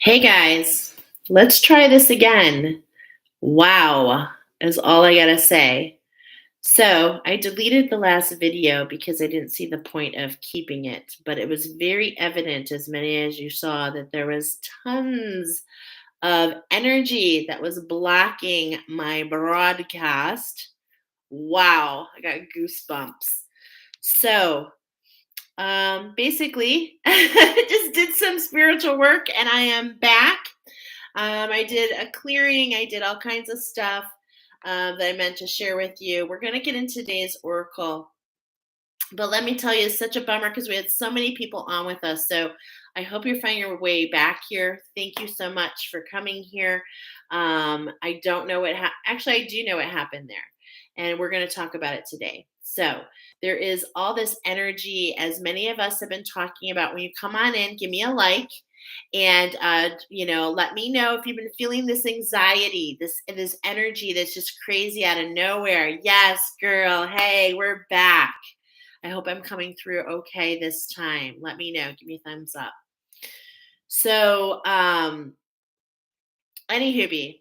Hey guys, let's try this again. Wow, is all I gotta say. So, I deleted the last video because I didn't see the point of keeping it, but it was very evident, as many as you saw, that there was tons of energy that was blocking my broadcast. Wow, I got goosebumps. So, basically, I just did some spiritual work and I am back. I did a clearing. I did all kinds of stuff that I meant to share with you. We're going to get into today's oracle. But let me tell you, it's such a bummer because we had so many people on with us. So I hope you're finding your way back here. Thank you so much for coming here. I don't know actually, I do know what happened there. And we're going to talk about it today. So there is all this energy, as many of us have been talking about. When you come on in, give me a like. And let me know if you've been feeling this anxiety, this energy that's just crazy out of nowhere. Yes, girl. Hey, we're back. I hope I'm coming through okay this time. Let me know. Give me a thumbs up. So, anywho,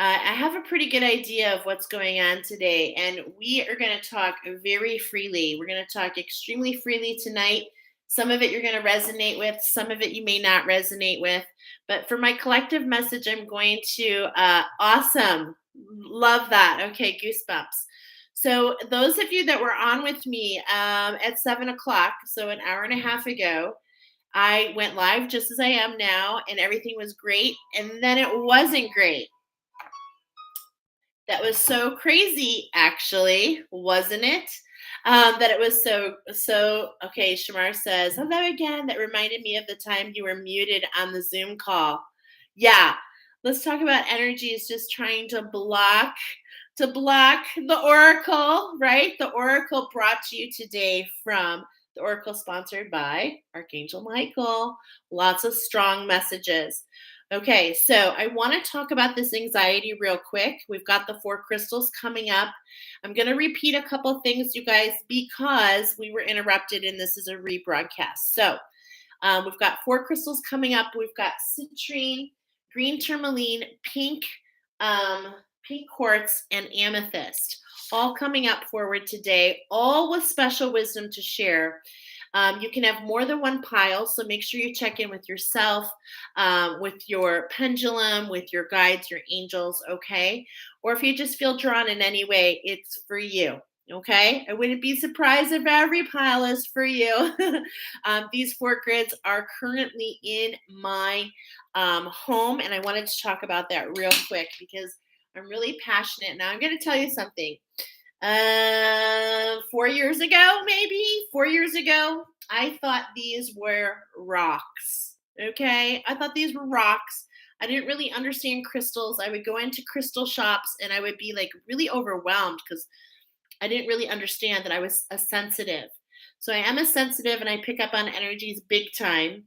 I have a pretty good idea of what's going on today, and we are going to talk very freely. We're going to talk extremely freely tonight. Some of it you're going to resonate with, some of it you may not resonate with. But for my collective message, I'm going to, awesome. Love that. Okay, goosebumps. So, those of you that were on with me at 7 o'clock, so an hour and a half ago, I went live just as I am now, and everything was great. And then it wasn't great. That was so crazy, actually, wasn't it? That it was so. Okay, Shamar says, hello again. That reminded me of the time you were muted on the Zoom call. Yeah, let's talk about energies just trying to block the oracle, right? The oracle brought to you today from the oracle sponsored by Archangel Michael. Lots of strong messages. Okay, so I want to talk about this anxiety real quick. We've got the 4 crystals coming up. I'm going to repeat a couple things, you guys, because we were interrupted and this is a rebroadcast. So we've got 4 crystals coming up. We've got citrine, green tourmaline, pink quartz, and amethyst, all coming up forward today, all with special wisdom to share. You can have more than one pile, so make sure you check in with yourself, with your pendulum, with your guides, your angels, okay? Or if you just feel drawn in any way, it's for you, okay? I wouldn't be surprised if every pile is for you. These 4 grids are currently in my home, and I wanted to talk about that real quick because I'm really passionate. Now, I'm going to tell you something. 4 years ago, maybe 4 years ago, I thought these were rocks. Okay. I thought these were rocks. I didn't really understand crystals. I would go into crystal shops and I would be like really overwhelmed because I didn't really understand that I was a sensitive. So I am a sensitive and I pick up on energies big time.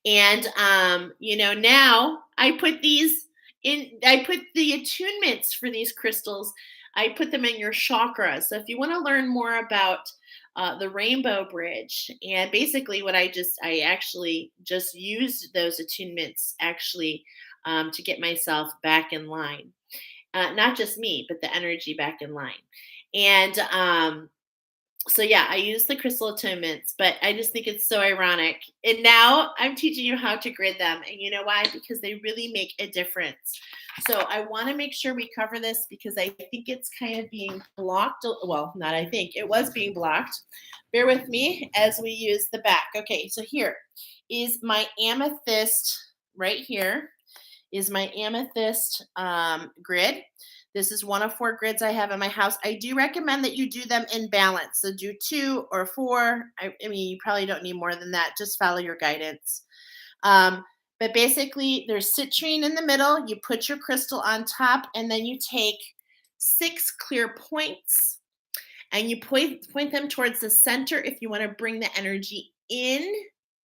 And now I put the attunements for these crystals, I put them in your chakras. So if you want to learn more about the rainbow bridge, and basically what I actually just used those attunements actually to get myself back in line. Not just me, but the energy back in line. And so yeah, I use the crystal attunements, but I just think it's so ironic. And now I'm teaching you how to grid them. And you know why? Because they really make a difference. So I want to make sure we cover this because I think it's kind of being blocked. Well, not I think, it was being blocked. Bear with me as we use the back. Okay, so here is my amethyst right here is my amethyst grid. This is one of 4 grids I have in my house. I do recommend that you do them in balance. So do 2 or 4. I mean, you probably don't need more than that. Just follow your guidance. But basically, there's citrine in the middle. You put your crystal on top, and then you take 6 clear points, and you point them towards the center if you want to bring the energy in.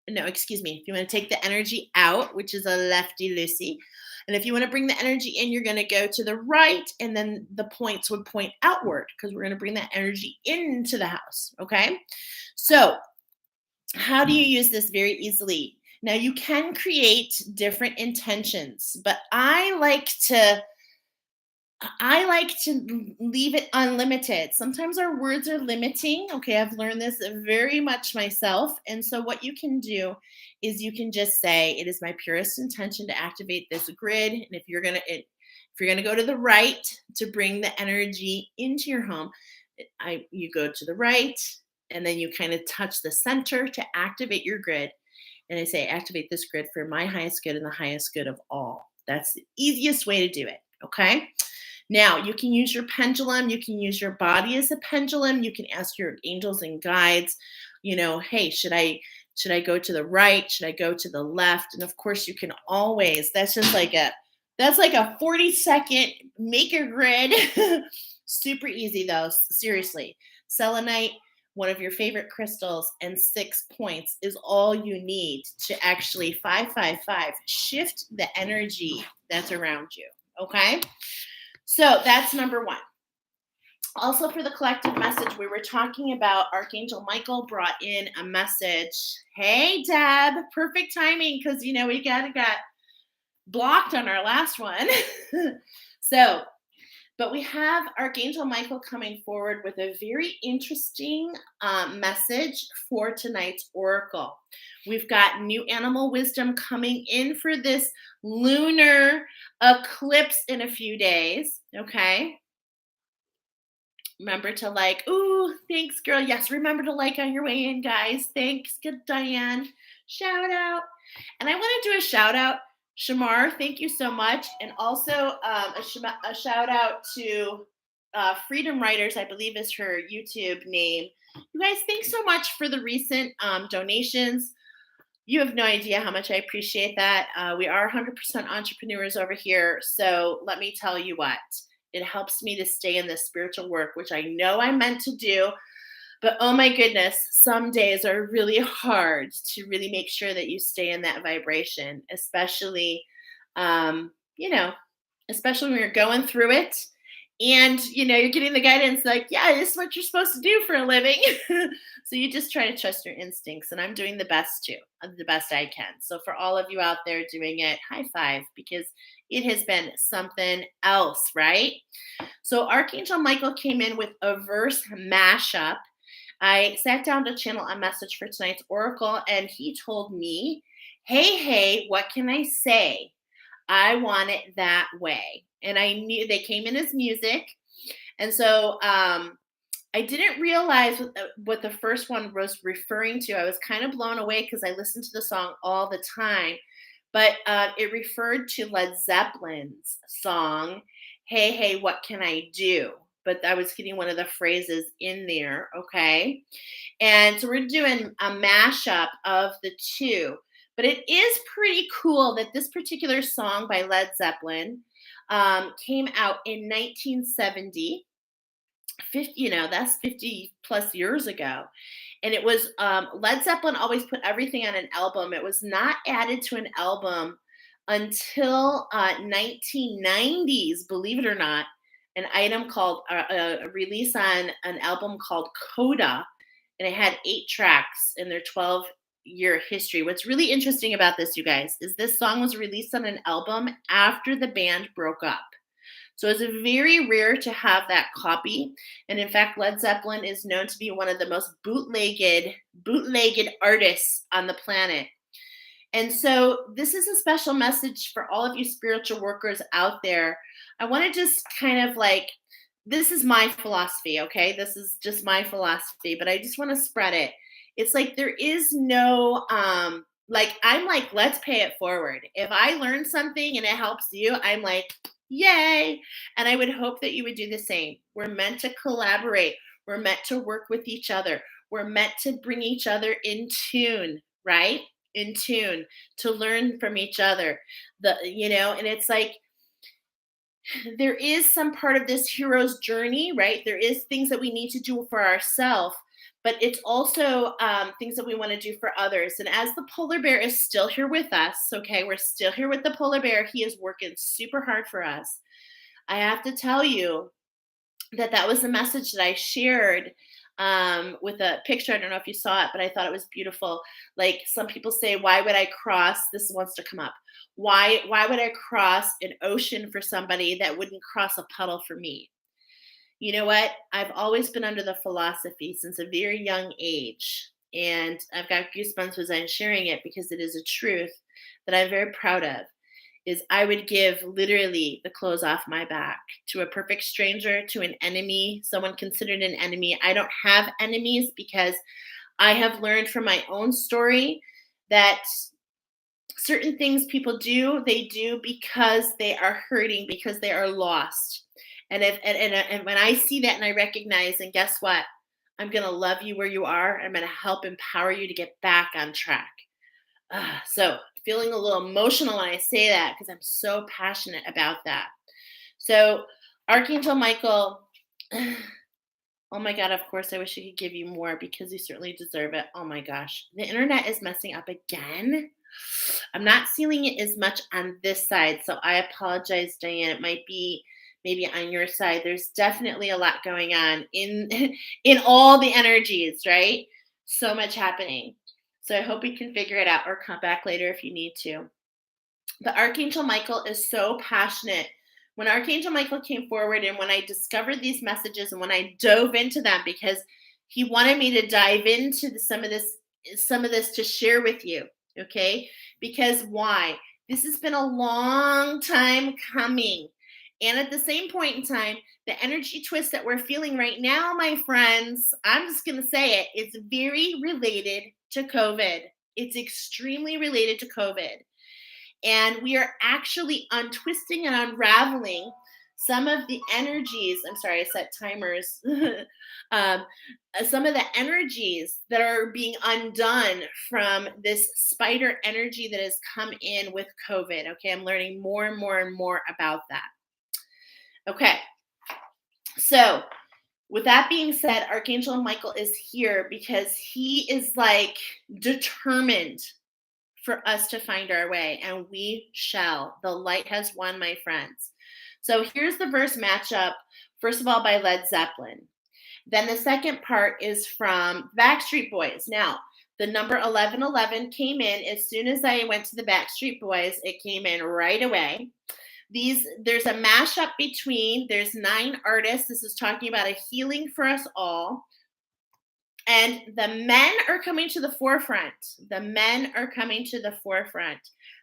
No, excuse me. If you want to take the energy out, which is a lefty-loosey. And if you want to bring the energy in, you're going to go to the right, and then the points would point outward because we're going to bring that energy into the house, okay? So how do you use this very easily? Now you can create different intentions, but I like to leave it unlimited. Sometimes our words are limiting. Okay, I've learned this very much myself. And so, what you can do is you can just say, "It is my purest intention to activate this grid." And if you're gonna go to the right to bring the energy into your home, you go to the right, and then you kind of touch the center to activate your grid. And I say, "Activate this grid for my highest good and the highest good of all." That's the easiest way to do it. Okay. Now, you can use your pendulum, you can use your body as a pendulum, you can ask your angels and guides, "Hey, should I go to the right? Should I go to the left?" And of course, you can always that's like a 40-second make a grid. Super easy though, seriously. Selenite, one of your favorite crystals, and 6 points is all you need to actually 555 shift the energy that's around you. Okay? So that's number one. Also, for the collective message, we were talking about Archangel Michael brought in a message. Hey, Deb, perfect timing because we got blocked on our last one. so, but we have Archangel Michael coming forward with a very interesting message for tonight's oracle. We've got new animal wisdom coming in for this lunar eclipse in a few days. Okay. Remember to like, ooh, thanks, girl. Yes, remember to like on your way in, guys. Thanks, good Diane. Shout out. And I want to do a shout out. Shamar, thank you so much. And also a shout out to Freedom Writers, I believe is her YouTube name. You guys, thanks so much for the recent donations. You have no idea how much I appreciate that. We are 100% entrepreneurs over here. So let me tell you what, it helps me to stay in this spiritual work, which I know I'm meant to do. But oh my goodness, some days are really hard to really make sure that you stay in that vibration, especially, um, you know, especially when you're going through it and you're getting the guidance like, yeah, this is what you're supposed to do for a living. So you just try to trust your instincts, and I'm doing the best too, the best I can. So for all of you out there doing it, high five, because it has been something else, right? So Archangel Michael came in with a verse mashup. I sat down to channel a message for tonight's oracle, and he told me, hey, what can I say? I want it that way. And I knew they came in as music. And so I didn't realize what the first one was referring to. I was kind of blown away because I listened to the song all the time. But it referred to Led Zeppelin's song, Hey, what can I do? But I was getting one of the phrases in there, okay? And so we're doing a mashup of the two. But it is pretty cool that this particular song by Led Zeppelin came out in 1970. 50, that's 50 plus years ago. And it was Led Zeppelin always put everything on an album. It was not added to an album until 1990s, believe it or not. An item called a release on an album called Coda, and it had 8 tracks in their 12-year history. What's really interesting about this, you guys, is this song was released on an album after the band broke up. So it's very rare to have that copy. And in fact, Led Zeppelin is known to be one of the most bootlegged artists on the planet. And so this is a special message for all of you spiritual workers out there. I want to just kind of this is my philosophy, okay? This is just my philosophy, but I just want to spread it. It's like there is no, I'm like, let's pay it forward. If I learn something and it helps you, I'm like, yay. And I would hope that you would do the same. We're meant to collaborate. We're meant to work with each other. We're meant to bring each other in tune, right? In tune, to learn from each other. And it's like, there is some part of this hero's journey, right? There is things that we need to do for ourselves, but it's also things that we want to do for others. And as the polar bear is still here with us, okay, we're still here with the polar bear. He is working super hard for us. I have to tell you that was the message that I shared with a picture. I don't know if you saw it, but I thought it was beautiful. Like some people say, why would I cross? This wants to come up. Why would I cross an ocean for somebody that wouldn't cross a puddle for me? You know what? I've always been under the philosophy since a very young age, and I've got goosebumps as I'm sharing it because it is a truth that I'm very proud of. Is I would give literally the clothes off my back to a perfect stranger, to an enemy, someone considered an enemy. I don't have enemies because I have learned from my own story that certain things people do, they do because they are hurting, because they are lost. And when I see that and I recognize, and guess what? I'm gonna love you where you are. I'm gonna help empower you to get back on track. So feeling a little emotional when I say that because I'm so passionate about that. So Archangel Michael, oh my God, of course, I wish I could give you more because you certainly deserve it. Oh my gosh, the internet is messing up again. I'm not seeing it as much on this side, so I apologize, Diane. It might be maybe on your side. There's definitely a lot going on in in all the energies, right? So much happening. So I hope we can figure it out or come back later if you need to. But Archangel Michael is so passionate. When Archangel Michael came forward and when I discovered these messages and when I dove into them because he wanted me to dive into some of this to share with you, okay? Because why? This has been a long time coming. And at the same point in time, the energy twist that we're feeling right now, my friends, I'm just going to say it, it's very related to COVID. It's extremely related to COVID. And we are actually untwisting and unraveling some of the energies. I'm sorry, I set timers. um, some of the energies that are being undone from this spider energy that has come in with COVID. Okay, I'm learning more and more and more about that. Okay, so with that being said, Archangel Michael is here because he is like determined for us to find our way, and we shall. The light has won, my friends. So here's the verse matchup, first of all, by Led Zeppelin. Then the second part is from Backstreet Boys. Now, the number 1111 came in as soon as I went to the Backstreet Boys. It came in right away. There's a mashup between, there's 9 artists. This is talking about a healing for us all. And the men are coming to the forefront. The men are coming to the forefront.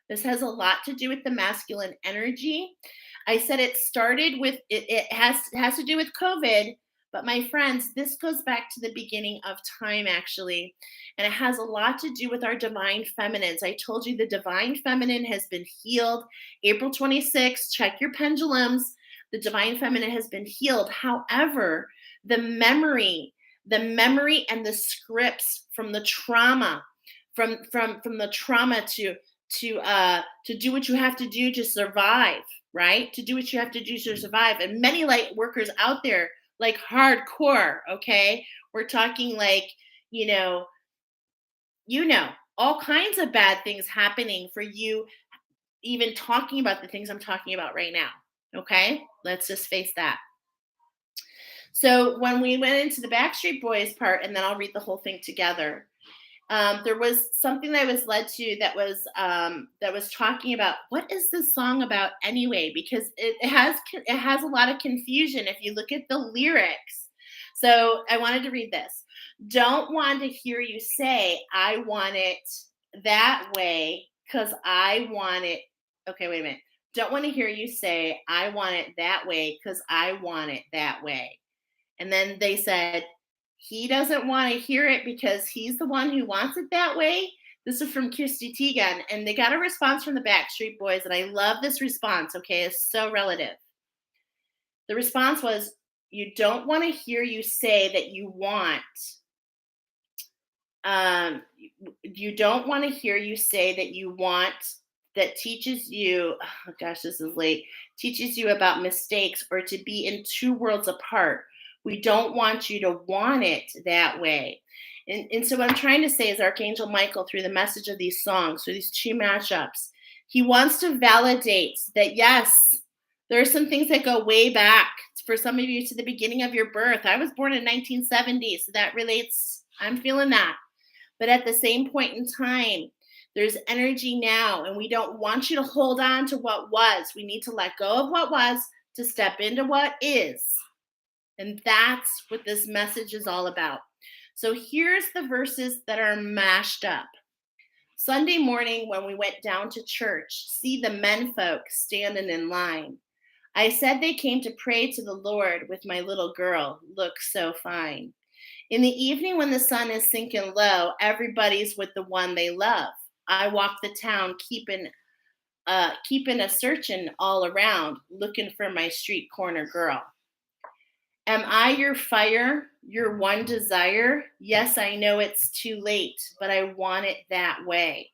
This has a lot to do with the masculine energy. I said it started with, it has to do with COVID, but my friends, this goes back to the beginning of time, actually. And it has a lot to do with our divine feminines. I told you the divine feminine has been healed. April 26th, check your pendulums. The divine feminine has been healed. However, the memory and the scripts from the trauma, from the trauma to do what you have to do to survive, right? To do what you have to do to survive. And many light workers out there, like hardcore, okay? We're talking like, you know, all kinds of bad things happening for you, even talking about the things I'm talking about right now. Okay? Let's just face that. So when we went into the Backstreet Boys part, and then I'll read the whole thing together, there was something that I was led to that was talking about what is this song about anyway? Because it has a lot of confusion if you look at the lyrics. So I wanted to read this. Don't want to hear you say I want it that way because I want it. Okay, wait a minute. Don't want to hear you say I want it that way because I want it that way. And then they said, he doesn't want to hear it because he's the one who wants it that way. This is from Kirsty Teigen. And they got a response from the Backstreet Boys. And I love this response. Okay, it's so relative. The response was, you don't want to hear you say that you want. You don't want to hear you say that you want, that teaches you, oh gosh, this is late, teaches you about mistakes or to be in 2 worlds apart. We don't want you to want it that way. And so what I'm trying to say is Archangel Michael, through the message of these songs, through these 2 matchups, he wants to validate that, yes, There are some things that go way back for some of you to the beginning of your birth. I was born in 1970, so that relates. I'm feeling that. But at the same point in time, there's energy now, and we don't want you to hold on to what was. We need to let go of what was to step into what is. And that's what this message is all about. So here's the verses that are mashed up. Sunday morning, when we went down to church, see the men folk standing in line. I said they came to pray to the Lord with my little girl. Looks so fine. In the evening, when the sun is sinking low, everybody's with the one they love. I walk the town, keeping a searching all around, looking for my street corner girl. Am I your fire, your one desire? Yes, I know it's too late, but I want it that way.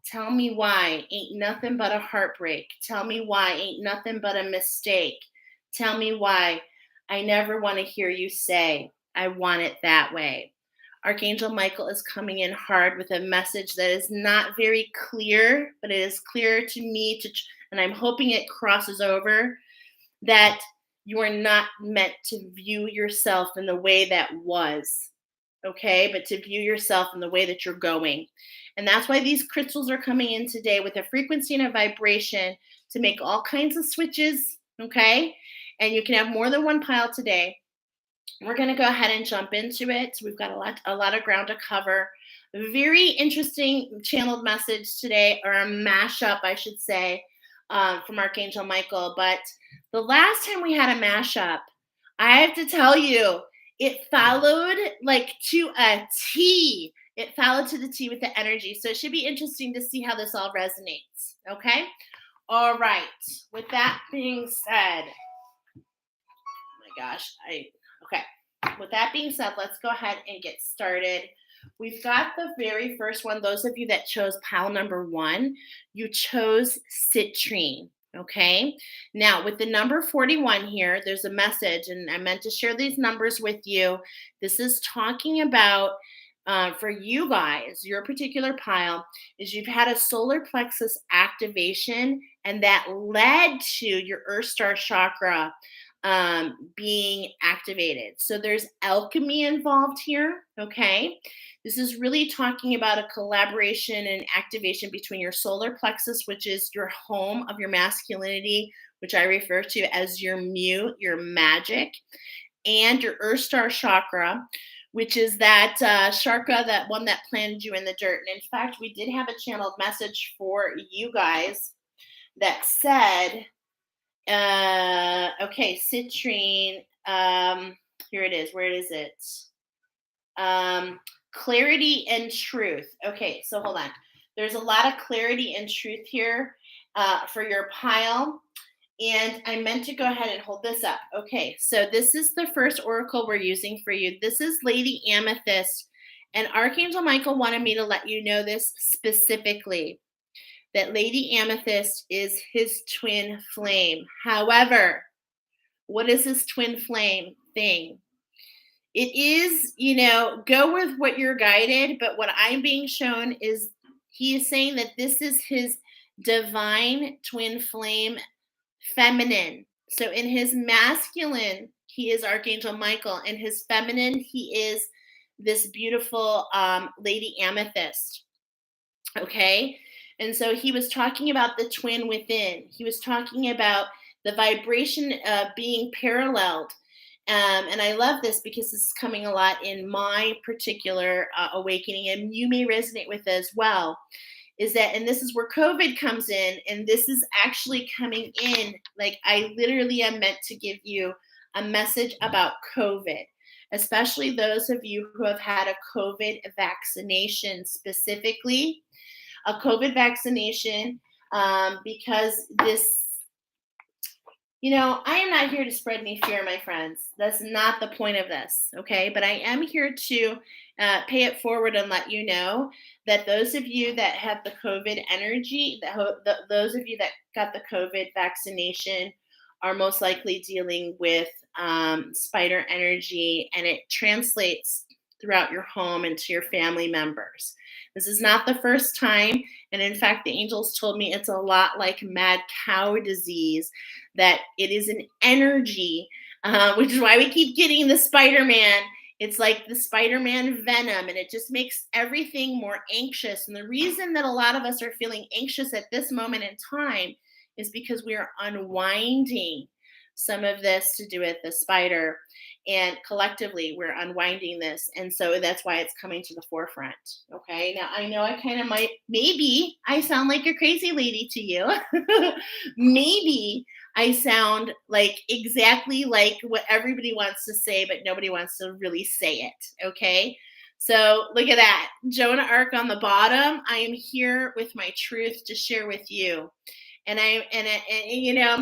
Tell me why ain't nothing but a heartbreak. Tell me why ain't nothing but a mistake. Tell me why I never want to hear you say, I want it that way. Archangel Michael is coming in hard with a message that is not very clear, but it is clear to me, and I'm hoping it crosses over, that you are not meant to view yourself in the way that was, okay? But to view yourself in the way that you're going. And that's why these crystals are coming in today with a frequency and a vibration to make all kinds of switches, okay? And you can have more than one pile today. We're going to go ahead and jump into it. We've got a lot of ground to cover. Very interesting channeled message today, or a mashup, I should say, from Archangel Michael. But the last time we had a mashup, I have to tell you, it followed like to a T. It followed to the T with the energy. So it should be interesting to see how this all resonates. Okay? All right. With that being said, oh my gosh, okay. With that being said, let's go ahead and get started. We've got the very first one. Those of you that chose pile number 1, you chose citrine. Okay. Now, with the number 41 here, there's a message, and I meant to share these numbers with you. This is talking about, for you guys, your particular pile, is you've had a solar plexus activation, and that led to your Earth Star chakra being activated. So there's alchemy involved here. Okay. This is really talking about a collaboration and activation between your solar plexus, which is your home of your masculinity, which I refer to as your mu, your magic, and your Earth Star chakra, which is that chakra, that one that planted you in the dirt. And in fact, we did have a channeled message for you guys that said, okay, citrine. Here it is. Where is it? Clarity and truth. Okay, so hold on. There's a lot of clarity and truth here for your pile. And I meant to go ahead and hold this up. Okay, so this is the first oracle we're using for you. This is Lady Amethyst. And Archangel Michael wanted me to let you know this specifically, that Lady Amethyst is his twin flame. However, what is this twin flame thing? It is, go with what you're guided, but what I'm being shown is he is saying that this is his divine twin flame feminine. So in his masculine, he is Archangel Michael. In his feminine, he is this beautiful Lady Amethyst. Okay? And so he was talking about the twin within. He was talking about the vibration being paralleled. And I love this because this is coming a lot in my particular awakening, and you may resonate with it as well, is that, and this is where COVID comes in, and this is actually coming in, like I literally am meant to give you a message about COVID, especially those of you who have had a COVID vaccination, specifically a COVID vaccination, because this, I am not here to spread any fear, my friends. That's not the point of this, okay? But I am here to pay it forward and let you know that those of you that have the COVID energy, those of you that got the COVID vaccination are most likely dealing with spider energy, and it translates throughout your home and to your family members. This is not the first time. And in fact, the angels told me it's a lot like mad cow disease, that it is an energy, which is why we keep getting the Spider Man. It's like the Spider Man venom, and it just makes everything more anxious. And the reason that a lot of us are feeling anxious at this moment in time is because we are unwinding some of this to do with the spider. And collectively, we're unwinding this. And so that's why it's coming to the forefront. Okay. Now, I know I kind of might, maybe I sound like a crazy lady to you. Maybe I sound like exactly like what everybody wants to say, but nobody wants to really say it. Okay. So look at that. Jonah Arc on the bottom. I am here with my truth to share with you. And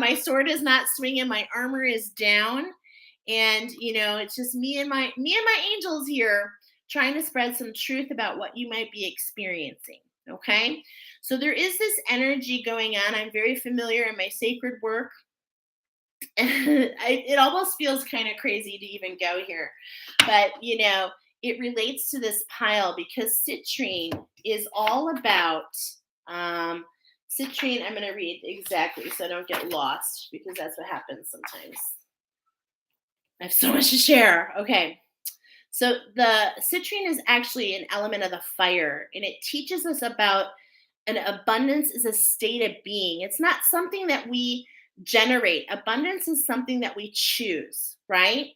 my sword is not swinging, my armor is down, and it's just me and my angels here trying to spread some truth about what you might be experiencing. Okay, so there is this energy going on. I'm very familiar in my sacred work. It almost feels kind of crazy to even go here, but it relates to this pile because citrine is all about um, citrine. I'm going to read exactly so I don't get lost, because that's what happens sometimes. I have so much to share. Okay. So the citrine is actually an element of the fire, and it teaches us about an abundance is a state of being. It's not something that we generate. Abundance is something that we choose, right?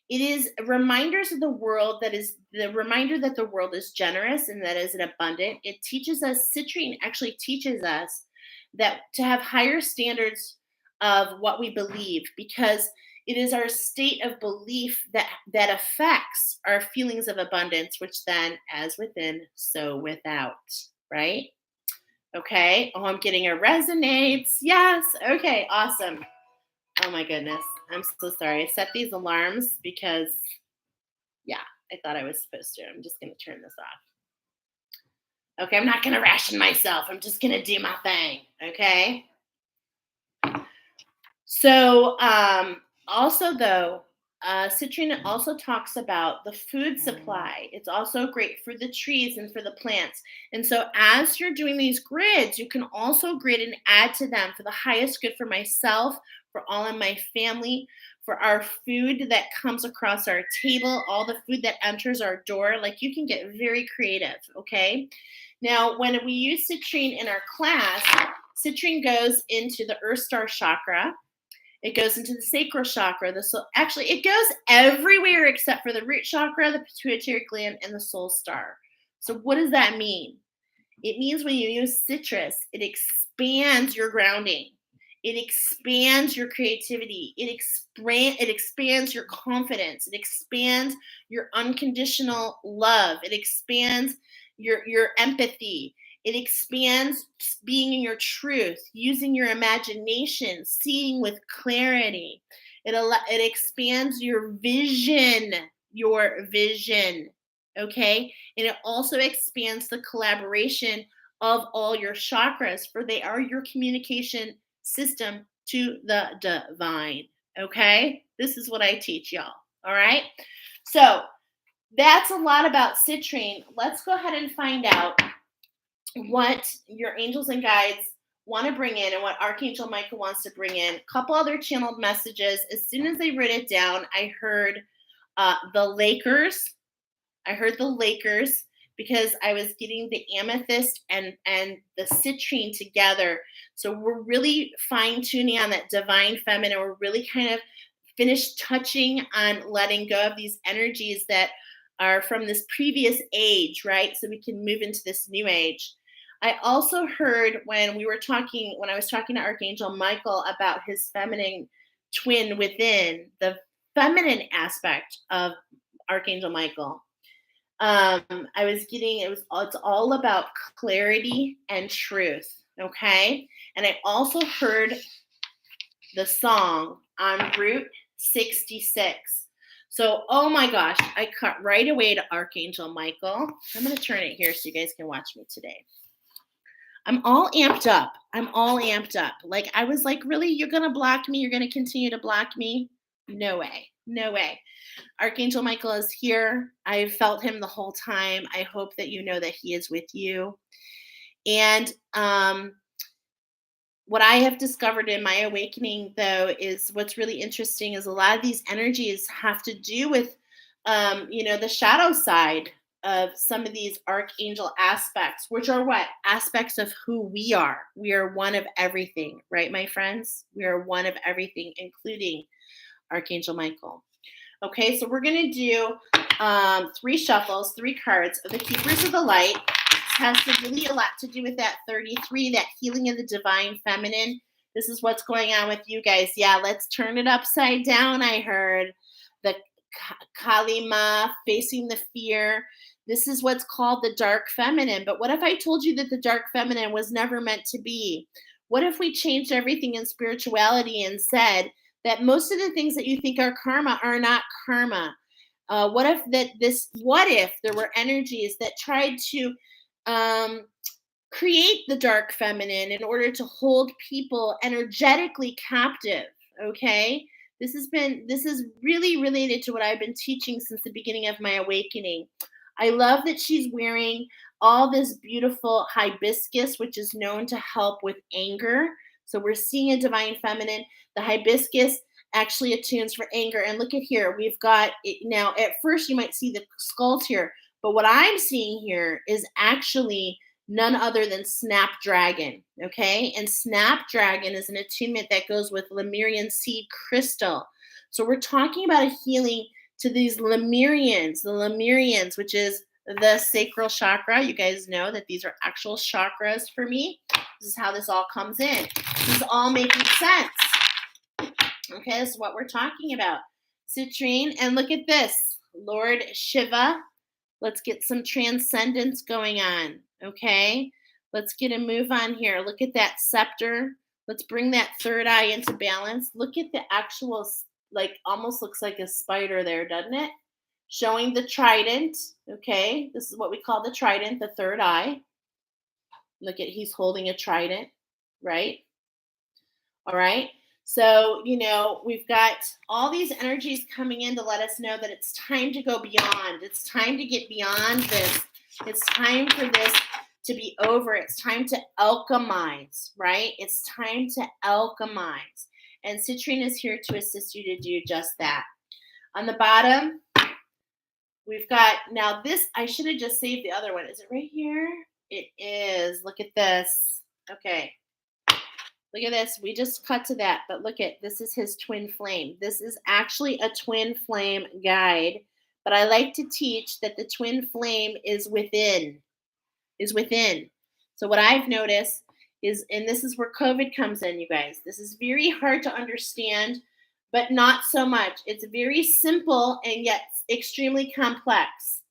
It is reminders of the world, that is the reminder that the world is generous and that is an abundant. It teaches us, citrine actually teaches us that to have higher standards of what we believe, because it is our state of belief that affects our feelings of abundance, which then, as within, so without, right? Okay. Oh, I'm getting a resonates. Yes. Okay. Awesome. Oh my goodness. I'm so sorry. I set these alarms because, yeah, I thought I was supposed to. I'm just going to turn this off. Okay. I'm not going to ration myself. I'm just going to do my thing. Okay. So, also though, citrine also talks about the food supply. It's also great for the trees and for the plants. And so, as you're doing these grids, you can also grid and add to them for the highest good for myself, for all of my family, for our food that comes across our table, all the food that enters our door. Like, you can get very creative. Okay. Now, when we use citrine in our class, citrine goes into the Earth Star chakra. It goes into the sacral chakra. Actually, it goes everywhere except for the root chakra, the pituitary gland, and the soul star. So what does that mean? It means when you use citrus, it expands your grounding. It expands your creativity. It expands your confidence. It expands your unconditional love. It expands your empathy. It expands being in your truth, using your imagination, seeing with clarity. It expands your vision, okay? And it also expands the collaboration of all your chakras, for they are your communication system to the divine, okay? This is what I teach y'all, all right? So that's a lot about citrine. Let's go ahead and find out what your angels and guides want to bring in and what Archangel Michael wants to bring in. A couple other channeled messages. As soon as they wrote it down, I heard the Lakers. I heard the Lakers because I was getting the amethyst and the citrine together. So we're really fine tuning on that divine feminine. We're really kind of finished touching on letting go of these energies that are from this previous age, right? So we can move into this new age. I also heard when I was talking to Archangel Michael about his feminine twin within, the feminine aspect of Archangel Michael. It's all about clarity and truth. Okay. And I also heard the song on Route 66. So, oh my gosh, I cut right away to Archangel Michael. I'm going to turn it here so you guys can watch me today. I'm all amped up. Like, I was like, really? You're going to block me? You're going to continue to block me? No way. No way. Archangel Michael is here. I've felt him the whole time. I hope that you know that he is with you. And what I have discovered in my awakening, though, is what's really interesting is a lot of these energies have to do with, the shadow side of some of these archangel aspects, which are what? Aspects of who we are. We are one of everything, right, my friends? We are one of everything, including Archangel Michael. Okay, so we're going to do three shuffles, three cards of the Keepers of the Light. This has really a lot to do with that 33, that healing of the divine feminine. This is what's going on with you guys. Yeah, let's turn it upside down, I heard. The Kalima, facing the fear. This is what's called the dark feminine. But what if I told you that the dark feminine was never meant to be? What if we changed everything in spirituality and said, that most of the things that you think are karma are not karma. What if there were energies that tried to create the dark feminine in order to hold people energetically captive? Okay. This is really related to what I've been teaching since the beginning of my awakening. I love that she's wearing all this beautiful hibiscus, which is known to help with anger. So we're seeing a divine feminine. The hibiscus actually attunes for anger. And look at here. We've got it now. At first, you might see the skulls here. But what I'm seeing here is actually none other than Snapdragon. Okay. And Snapdragon is an attunement that goes with Lemurian seed crystal. So we're talking about a healing to these Lemurians, the Lemurians, which is the sacral chakra. You guys know that these are actual chakras for me. This is how this all comes in. This is all making sense. Okay, this is what we're talking about. Citrine, and look at this. Lord Shiva. Let's get some transcendence going on. Okay, let's get a move on here. Look at that scepter. Let's bring that third eye into balance. Look at the actual, like, almost looks like a spider there, doesn't it? Showing the trident. Okay, this is what we call the trident, the third eye. Look at, he's holding a trident, right? All right. So, we've got all these energies coming in to let us know that it's time to go beyond. It's time to get beyond this. It's time for this to be over. It's time to alchemize, right? It's time to alchemize. And Citrine is here to assist you to do just that. On the bottom, we've got, now this, I should have just saved the other one. Is it right here? It is. Look at this. Okay. Look at this. We just cut to that, but look at, this is his twin flame. This is actually a twin flame guide, but I like to teach that the twin flame is within, So what I've noticed is, and this is where COVID comes in, you guys. This is very hard to understand, but not so much. It's very simple and yet extremely complex.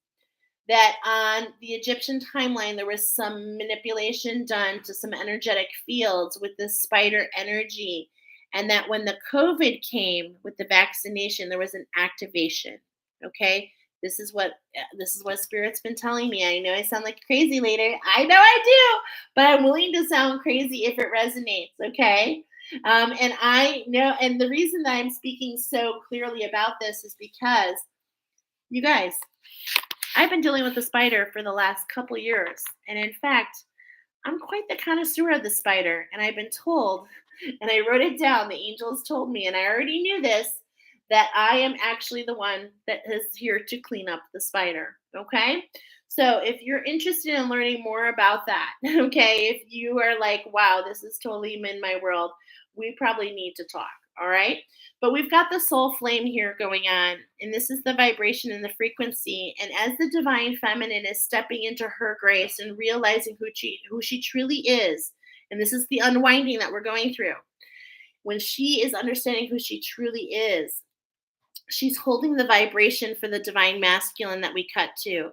That on the Egyptian timeline, there was some manipulation done to some energetic fields with the spider energy. And that when the COVID came with the vaccination, there was an activation. Okay. This is what Spirit's been telling me. I know I sound like crazy later. I know I do, but I'm willing to sound crazy if it resonates. Okay. And I know, and the reason that I'm speaking so clearly about this is because, you guys, I've been dealing with the spider for the last couple years. And in fact, I'm quite the connoisseur of the spider. And I've been told, and I wrote it down, the angels told me, and I already knew this, that I am actually the one that is here to clean up the spider. Okay. So if you're interested in learning more about that, okay, if you are like, wow, this is totally in my world, we probably need to talk. All right. But we've got the soul flame here going on, and this is the vibration and the frequency. And as the divine feminine is stepping into her grace and realizing who she truly is, and this is the unwinding that we're going through, when she is understanding who she truly is, she's holding the vibration for the divine masculine that we cut to.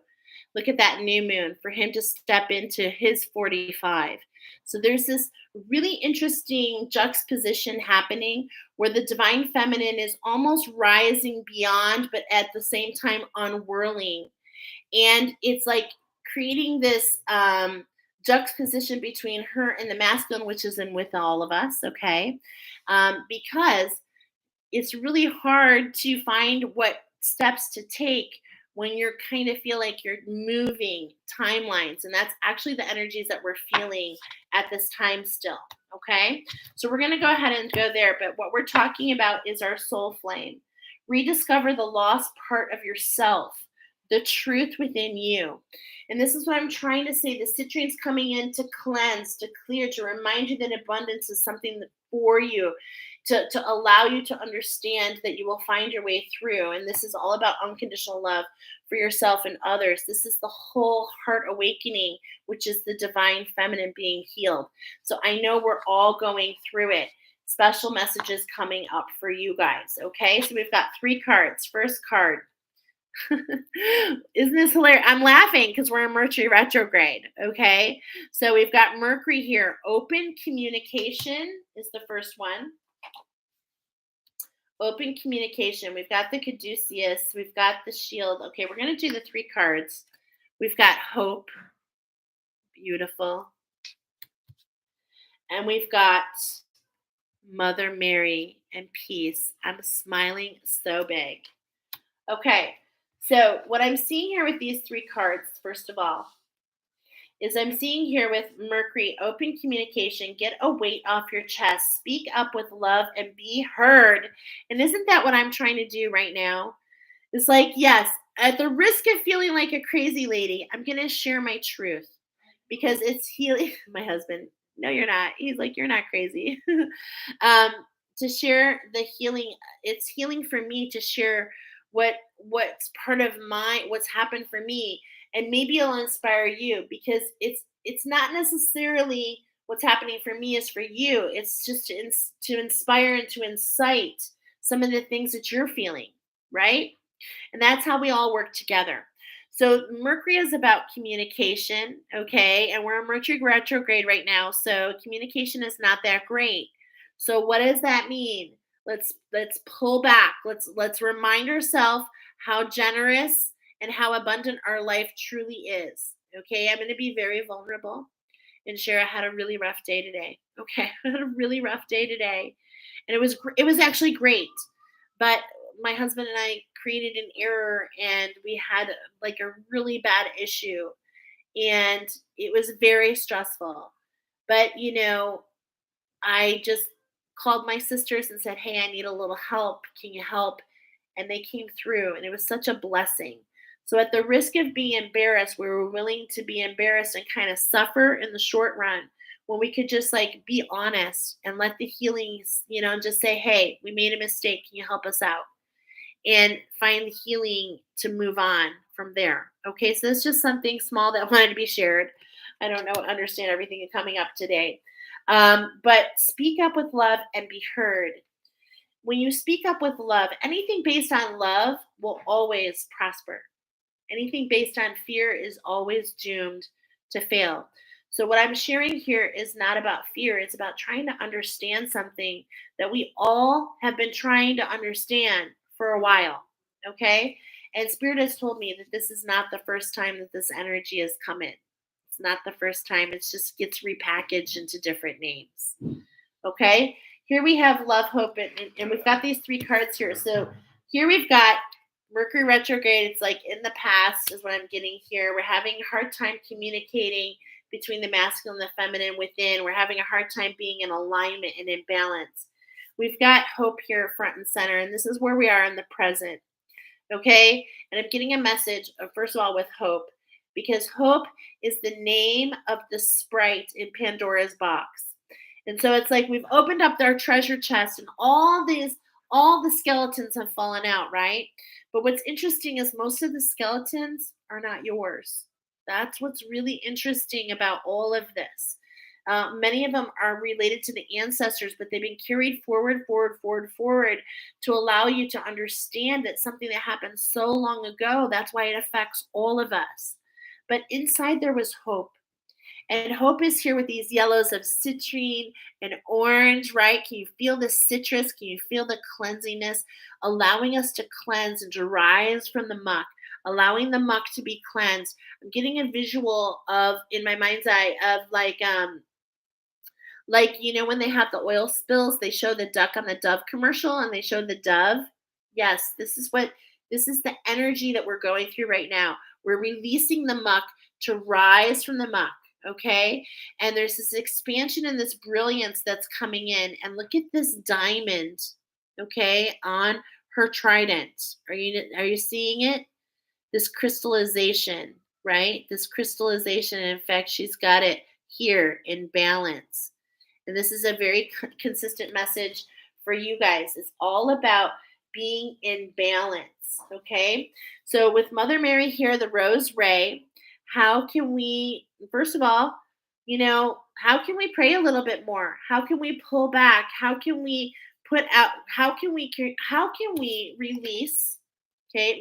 Look at that new moon for him to step into his 45. So there's this really interesting juxtaposition happening where the divine feminine is almost rising beyond, but at the same time unwhirling. And it's like creating this juxtaposition between her and the masculine, which is in with all of us, okay? Because it's really hard to find what steps to take when you're kind of feel like you're moving timelines. And that's actually the energies that we're feeling at this time still. Okay. So we're going to go ahead and go there. But what we're talking about is our soul flame. Rediscover the lost part of yourself, the truth within you. And this is what I'm trying to say. The citrine's coming in to cleanse, to clear, to remind you that abundance is something for you, to allow you to understand that you will find your way through. And this is all about unconditional love for yourself and others. This is the whole heart awakening, which is the divine feminine being healed. So I know we're all going through it. Special messages coming up for you guys. Okay, so we've got 3 cards. First card. Isn't this hilarious? I'm laughing because we're in Mercury retrograde. Okay, so we've got Mercury here. Open communication is the first one. Open communication. We've got the caduceus. We've got the shield. Okay, we're going to do the 3 cards. We've got hope. Beautiful. And we've got Mother Mary and peace. I'm smiling so big. Okay, so what I'm seeing here with these 3 cards, first of all, is I'm seeing here with Mercury, open communication, get a weight off your chest, speak up with love and be heard. And isn't that what I'm trying to do right now? It's like, yes, at the risk of feeling like a crazy lady, I'm going to share my truth because it's healing. My husband, no, you're not. He's like, you're not crazy. um, to share the healing, it's healing for me to share what's part of what's happened for me, and maybe it'll inspire you because it's not necessarily what's happening for me is for you. It's just to inspire and to incite some of the things that you're feeling, right? And that's how we all work together. So Mercury is about communication, okay? And we're in Mercury retrograde right now, so communication is not that great. So what does that mean? Let's pull back. Let's remind ourselves how generous and how abundant our life truly is. Okay? I'm going to be very vulnerable and share I had a really rough day today. Okay? I had a really rough day today. And it was actually great. But my husband and I created an error and we had like a really bad issue and it was very stressful. But I just called my sisters and said, "Hey, I need a little help. Can you help?" And they came through and it was such a blessing. So at the risk of being embarrassed, we were willing to be embarrassed and kind of suffer in the short run when we could just like be honest and let the healings, just say, "Hey, we made a mistake. Can you help us out?" And find healing to move on from there. Okay, so that's just something small that wanted to be shared. I don't know, understand everything coming up today. But speak up with love and be heard. When you speak up with love, anything based on love will always prosper. Anything based on fear is always doomed to fail. So, what I'm sharing here is not about fear, it's about trying to understand something that we all have been trying to understand for a while. Okay. And Spirit has told me that this is not the first time that this energy has come in. It's not the first time, it just gets repackaged into different names. Okay. Here we have love, hope, and we've got these 3 cards here. So, here we've got Mercury retrograde. It's like in the past, is what I'm getting here. We're having a hard time communicating between the masculine and the feminine within. We're having a hard time being in alignment and in balance. We've got hope here front and center, and this is where we are in the present. Okay? And I'm getting a message, first of all, with hope, because hope is the name of the sprite in Pandora's box. And so it's like we've opened up our treasure chest and all the skeletons have fallen out, right? But what's interesting is most of the skeletons are not yours. That's what's really interesting about all of this. Many of them are related to the ancestors, but they've been carried forward to allow you to understand that something that happened so long ago, that's why it affects all of us. But inside there was hope. And hope is here with these yellows of citrine and orange, right? Can you feel the citrus? Can you feel the cleansiness? Allowing us to cleanse and to rise from the muck, allowing the muck to be cleansed. I'm getting a visual of, in my mind's eye, of Like, when they have the oil spills, they show the duck on the Dove commercial and they show the dove. Yes, this is the energy that we're going through right now. We're releasing the muck to rise from the muck, okay? And there's this expansion and this brilliance that's coming in. And look at this diamond, okay, on her trident. Are you seeing it? This crystallization, right? This crystallization. In fact, she's got it here in balance. And this is a very consistent message for you guys. It's all about being in balance. Okay. So, with Mother Mary here, the Rose Ray, how can we, first of all, how can we pray a little bit more? How can we pull back? How can we put out, how can we release, okay,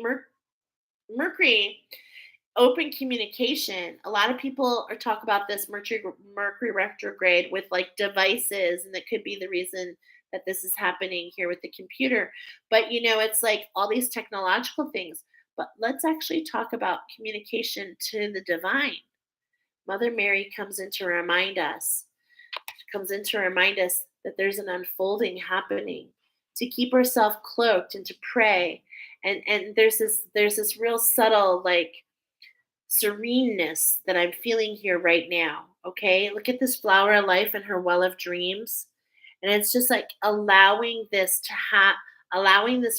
Mercury, open communication. A lot of people are talk about this Mercury retrograde with like devices, and that could be the reason that this is happening here with the computer. But it's like all these technological things. But let's actually talk about communication to the divine. Mother Mary comes in to remind us, that there's an unfolding happening, to keep ourselves cloaked and to pray. And there's this real subtle, like, sereneness that I'm feeling here right now. Okay. Look at this flower of life and her well of dreams. And it's just like allowing this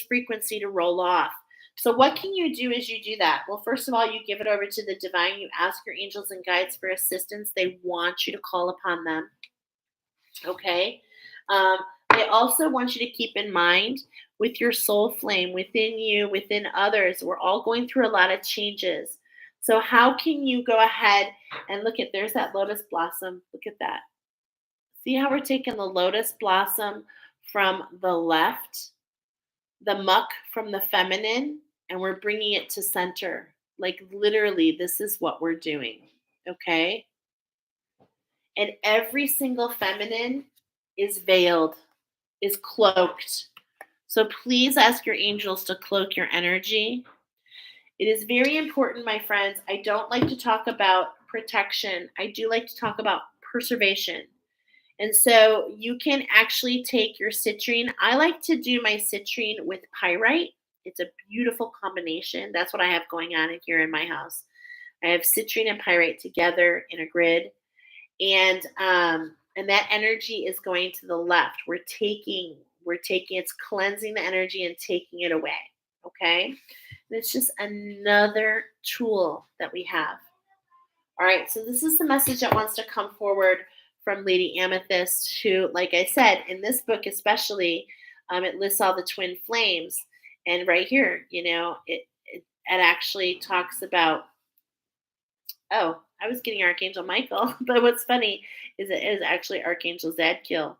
frequency to roll off. So what can you do as you do that? Well, first of all, you give it over to the divine. You ask your angels and guides for assistance. They want you to call upon them. Okay. Um, they also want you to keep in mind, with your soul flame within you, within others, we're all going through a lot of changes. So how can you go ahead and look at, there's that lotus blossom. Look at that. See how we're taking the lotus blossom from the left, the muck from the feminine, and we're bringing it to center. Like, literally, this is what we're doing. Okay. And every single feminine is veiled, is cloaked. So please ask your angels to cloak your energy. It is very important, my friends. I don't like to talk about protection. I do like to talk about preservation. And so you can actually take your citrine. I like to do my citrine with pyrite. It's a beautiful combination. That's what I have going on here in my house. I have citrine and pyrite together in a grid. And that energy is going to the left. It's cleansing the energy and taking it away. Okay. And it's just another tool that we have. All right. So this is the message that wants to come forward from Lady Amethyst, who, like I said, in this book especially, it lists all the twin flames. And right here, it actually talks about, oh, I was getting Archangel Michael, but what's funny is it is actually Archangel Zadkiel,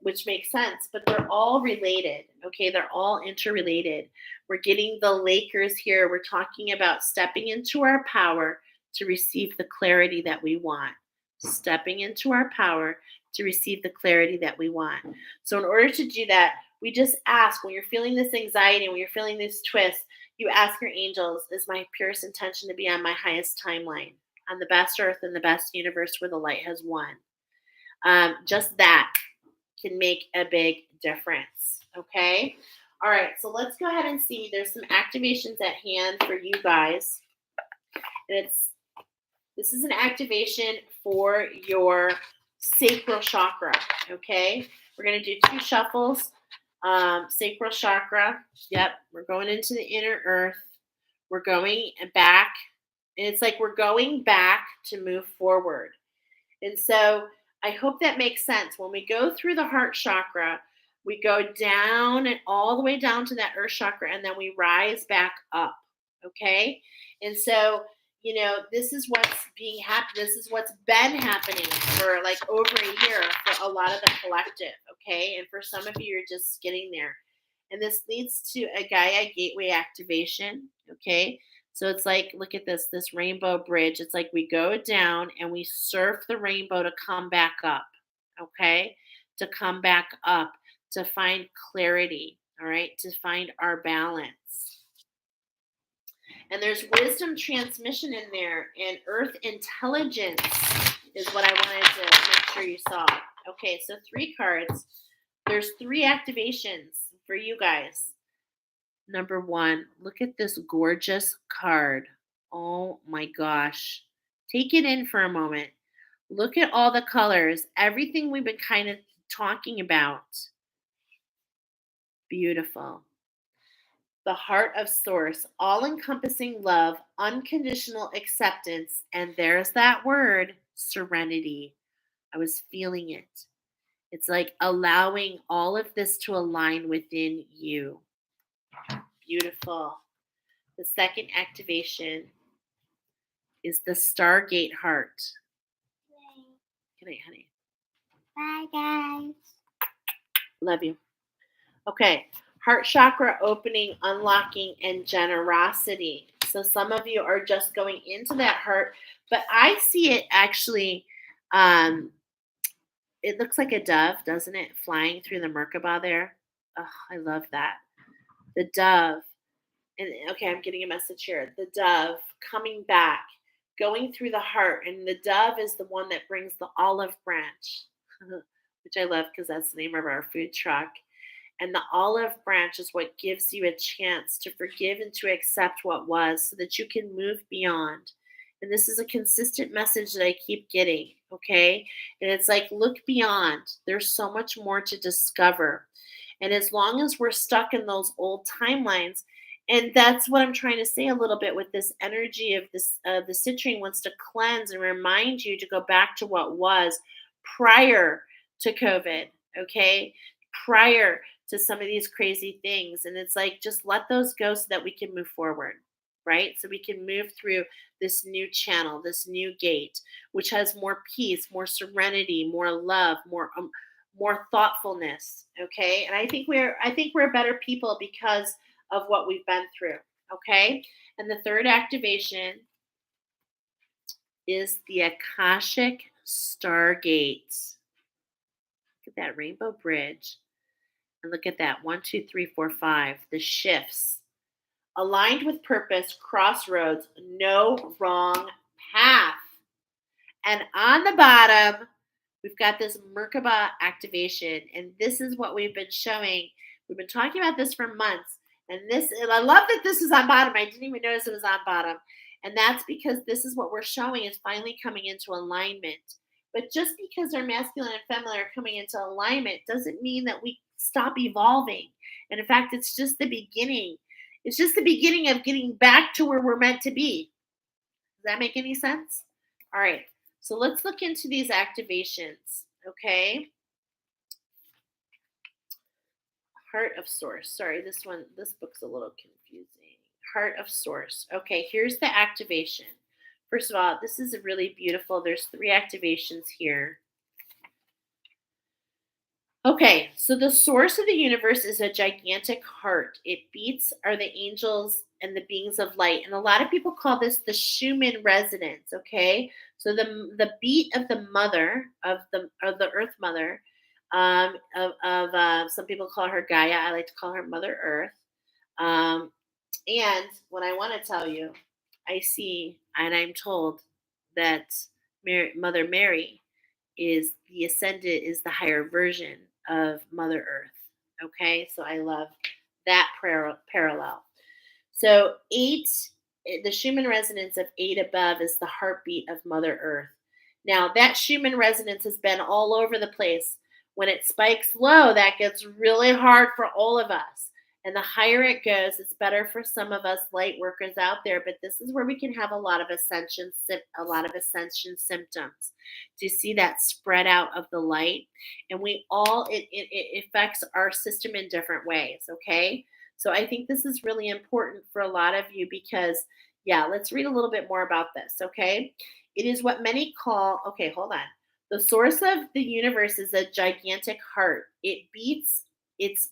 which makes sense. But they're all related. Okay, they're all interrelated. We're getting the Lakers here. We're talking about stepping into our power to receive the clarity that we want. Stepping into our power to receive the clarity that we want. So in order to do that, we just ask, when you're feeling this anxiety, when you're feeling this twist, you ask your angels, is my purest intention to be on my highest timeline, on the best earth and the best universe where the light has won? Just that can make a big difference. Okay. All right. So let's go ahead and see. There's some activations at hand for you guys. And this is an activation for your sacral chakra. Okay. We're going to do 2 shuffles. Sacral chakra. Yep. We're going into the inner earth. We're going back. And it's like we're going back to move forward. And so I hope that makes sense. When we go through the heart chakra, we go down and all the way down to that earth chakra, and then we rise back up. Okay. And so, this is what's being happened. This is what's been happening for like over a year for a lot of the collective. Okay. And for some of you, you're just getting there. And this leads to a Gaia gateway activation. Okay. So it's like, look at this rainbow bridge. It's like we go down and we surf the rainbow to come back up. Okay. To come back up, to find clarity. All right. To find our balance. And there's wisdom transmission in there and earth intelligence. is what I wanted to make sure you saw. Okay, so 3 cards. There's 3 activations for you guys. Number 1, look at this gorgeous card. Oh my gosh. Take it in for a moment. Look at all the colors, everything we've been kind of talking about. Beautiful. The heart of source, all encompassing love, unconditional acceptance, and there's that word, serenity. I was feeling it. It's like allowing all of this to align within you. Beautiful. The second activation is the Stargate heart. Good night, honey. Bye, guys. Love you. Okay. Heart chakra opening, unlocking, and generosity. So some of you are just going into that heart, but I see it actually. It looks like a dove, doesn't it? Flying through the Merkaba there. Oh, I love that. The dove. And okay, I'm getting a message here. The dove coming back, going through the heart. And the dove is the one that brings the olive branch, which I love because that's the name of our food truck. And the olive branch is what gives you a chance to forgive and to accept what was so that you can move beyond. And this is a consistent message that I keep getting, okay? And it's like, look beyond. There's so much more to discover. And as long as we're stuck in those old timelines, and that's what I'm trying to say a little bit with this energy of this, the citrine wants to cleanse and remind you to go back to what was prior to COVID, okay? Prior to some of these crazy things. And it's like, just let those go so that we can move forward, right? So we can move through this new channel, this new gate, which has more peace, more serenity, more love, more thoughtfulness. Okay. And I think we're better people because of what we've been through. Okay. And the third activation is the Akashic Stargate. Look at that rainbow bridge. And look at that 1, 2, 3, 4, 5. The shifts. Aligned with purpose, crossroads, no wrong path. And on the bottom, we've got this Merkaba activation. And this is what we've been showing. We've been talking about this for months. And I love that this is on bottom. I didn't even notice it was on bottom. And that's because this is what we're showing is finally coming into alignment. But just because our masculine and feminine are coming into alignment doesn't mean that we stop evolving. And in fact, it's just the beginning. It's just the beginning of getting back to where we're meant to be. Does that make any sense? All right. So let's look into these activations. Okay. Heart of Source. Sorry, this book's a little confusing. Heart of Source. Okay, here's the activation. First of all, this is really beautiful. There's 3 activations here. Okay, so the source of the universe is a gigantic heart. It beats are the angels and the beings of light. And a lot of people call this the Schumann resonance, okay? So the beat of the mother of the earth mother some people call her Gaia. I like to call her Mother Earth. And what I want to tell you, I see and I'm told that Mother Mary is the ascended, is the higher version of Mother Earth. Okay, so I love that parallel. So 8, the Schumann resonance of 8 above is the heartbeat of Mother Earth. Now that Schumann resonance has been all over the place. When it spikes low, that gets really hard for all of us. And the higher it goes, it's better for some of us light workers out there. But this is where we can have a lot of ascension symptoms. Do you see that spread out of the light? And it affects our system in different ways. Okay, so I think this is really important for a lot of you because, yeah, let's read a little bit more about this. Okay, it is what many call. Okay, hold on. The source of the universe is a gigantic heart. Its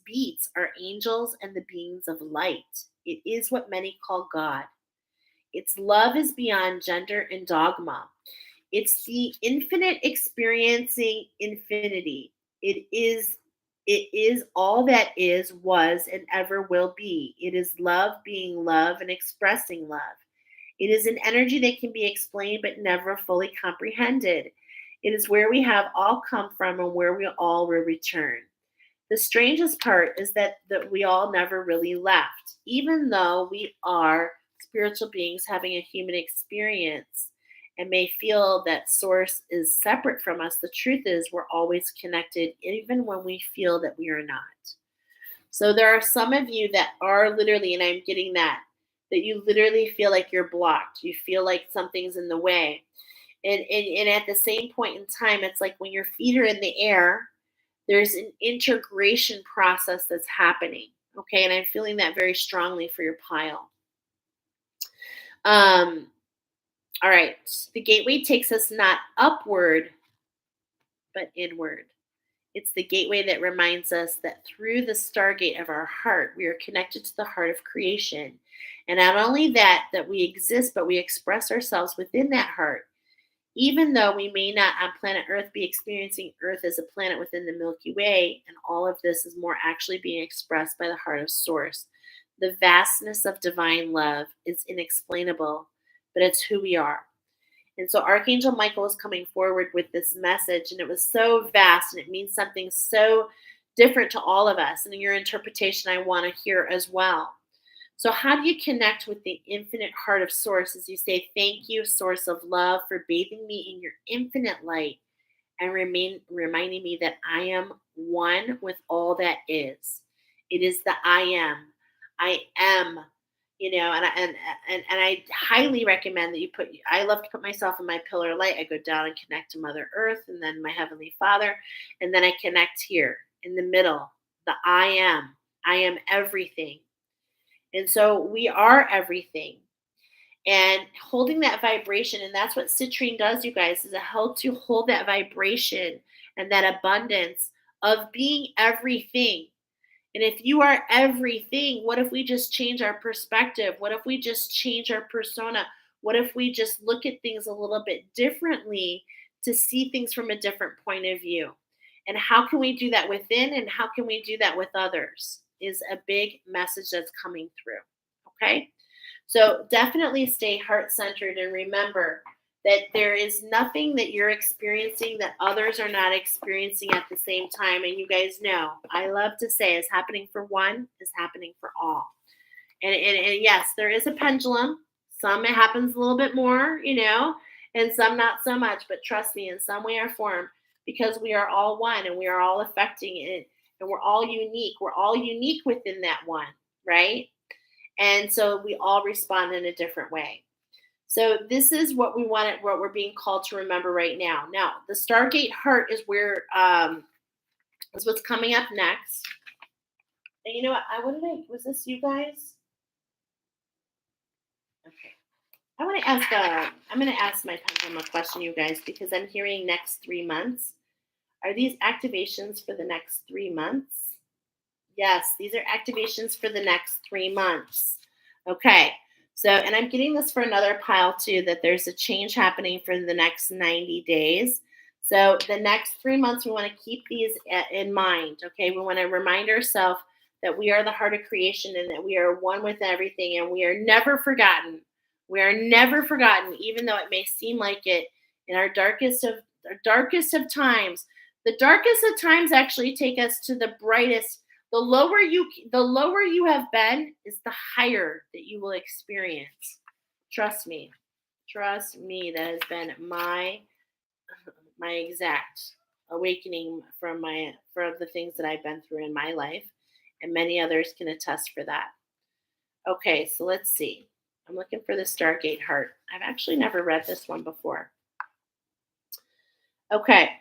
beats are angels and the beings of light. It is what many call God. Its love is beyond gender and dogma. It's the infinite experiencing infinity. It is all that is, was, and ever will be. It is love being love and expressing love. It is an energy that can be explained but never fully comprehended. It is where we have all come from and where we all will return. The strangest part is that we all never really left, even though we are spiritual beings having a human experience and may feel that source is separate from us. The truth is, we're always connected, even when we feel that we are not. So there are some of you that are literally, and I'm getting that you literally feel like you're blocked. You feel like something's in the way. And at the same point in time, it's like when your feet are in the air, there's an integration process that's happening. Okay. And I'm feeling that very strongly for your pile. Um, all right. The gateway takes us not upward, but inward. It's the gateway that reminds us that through the stargate of our heart, we are connected to the heart of creation. And not only that we exist, but we express ourselves within that heart. Even though we may not on planet Earth be experiencing Earth as a planet within the Milky Way, and all of this is more actually being expressed by the heart of Source. The vastness of divine love is inexplainable, but it's who we are. And so Archangel Michael was coming forward with this message, and it was so vast, and it means something so different to all of us. And in your interpretation, I want to hear as well. So, how do you connect with the infinite heart of Source as you say, "Thank you, Source of love, for bathing me in your infinite light and reminding me that I am one with all that is." It is the I am. I am. And I highly recommend that you put. I love to put myself in my pillar of light. I go down and connect to Mother Earth, and then my Heavenly Father, and then I connect here in the middle. The I am. I am everything. And so we are everything. And holding that vibration, and that's what citrine does, you guys, is it helps you hold that vibration and that abundance of being everything. And if you are everything, what if we just change our perspective? What if we just change our persona? What if we just look at things a little bit differently to see things from a different point of view? And how can we do that within and how can we do that with others? Is a big message that's coming through. Okay? So definitely stay heart centered and remember that there is nothing that you're experiencing that others are not experiencing at the same time. And you guys know, I love to say, is happening for one is happening for all. And yes, there is a pendulum. Some it happens a little bit more, and some not so much. But trust me, in some way or form, because we are all one and we are all affecting it and we're all unique. We're all unique within that one, right? And so we all respond in a different way. So this is what we want, what we're being called to remember right now. Now, the Stargate Heart is where is what's coming up next. And you know what? Was this you guys? Okay. I'm going to ask my pendulum a question, you guys, because I'm hearing next 3 months. Are these activations for the next 3 months? Yes, these are activations for the next 3 months. Okay. So, and I'm getting this for another pile too, that there's a change happening for the next 90 days. So, the next 3 months, we want to keep these in mind. Okay. We want to remind ourselves that we are the heart of creation and that we are one with everything and we are never forgotten. We are never forgotten, even though it may seem like it in our darkest of times. The darkest of times actually take us to the brightest. The lower you have been is the higher that you will experience. Trust me. Trust me, that has been my exact awakening for the things that I've been through in my life, and many others can attest for that. Okay, so let's see. I'm looking for the Stargate Heart. I've actually never read this one before. Okay.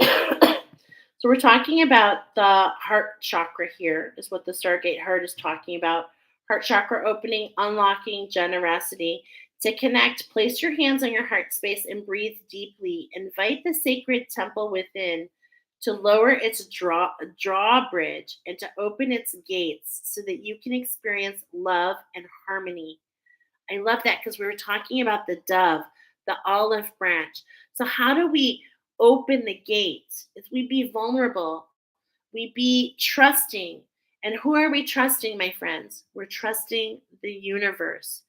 So we're talking about the heart chakra here, is what the Stargate Heart is talking about. Heart chakra opening, unlocking, generosity. To connect, place your hands on your heart space and breathe deeply. Invite the sacred temple within to lower its drawbridge and to open its gates so that you can experience love and harmony. I love that because we were talking about the dove, the olive branch. So how do we open the gates? Is we be vulnerable, we be trusting. And who are we trusting, my friends? We're trusting the universe.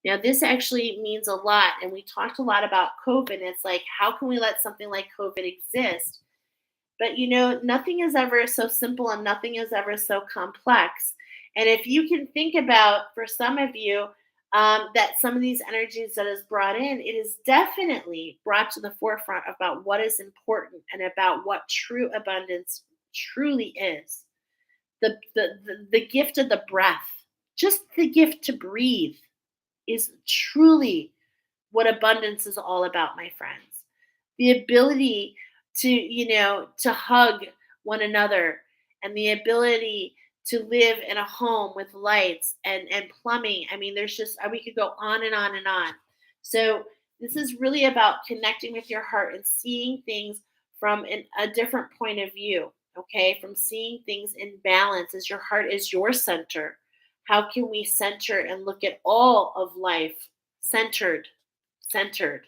Now, this actually means a lot. And we talked a lot about COVID. It's like, how can we let something like COVID exist? But nothing is ever so simple and nothing is ever so complex. And if you can think about, for some of you, that some of these energies that is brought in, it is definitely brought to the forefront about what is important and about what true abundance truly is. The gift of the breath, just the gift to breathe, is truly what abundance is all about, my friends. The ability to hug one another, and the ability to live in a home with lights and plumbing. I mean, there's just we could go on and on and on. So this is really about connecting with your heart and seeing things from a different point of view. Okay, from seeing things in balance, as your heart is your center. How can we center and look at all of life centered? Centered.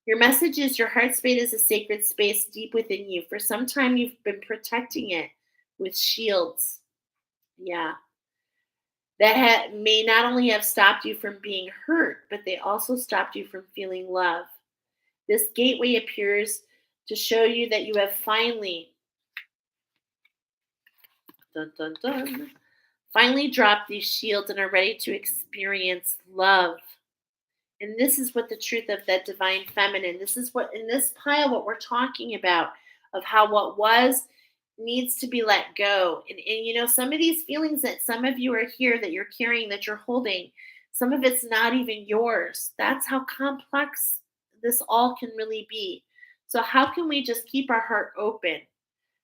Your message is your heart space is a sacred space deep within you. For some time, you've been protecting it with shields. Yeah. That may not only have stopped you from being hurt, but they also stopped you from feeling love. This gateway appears to show you that you have finally, dun, dun, dun, finally dropped these shields and are ready to experience love. And this is what the truth of that divine feminine, this is what in this pile, what we're talking about, of how what was needs to be let go. And some of these feelings that some of you are here that you're carrying, that you're holding, some of it's not even yours. That's how complex this all can really be. So, how can we just keep our heart open?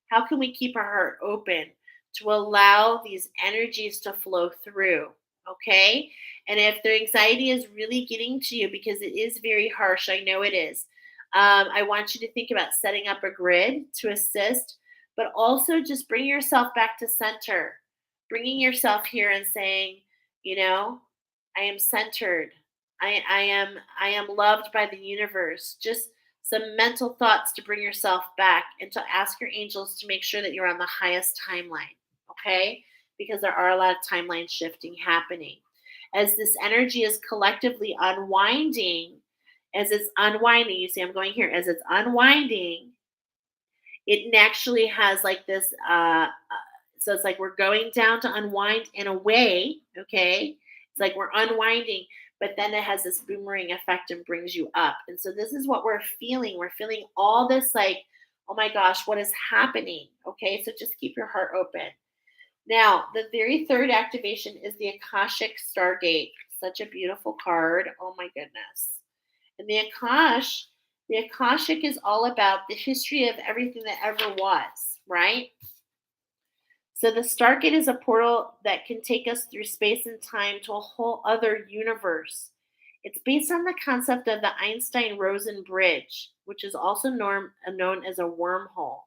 How can we keep our heart open to allow these energies to flow through? Okay. And if the anxiety is really getting to you, because it is very harsh, I know it is, I want you to think about setting up a grid to assist, but also just bring yourself back to center, bringing yourself here and saying, you know, I am centered. I am loved by the universe. Just some mental thoughts to bring yourself back and to ask your angels to make sure that you're on the highest timeline, okay? Because there are a lot of timeline shifting happening. As this energy is collectively unwinding, as it's unwinding, you see, I'm going here, as it's unwinding, it naturally has like this, so it's like we're going down to unwind in a way, okay? It's like we're unwinding, but then it has this boomerang effect and brings you up. And so this is what we're feeling. We're feeling all this like, oh my gosh, what is happening? Okay, so just keep your heart open. Now, the very third activation is the Akashic Stargate. Such a beautiful card. Oh my goodness. And the Akashic is all about the history of everything that ever was, right? So the Stargate is a portal that can take us through space and time to a whole other universe. It's based on the concept of the Einstein-Rosen bridge, which is also known as a wormhole,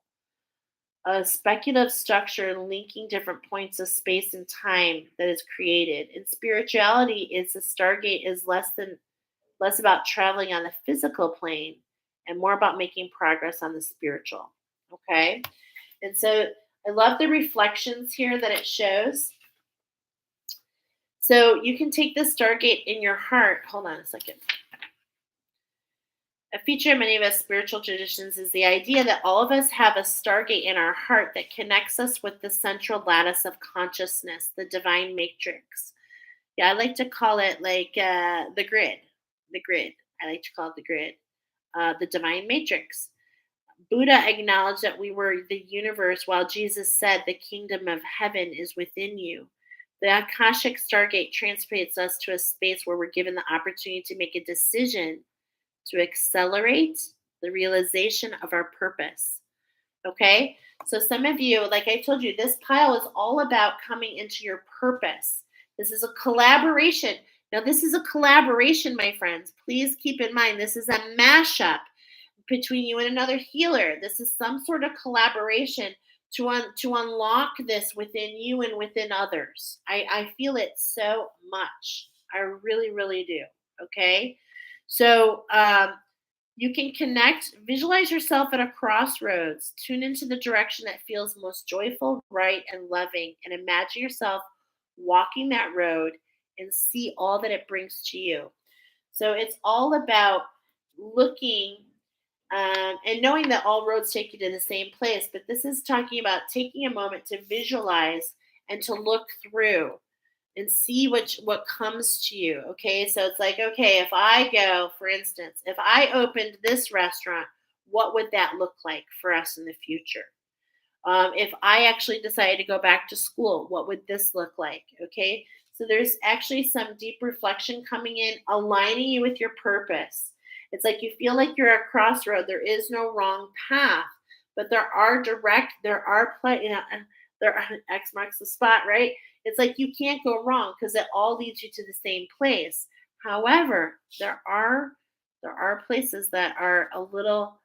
a speculative structure linking different points of space and time that is created. In spirituality, is the Stargate is less about traveling on the physical plane and more about making progress on the spiritual. Okay? And so I love the reflections here that it shows. So you can take the Stargate in your heart. Hold on a second. A feature of many of us spiritual traditions is the idea that all of us have a Stargate in our heart that connects us with the central lattice of consciousness, the divine matrix. Yeah, I like to call it like the grid. The grid. I like to call it the grid. The divine matrix. Buddha acknowledged that we were the universe, while Jesus said the kingdom of heaven is within you. The Akashic Stargate transports us to a space where we're given the opportunity to make a decision to accelerate the realization of our purpose. Okay? So, some of you, like I told you, this pile is all about coming into your purpose. This is a collaboration. Now, this is a collaboration, my friends. Please keep in mind, this is a mashup between you and another healer. This is some sort of collaboration to unlock this within you and within others. I feel it so much. I really, really do. Okay. So you can connect, visualize yourself at a crossroads, tune into the direction that feels most joyful, right, and loving, and imagine yourself walking that road and see all that it brings to you. So it's all about looking and knowing that all roads take you to the same place. But this is talking about taking a moment to visualize and to look through and see what comes to you. Okay, so it's like, okay, if I go, for instance, if I opened this restaurant, what would that look like for us in the future? If I actually decided to go back to school, what would this look like? Okay. So there's actually some deep reflection coming in, aligning you with your purpose. It's like you feel like you're at a crossroad. There is no wrong path, but there are there are X marks the spot, right? It's like you can't go wrong because it all leads you to the same place. However, there are places that are a little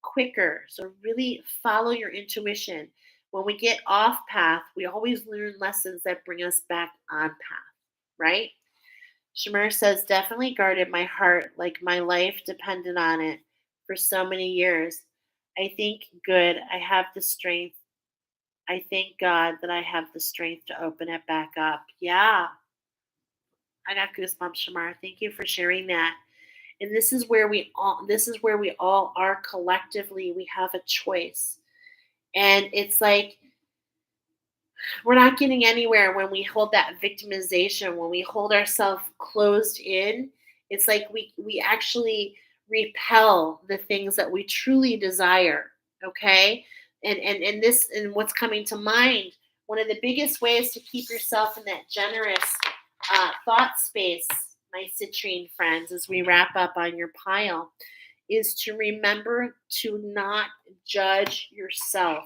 quicker. So really follow your intuition. When we get off path, we always learn lessons that bring us back on path, right? Shamir says, definitely guarded my heart like my life depended on it for so many years. I think good. I have the strength. I thank God that I have the strength to open it back up. Yeah, I got goosebumps, Shamar. Thank you for sharing that. And this is where we all are collectively. We have a choice. And it's like we're not getting anywhere when we hold that victimization, when we hold ourselves closed in. It's like we actually repel the things that we truly desire. Okay. And what's coming to mind, one of the biggest ways to keep yourself in that generous thought space, my citrine friends, as we wrap up on your pile, is to remember to not judge yourself.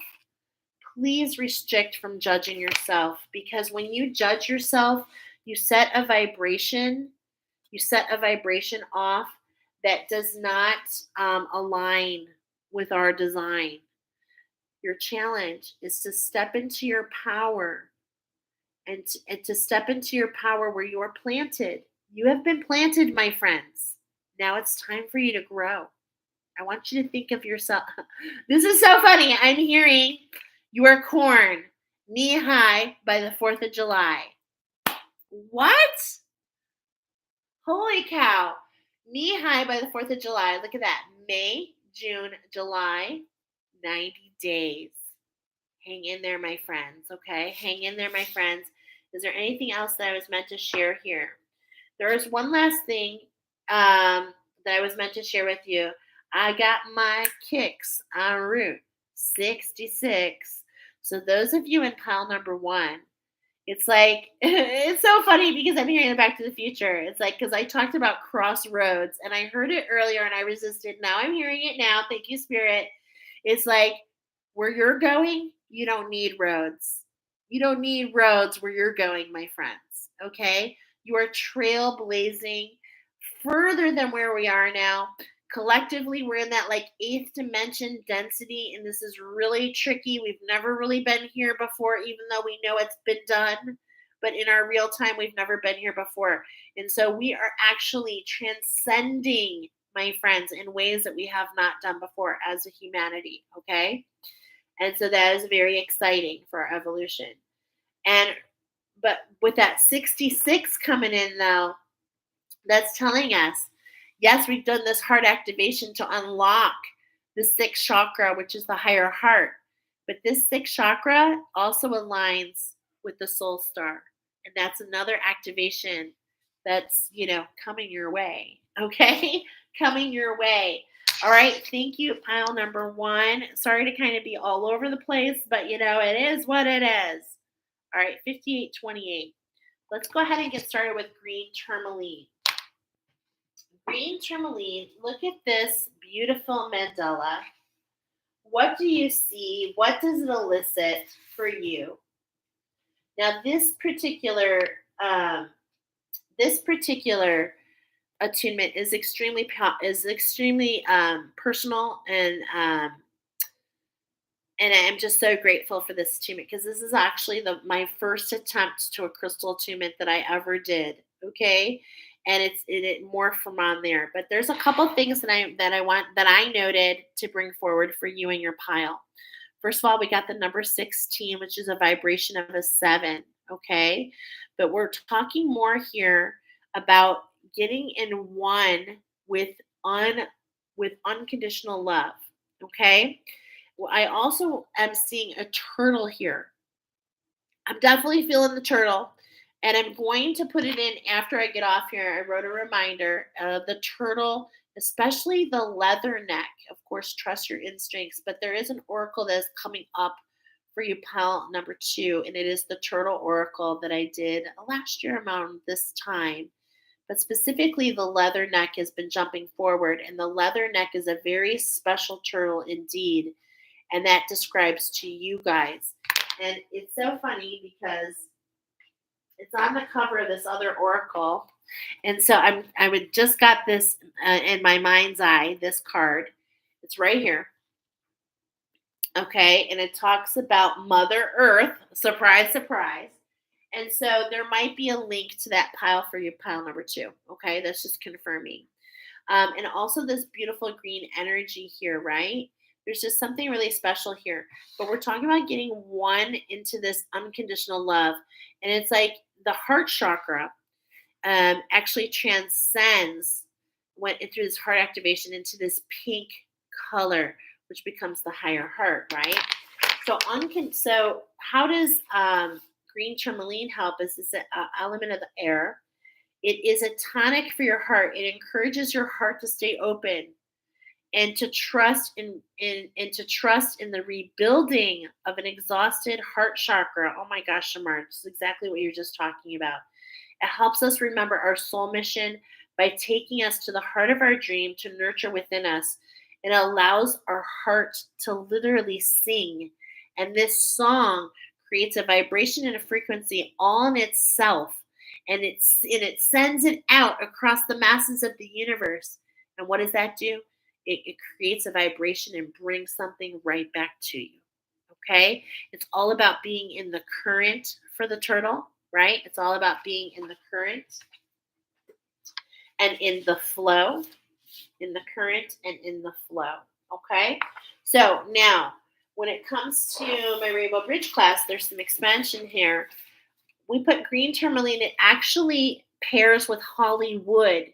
Please restrict from judging yourself, because when you judge yourself, you set a vibration, off that does not align with our design. Your challenge is to step into your power and to step into your power where you're planted. You have been planted, my friends. Now it's time for you to grow. I want you to think of yourself. This is so funny. I'm hearing your corn knee high by the 4th of July. What? Holy cow. Knee high by the 4th of July. Look at that. May, June, July, 90 days. Hang in there, my friends. Okay. Hang in there, my friends. Is there anything else that I was meant to share here? There is one last thing that I was meant to share with you. I got my kicks on Route 66. So those of you in pile number one, it's like it's so funny because I'm hearing the Back to the Future. It's like because I talked about crossroads and I heard it earlier and I resisted. Now I'm hearing it now. Thank you, Spirit. It's like where you're going, you don't need roads. You don't need roads where you're going, my friends. Okay? You are trailblazing further than where we are now. Collectively, we're in that like eighth dimension density, and this is really tricky. We've never really been here before, even though we know it's been done. But in our real time, we've never been here before. And so we are actually transcending, my friends, in ways that we have not done before as a humanity. Okay. And so that is very exciting for our evolution. And but with that 66 coming in though, that's telling us, yes, we've done this heart activation to unlock the sixth chakra, which is the higher heart. But this sixth chakra also aligns with the soul star. And that's another activation that's, coming your way. Okay? Coming your way. All right. Thank you, pile number one. Sorry to kind of be all over the place, but it is what it is. All right. 5828. Let's go ahead and get started with green tourmaline. Green tourmaline, look at this beautiful mandala. What do you see? What does it elicit for you? Now, um, this particular attunement is extremely personal, and I'm just so grateful for this attunement because this is actually my first attempt to a crystal attunement that I ever did. Okay, and it morphed from on there. But there's a couple things that I noted to bring forward for you in your pile. First of all, we got the number 16, which is a vibration of a 7. okay? But we're talking more here about getting in one with un with unconditional love, okay? Well, I also am seeing a turtle here. I'm definitely feeling the turtle, and I'm going to put it in after I get off here. I wrote a reminder. The turtle, especially the leather neck. Of course, trust your instincts, but there is an oracle that's coming up for you, pile number two, and it is the turtle oracle that I did last year around this time. But specifically, the leather neck has been jumping forward, and the leather neck is a very special turtle indeed, and that describes to you guys. And it's so funny because it's on the cover of this other oracle, and so I would just got this in my mind's eye. This card, it's right here, okay, and it talks about Mother Earth. Surprise, surprise. And so there might be a link to that pile for you, pile number two. Okay, that's just confirming. And also this beautiful green energy here, right? There's just something really special here. But we're talking about getting one into this unconditional love. And it's like the heart chakra actually transcends went through this heart activation into this pink color, which becomes the higher heart, right? So how does green tourmaline help? Is this an element of the air? It is a tonic for your heart. It encourages your heart to stay open and to trust in the rebuilding of an exhausted heart chakra. Oh my gosh, Shamar, this is exactly what you're just talking about. It helps us remember our soul mission by taking us to the heart of our dream to nurture within us. It allows our heart to literally sing. And this song creates a vibration and a frequency all in itself. And it sends it out across the masses of the universe. And what does that do? It creates a vibration and brings something right back to you. Okay? It's all about being in the current for the turtle, right? It's all about being in the current and in the flow, in the current and in the flow. Okay? So now, when it comes to my Rainbow Bridge class, there's some expansion here. We put green tourmaline. It actually pairs with holly wood,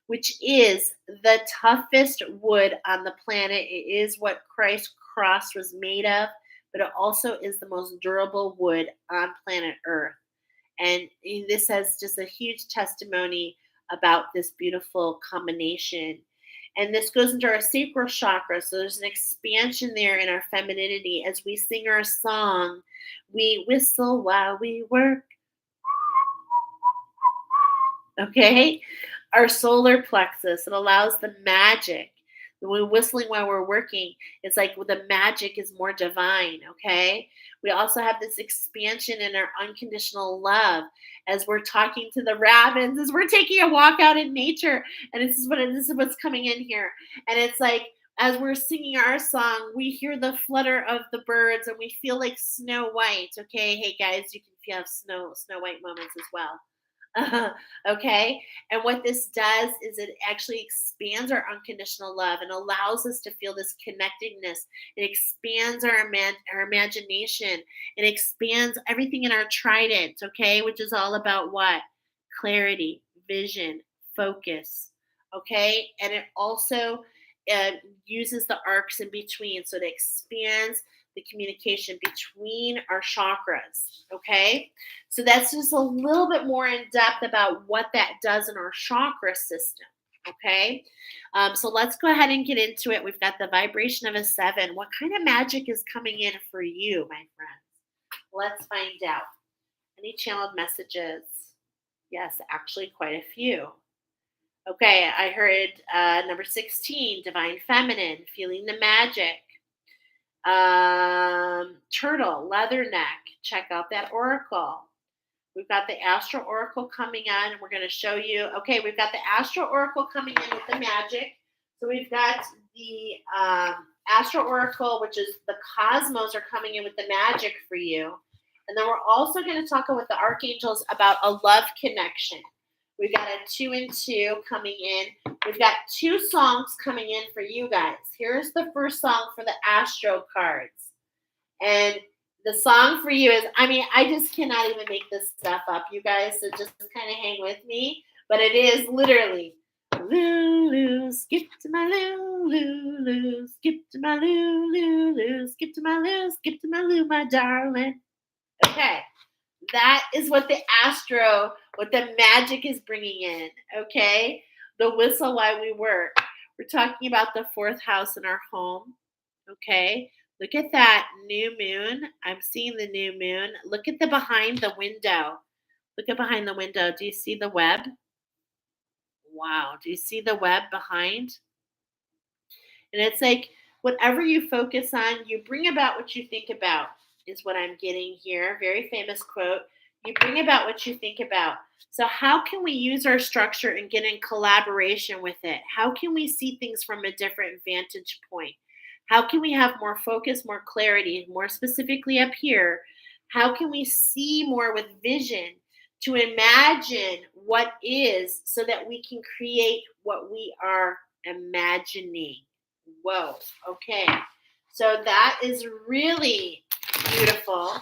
which is the toughest wood on the planet. It is what Christ's cross was made of, but it also is the most durable wood on planet Earth. And this has just a huge testimony about this beautiful combination. And this goes into our sacral chakra. So there's an expansion there in our femininity. As we sing our song, we whistle while we work. Okay? Our solar plexus, it allows the magic. When we're whistling while we're working, it's like the magic is more divine, okay? We also have this expansion in our unconditional love as we're talking to the rabbits, as we're taking a walk out in nature. And this is what's coming in here. And it's like as we're singing our song, we hear the flutter of the birds and we feel like Snow White. Okay, hey guys, you can have Snow White moments as well. Okay. And what this does is it actually expands our unconditional love and allows us to feel this connectedness. It expands our imagination. It expands everything in our trident, okay, which is all about what? Clarity, vision, focus, okay? And it also uh, uses the arcs in between. So it expands the communication between our chakras, okay? So that's just a little bit more in depth about what that does in our chakra system. Okay. So let's go ahead and get into it. We've got the vibration of a seven. What kind of magic is coming in for you, my friends? Let's find out. Any channeled messages? Yes, actually, quite a few. Okay. I heard number 16, divine feminine, feeling the magic. Turtle, leather neck. Check out that oracle. We've got the Astral Oracle coming on, and we're going to show you. Okay, we've got the Astral Oracle coming in with the magic. So we've got the Astral Oracle, which is the cosmos, are coming in with the magic for you. And then we're also going to talk with the archangels about a love connection. We've got a 2 and 2 coming in. We've got 2 songs coming in for you guys. Here's the first song for the Astro cards. And The song for you is, I mean, I just cannot even make this stuff up, you guys, so just kind of hang with me. But it is literally Lulu, skip to my Lulu, skip to my Lulu, skip to my Lulu, skip to my Lulu, my darling. Okay, that is what the astro, what the magic is bringing in. Okay, the whistle while we work. We're talking about the fourth house in our home. Okay, look at that new moon. I'm seeing the new moon. Look at the behind the window. Look at behind the window. Do you see the web? Wow. Do you see the web behind? And it's like whatever you focus on, you bring about what you think about, is what I'm getting here. Very famous quote. You bring about what you think about. So, how can we use our structure and get in collaboration with it? How can we see things from a different vantage point? How can we have more focus, more clarity, more specifically up here? How can we see more with vision to imagine what is so that we can create what we are imagining? Whoa. Okay. So that is really beautiful.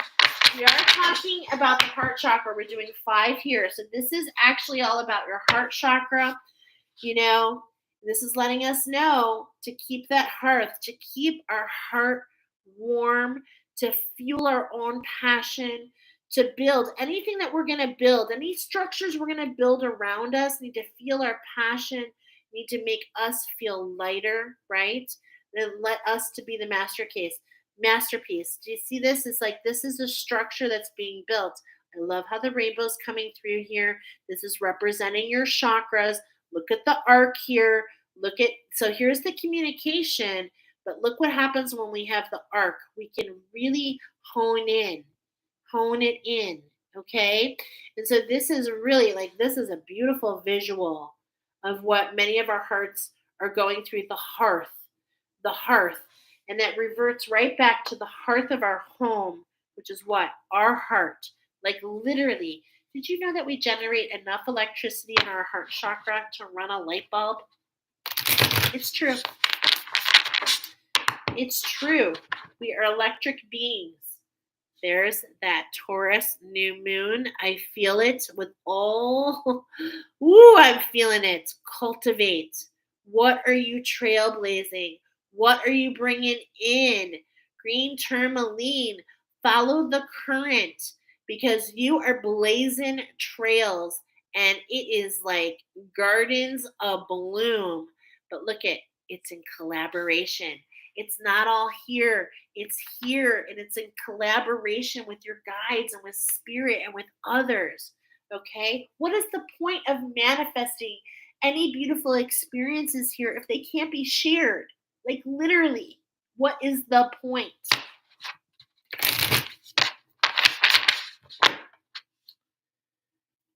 We are talking about the heart chakra. We're doing 5 here. So this is actually all about your heart chakra. You know, this is letting us know to keep that hearth, to keep our heart warm, to fuel our own passion, to build anything that we're going to build, any structures we're going to build around us need to feel our passion, need to make us feel lighter, right? And let us to be the masterpiece. Do you see this? It's like this is a structure that's being built. I love how the rainbow's coming through here. This is representing your chakras. Look at the arc here. Look at, so here's the communication, but look what happens when we have the arc. We can really hone it in. Okay. And so this is really like, this is a beautiful visual of what many of our hearts are going through, the hearth. And that reverts right back to the hearth of our home, which is what? Our heart. Like literally, did you know that we generate enough electricity in our heart chakra to run a light bulb? It's true. It's true. We are electric beings. There's that Taurus new moon. I feel it with all, ooh, I'm feeling it. Cultivate. What are you trailblazing? What are you bringing in? Green tourmaline. Follow the current because you are blazing trails and it is like gardens abloom. But look at, it's in collaboration. It's not all here. It's here and it's in collaboration with your guides and with spirit and with others. Okay? What is the point of manifesting any beautiful experiences here if they can't be shared? Like literally, what is the point?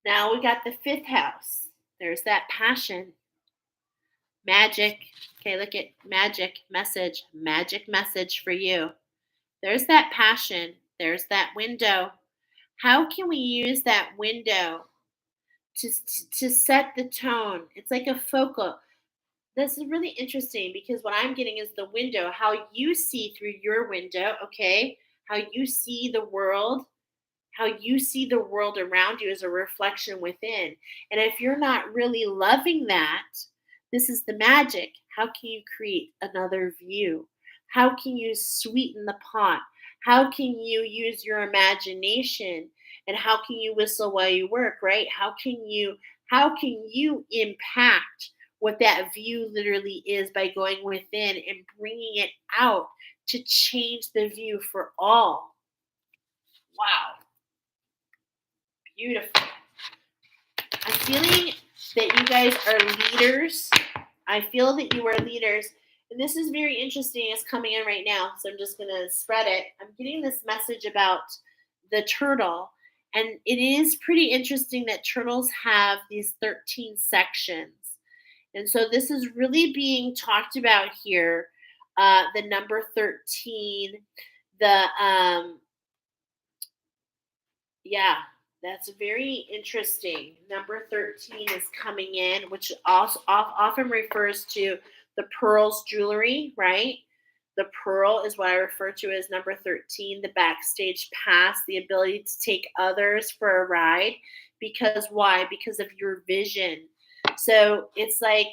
Now we got the fifth house. There's that passion, magic. Okay, look at magic message for you. There's that passion. There's that window. How can we use that window to set the tone? It's like a focal. This is really interesting because what I'm getting is the window, how you see through your window, okay? How you see the world, how you see the world around you as a reflection within. And if you're not really loving that, this is the magic. How can you create another view? How can you sweeten the pot? How can you use your imagination? And how can you whistle while you work, right? How can you impact what that view literally is by going within and bringing it out to change the view for all? Wow. Beautiful. I'm feeling that you guys are leaders. I feel that you are leaders. And this is very interesting. It's coming in right now. So I'm just going to spread it. I'm getting this message about the turtle. And it is pretty interesting that turtles have these 13 sections. And so this is really being talked about here. The number 13, the yeah, that's very interesting. Number 13 is coming in, which also often refers to the pearls jewelry, right? The pearl is what I refer to as number 13, the backstage pass, the ability to take others for a ride. Because why? Because of your vision. So it's like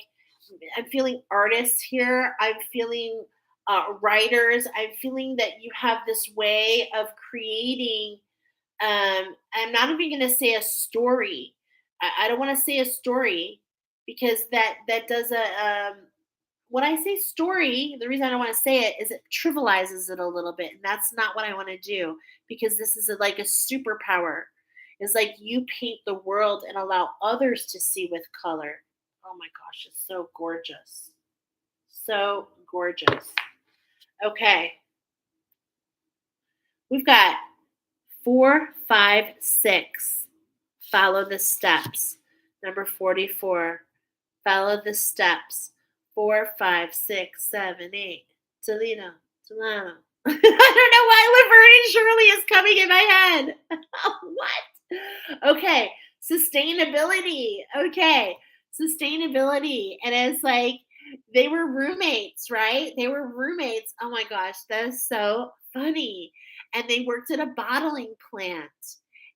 I'm feeling artists here. I'm feeling writers. I'm feeling that you have this way of creating. I'm not even going to say a story. I don't want to say a story because that does a when I say story, the reason I don't want to say it is it trivializes it a little bit, and that's not what I want to do because this is like a superpower. It's like you paint the world and allow others to see with color. Oh my gosh, it's so gorgeous. So gorgeous. Okay, we've got 4, 5, 6. Follow the steps. Number 44. Follow the steps. 4, 5, 6, 7, 8. Toledo. Toledo. I don't know why Laverne and Shirley is coming in my head. What? Okay. Sustainability. Okay. Sustainability. And it's like they were roommates, right? They were roommates. Oh my gosh. That is so funny. And they worked at a bottling plant.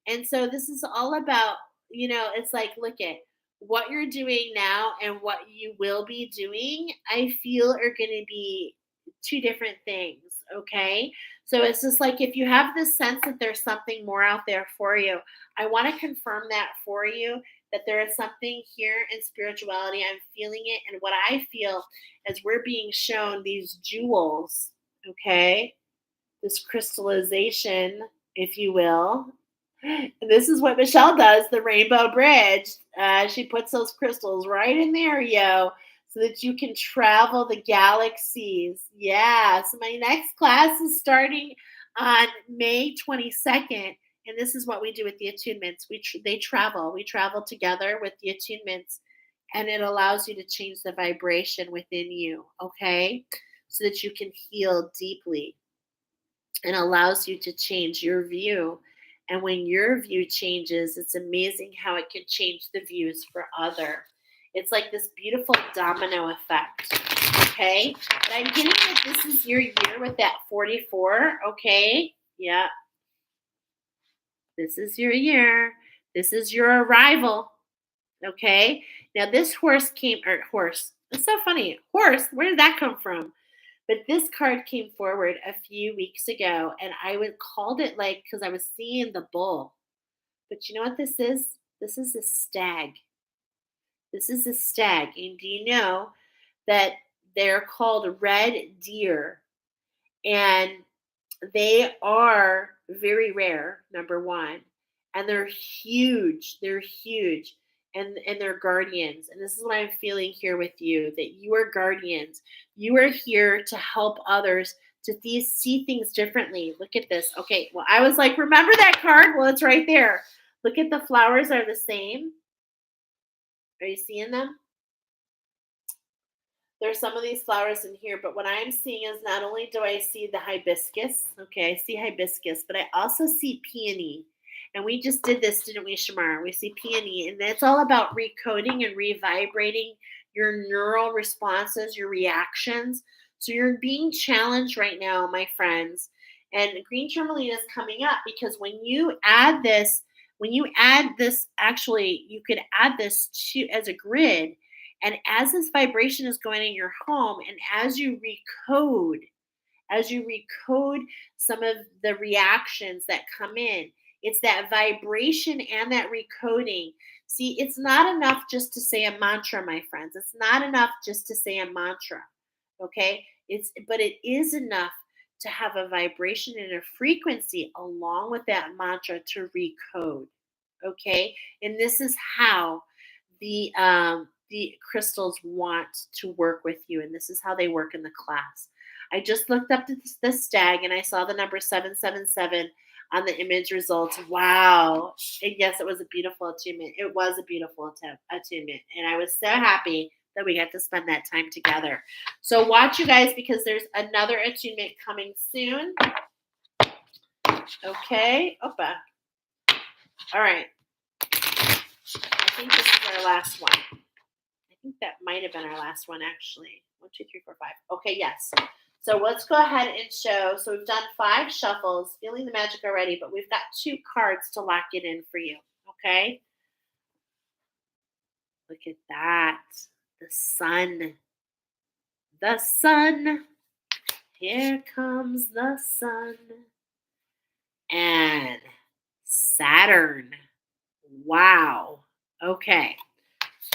And so this is all about, it's like, look at what you're doing now and what you will be doing, I feel are going to be two different things. Okay. So it's just like if you have this sense that there's something more out there for you, I want to confirm that for you, that there is something here in spirituality. I'm feeling it. And what I feel as we're being shown these jewels, okay, this crystallization, if you will. And this is what Michelle does, the Rainbow Bridge. She puts those crystals right in there, so that you can travel the galaxies. Yeah, so my next class is starting on May 22nd. And this is what we do with the attunements. They travel. We travel together with the attunements, and it allows you to change the vibration within you, okay? So that you can heal deeply, and allows you to change your view. And when your view changes, it's amazing how it can change the views for other. It's like this beautiful domino effect. Okay. But I'm getting that this is your year with that 44. Okay. Yeah. This is your year. This is your arrival. Okay. Now this horse. It's so funny. Horse, where did that come from? But this card came forward a few weeks ago, and I would called it like because I was seeing the bull. But you know what this is? This is a stag. This is a stag. And do you know that they're called red deer? And they are very rare, number one. And they're huge. They're huge. And they're guardians. And this is what I'm feeling here with you, that you are guardians. You are here to help others to see things differently. Look at this. Okay, well, I was like, remember that card? Well, it's right there. Look at the flowers are the same. Are you seeing them? There's some of these flowers in here, but what I'm seeing is not only do I see the hibiscus, okay, I see hibiscus, but I also see peony. And we just did this, didn't we, Shamar? We see peony, and it's all about recoding and revibrating your neural responses, your reactions. So you're being challenged right now, my friends. And green tourmaline is coming up because actually, you could add this to as a grid, and as this vibration is going in your home, and as you recode some of the reactions that come in, it's that vibration and that recoding. See, it's not enough just to say a mantra, my friends. It's not enough just to say a mantra. Okay? But it is enough to have a vibration and a frequency along with that mantra to recode. Okay? And this is how the crystals want to work with you, and this is how they work in the class. I just looked up the stag, and I saw the number 777 on the image results. Wow. And yes, it was a beautiful attunement. It was a beautiful attunement, and I was so happy that we got to spend that time together. So watch, you guys, because there's another attunement coming soon. Okay. Opa. All right. I think this is our last one. I think that might have been our last one, actually. 1, 2, 3, 4, 5. Okay, yes. So let's go ahead and show. So we've done 5 shuffles, feeling the magic already, but we've got 2 cards to lock it in for you. Okay. Look at that. The sun. The sun. Here comes the sun. And Saturn. Wow. Okay.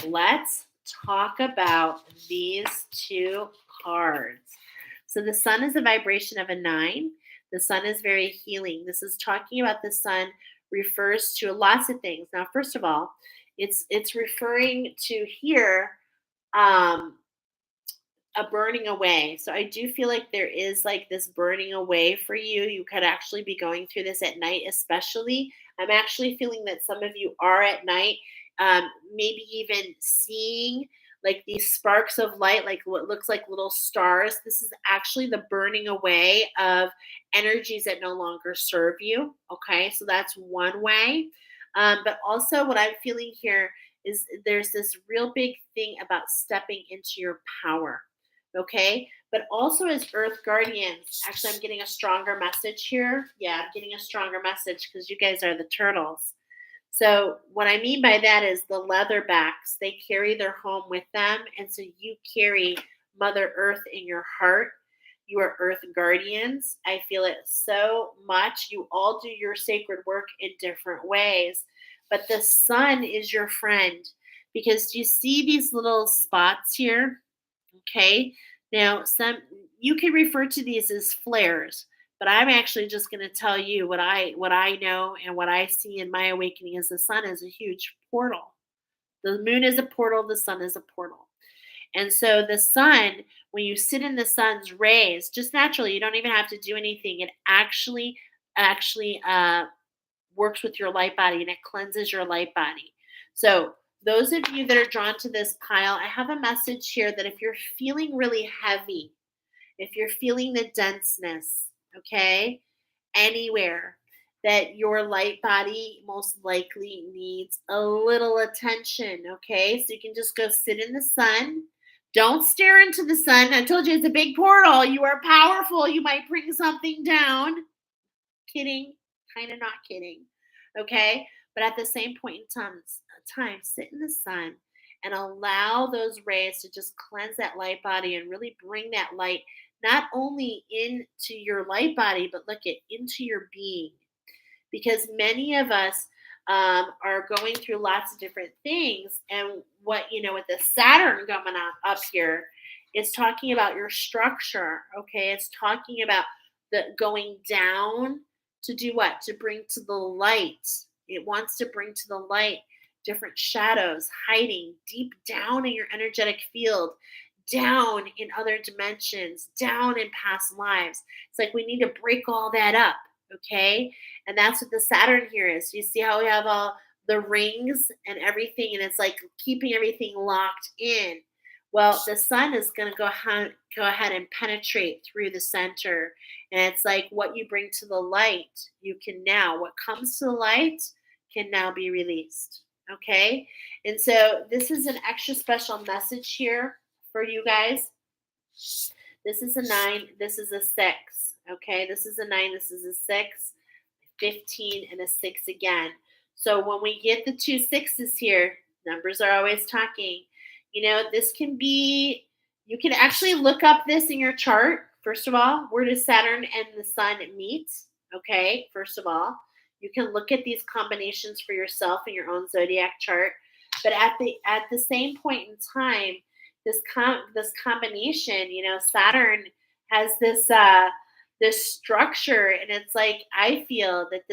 Let's talk about these 2 cards. So the sun is a vibration of a 9. The sun is very healing. This is talking about the sun refers to lots of things. Now, first of all, it's referring to here um a burning away. So I do feel like there is like this burning away for you. You could actually be going through this at night, especially. I'm actually feeling that some of you are at night, maybe even seeing like these sparks of light, like what looks like little stars. This is actually the burning away of energies that no longer serve you. Okay, so that's one way. But also, what I'm feeling here is there's this real big thing about stepping into your power. Okay, but also as earth guardians, actually I'm getting a stronger message here. Yeah, I'm getting a stronger message because you guys are the turtles. So what I mean by that is the leatherbacks, they carry their home with them, and so you carry Mother Earth in your heart. You are earth guardians. I feel it so much. You all do your sacred work in different ways, but the sun is your friend, because you see these little spots here. Okay. Now, some you can refer to these as flares, but I'm actually just going to tell you what I know and what I see in my awakening is the sun is a huge portal. The moon is a portal, the sun is a portal. And so the sun, when you sit in the sun's rays, just naturally, you don't even have to do anything. It actually works with your light body and it cleanses your light body. So, those of you that are drawn to this pile, I have a message here that if you're feeling really heavy, if you're feeling the denseness, okay, anywhere, that your light body most likely needs a little attention, okay? So you can just go sit in the sun. Don't stare into the sun. I told you it's a big portal. You are powerful. You might bring something down. Kidding, kind of not kidding. Okay. But at the same point in time, sit in the sun and allow those rays to just cleanse that light body and really bring that light not only into your light body, but look it into your being. Because many of us are going through lots of different things. And with the Saturn coming up here, it's talking about your structure. Okay. It's talking about the going down to do what? To bring to the light. It wants to bring to the light different shadows hiding deep down in your energetic field, down in other dimensions, down in past lives. It's like we need to break all that up. Okay. And that's what the Saturn here is. You see how we have all the rings and everything, and it's like keeping everything locked in. Well, the sun is going to go ahead and penetrate through the center. And it's like what you bring to the light, what comes to the light can now be released. Okay. And so this is an extra special message here for you guys. This is a 9. This is a 6. Okay. This is a 9. This is a 6. 15 and a 6 again. So when we get the 2 6s here, numbers are always talking. This can be, you can actually look up this in your chart. First of all, where does Saturn and the sun meet? Okay, first of all, you can look at these combinations for yourself in your own zodiac chart. But at the same point in time, this combination, Saturn has this structure, and it's like I feel that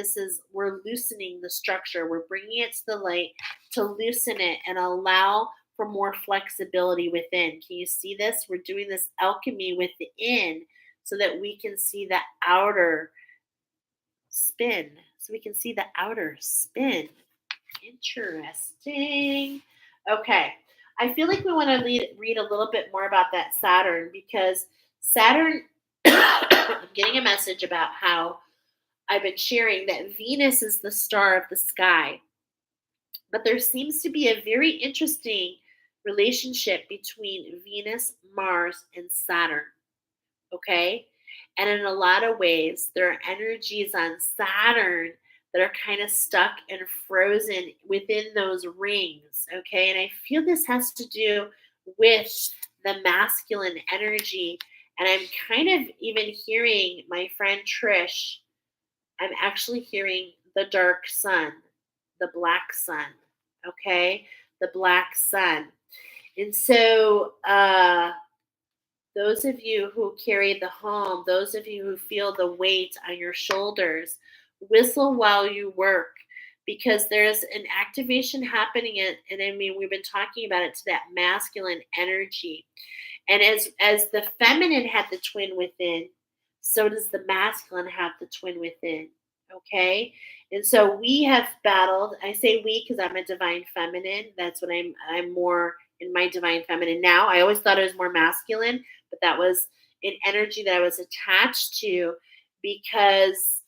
we're loosening the structure, we're bringing it to the light to loosen it and allow for more flexibility within. Can you see this? We're doing this alchemy within so that we can see the outer spin, interesting. Okay, I feel like we want to read a little bit more about that Saturn, because Saturn, I'm getting a message about how I've been sharing that Venus is the star of the sky. But there seems to be a very interesting relationship between Venus, Mars, and Saturn. Okay. And in a lot of ways, there are energies on Saturn that are kind of stuck and frozen within those rings. Okay. And I feel this has to do with the masculine energy. And I'm kind of even hearing my friend Trish, I'm actually hearing the dark sun, the black sun. Okay. The black sun. And so, those of you who carry the home, those of you who feel the weight on your shoulders, whistle while you work because there's an activation happening. And I mean, we've been talking about it to that masculine energy. And as the feminine had the twin within, so does the masculine have the twin within. Okay? And so we have battled. I say we because I'm a divine feminine. That's what I'm more in my divine feminine now. I always thought I was more masculine, but that was an energy that I was attached to because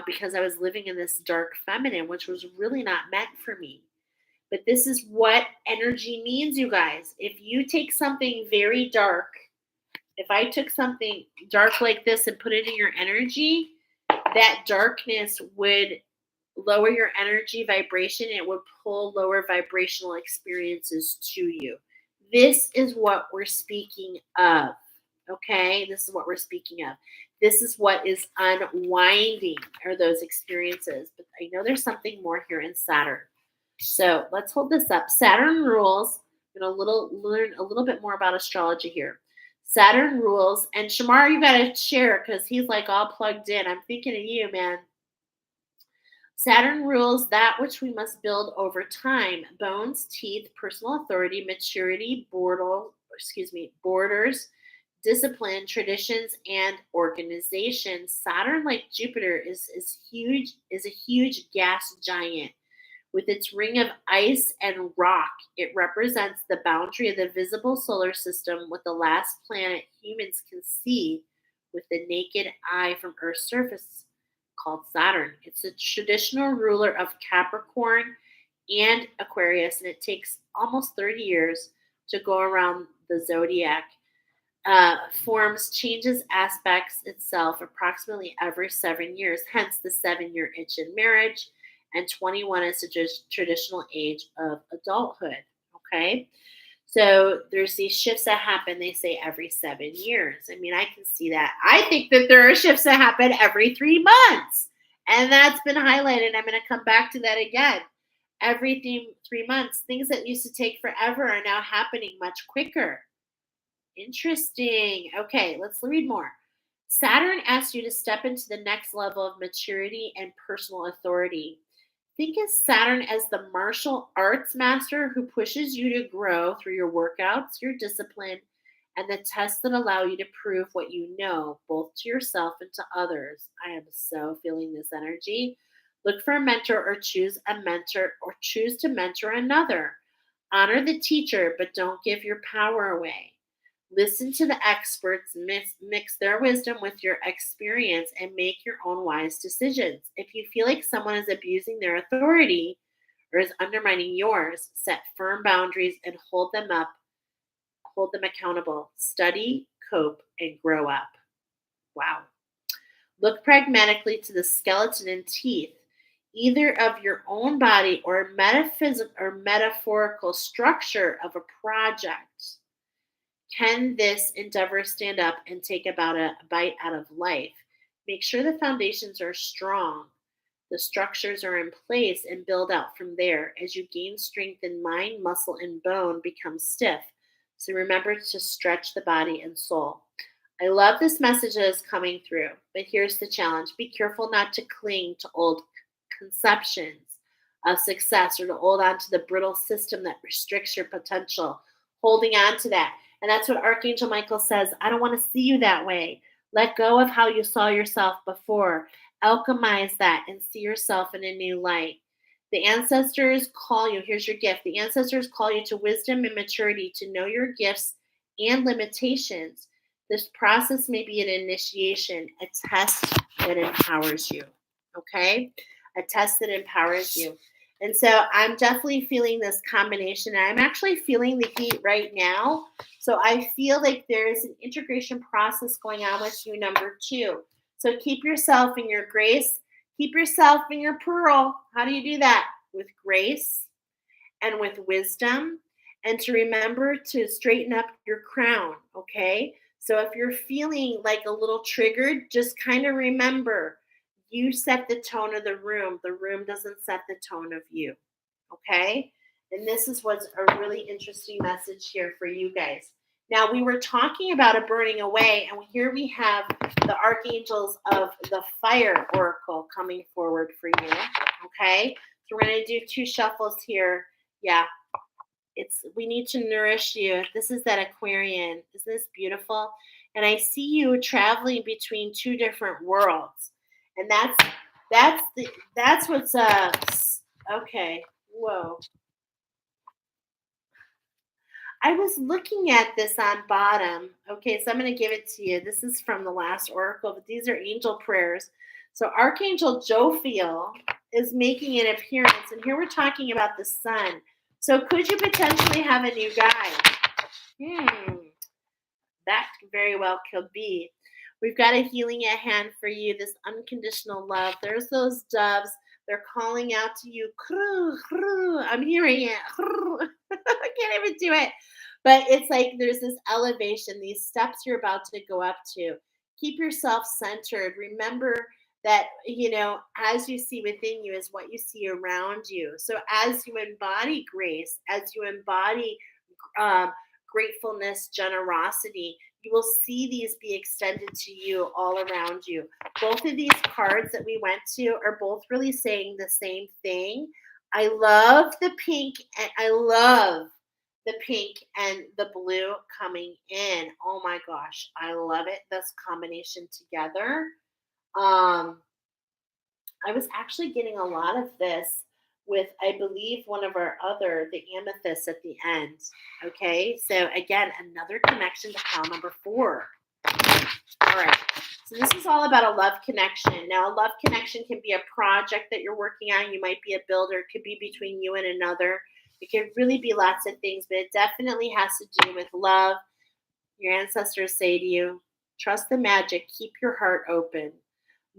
because I was living in this dark feminine, which was really not meant for me. But this is what energy means, you guys. If you take something very dark, if I took something dark like this and put it in your energy, that darkness would lower your energy vibration. It would pull lower vibrational experiences to you. This is what we're speaking of. Okay, this is what we're speaking of. This is what is unwinding are those experiences. But I know there's something more here in Saturn. So let's hold this up. Saturn rules. I'm gonna learn a little bit more about astrology here. Saturn rules, and Shamar, you gotta share because he's like all plugged in. I'm thinking of you, man. Saturn rules that which we must build over time: bones, teeth, personal authority, maturity, borders, discipline, traditions, and organization. Saturn, like Jupiter, is huge, is a huge gas giant. With its ring of ice and rock, it represents the boundary of the visible solar system, with the last planet humans can see with the naked eye from Earth's surface, called Saturn. It's a traditional ruler of Capricorn and Aquarius, and it takes almost 30 years to go around the zodiac. Forms, changes aspects itself approximately every 7 years, hence the 7 year itch in marriage, and 21 is the traditional age of adulthood. Okay. So there's these shifts that happen, they say every 7 years. I mean, I can see that. I think that there are shifts that happen every 3 months. And that's been highlighted. I'm going to come back to that again. Every 3 months, things that used to take forever are now happening much quicker. Interesting. Okay, let's read more. Saturn asks you to step into the next level of maturity and personal authority. Think of Saturn as the martial arts master who pushes you to grow through your workouts, your discipline, and the tests that allow you to prove what you know, both to yourself and to others. I am so feeling this energy. Look for a mentor or choose to mentor another. Honor the teacher, but don't give your power away. Listen to the experts, mix their wisdom with your experience, and make your own wise decisions. If you feel like someone is abusing their authority or is undermining yours, set firm boundaries and hold them accountable. Study, cope, and grow up. Wow. Look pragmatically to the skeleton and teeth, either of your own body or metaphysical or metaphorical structure of a project. Can this endeavor stand up and take about a bite out of life? Make sure the foundations are strong, the structures are in place, and build out from there. As you gain strength in mind, muscle, and bone become stiff. So remember to stretch the body and soul. I love this message that is coming through, but here's the challenge. Be careful not to cling to old conceptions of success or to hold on to the brittle system that restricts your potential. Holding on to that. And that's what Archangel Michael says. I don't want to see you that way. Let go of how you saw yourself before. Alchemize that and see yourself in a new light. The ancestors call you. Here's your gift. The ancestors call you to wisdom and maturity, to know your gifts and limitations. This process may be an initiation, a test that empowers you. Okay? A test that empowers you. And so I'm definitely feeling this combination. I'm actually feeling the heat right now. So I feel like there is an integration process going on with you, number two. So keep yourself in your grace, keep yourself in your pearl. How do you do that? With grace and with wisdom, and to remember to straighten up your crown, okay? So if you're feeling like a little triggered, just kind of remember you set the tone of the room doesn't set the tone of you, okay? And this is what's a really interesting message here for you guys. Now, we were talking about a burning away, and here we have the archangels of the fire oracle coming forward for you, okay? So we're going to do two shuffles here. Yeah, it's we need to nourish you. This is that Aquarian. Isn't this beautiful? And I see you traveling between two different worlds. And that's the that's what's okay. Whoa. I was looking at this on bottom. Okay, so I'm going to give it to you. This is from the last oracle, but these are angel prayers. So Archangel Jophiel is making an appearance, and here we're talking about the sun. So could you potentially have a new guy? Hmm, that very well could be. We've got a healing at hand for you, this unconditional love. There's those doves. They're calling out to you. Croo, croo. I'm hearing it. Croo. I can't even do it. But it's like there's this elevation, these steps you're about to go up to. Keep yourself centered. Remember that, as you see within you is what you see around you. So as you embody grace, as you embody um, gratefulness, generosity, you will see these be extended to you all around you. Both of these cards that we went to are both really saying the same thing. I love the pink and I love the pink and the blue coming in. Oh my gosh, I love it. This combination together. Um, I was actually getting a lot of this with, I believe, one of our other, the amethyst at the end. Okay, so again, another connection to pile number four. All right, so this is all about a love connection. Now, a love connection can be a project that you're working on. You might be a builder, it could be between you and another. It could really be lots of things, but it definitely has to do with love. Your ancestors say to you, trust the magic, keep your heart open.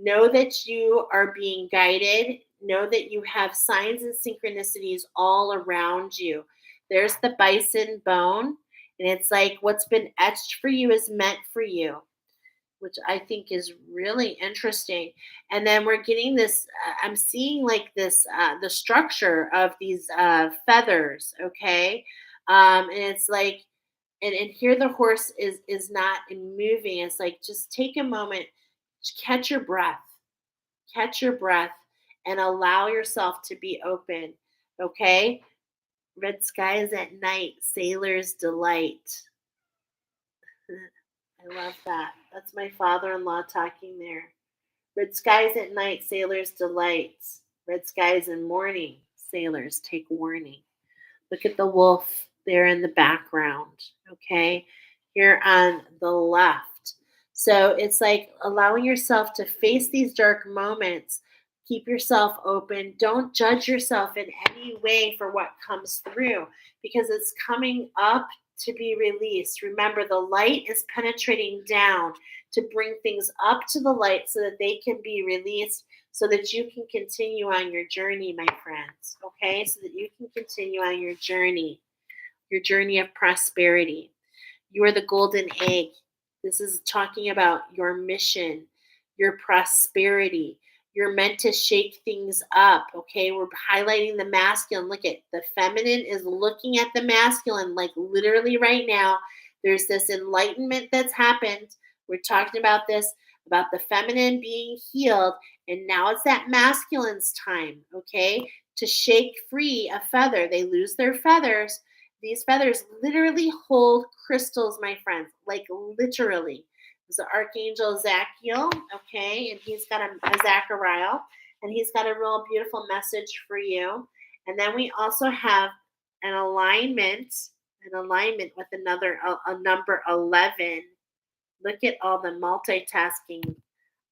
Know that you are being guided. Know that you have signs and synchronicities all around you. There's the bison bone, and it's like what's been etched for you is meant for you, which I think is really interesting. And then we're getting this, I'm seeing like this, the structure of these feathers, okay? And it's like, and here the horse is not in moving. It's like just take a moment, catch your breath, catch your breath, and allow yourself to be open. Okay, red skies at night, sailor's delight. I love that. That's my father-in-law talking there. Red skies at night, sailor's delight. Red skies in morning, sailors take warning. Look at the wolf there in the background, okay? Here on the left. So it's like allowing yourself to face these dark moments. Keep yourself open. Don't judge yourself in any way for what comes through because it's coming up to be released. Remember, the light is penetrating down to bring things up to the light so that they can be released so that you can continue on your journey, my friends. Okay, so that you can continue on your journey of prosperity. You are the golden egg. This is talking about your mission, your prosperity. You're meant to shake things up. Okay, we're highlighting the masculine. Look at the feminine is looking at the masculine, like literally right now. There's this enlightenment that's happened. We're talking about this, about the feminine being healed, and now it's that masculine's time, okay, to shake free a feather. They lose their feathers. These feathers literally hold crystals, my friends, like literally. There's the Archangel Zachiel, okay, and he's got a Zachariah, and he's got a real beautiful message for you. And then we also have an alignment, with another a number 11. Look at all the multitasking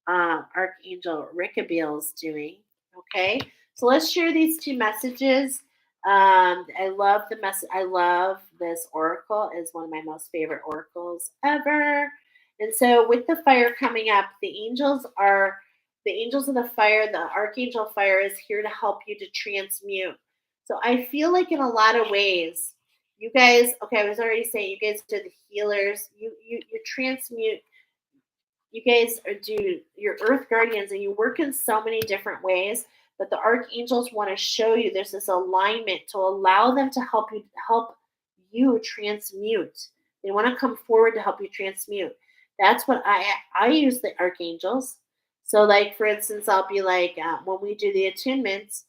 Archangel Ricabiel's doing. Okay, so let's share these two messages. I love the message. I love this oracle. Is one of my most favorite oracles ever. And so, with the fire coming up, the angels of the fire. The archangel fire is here to help you to transmute. So I feel like in a lot of ways, you guys. Okay, I was already saying you guys are the healers. You transmute. You guys are do your earth guardians, and you work in so many different ways, but the archangels want to show you there's this alignment to allow them to help you transmute. They want to come forward to help you transmute. That's what I use the archangels. So like for instance, I'll be like when we do the attunements,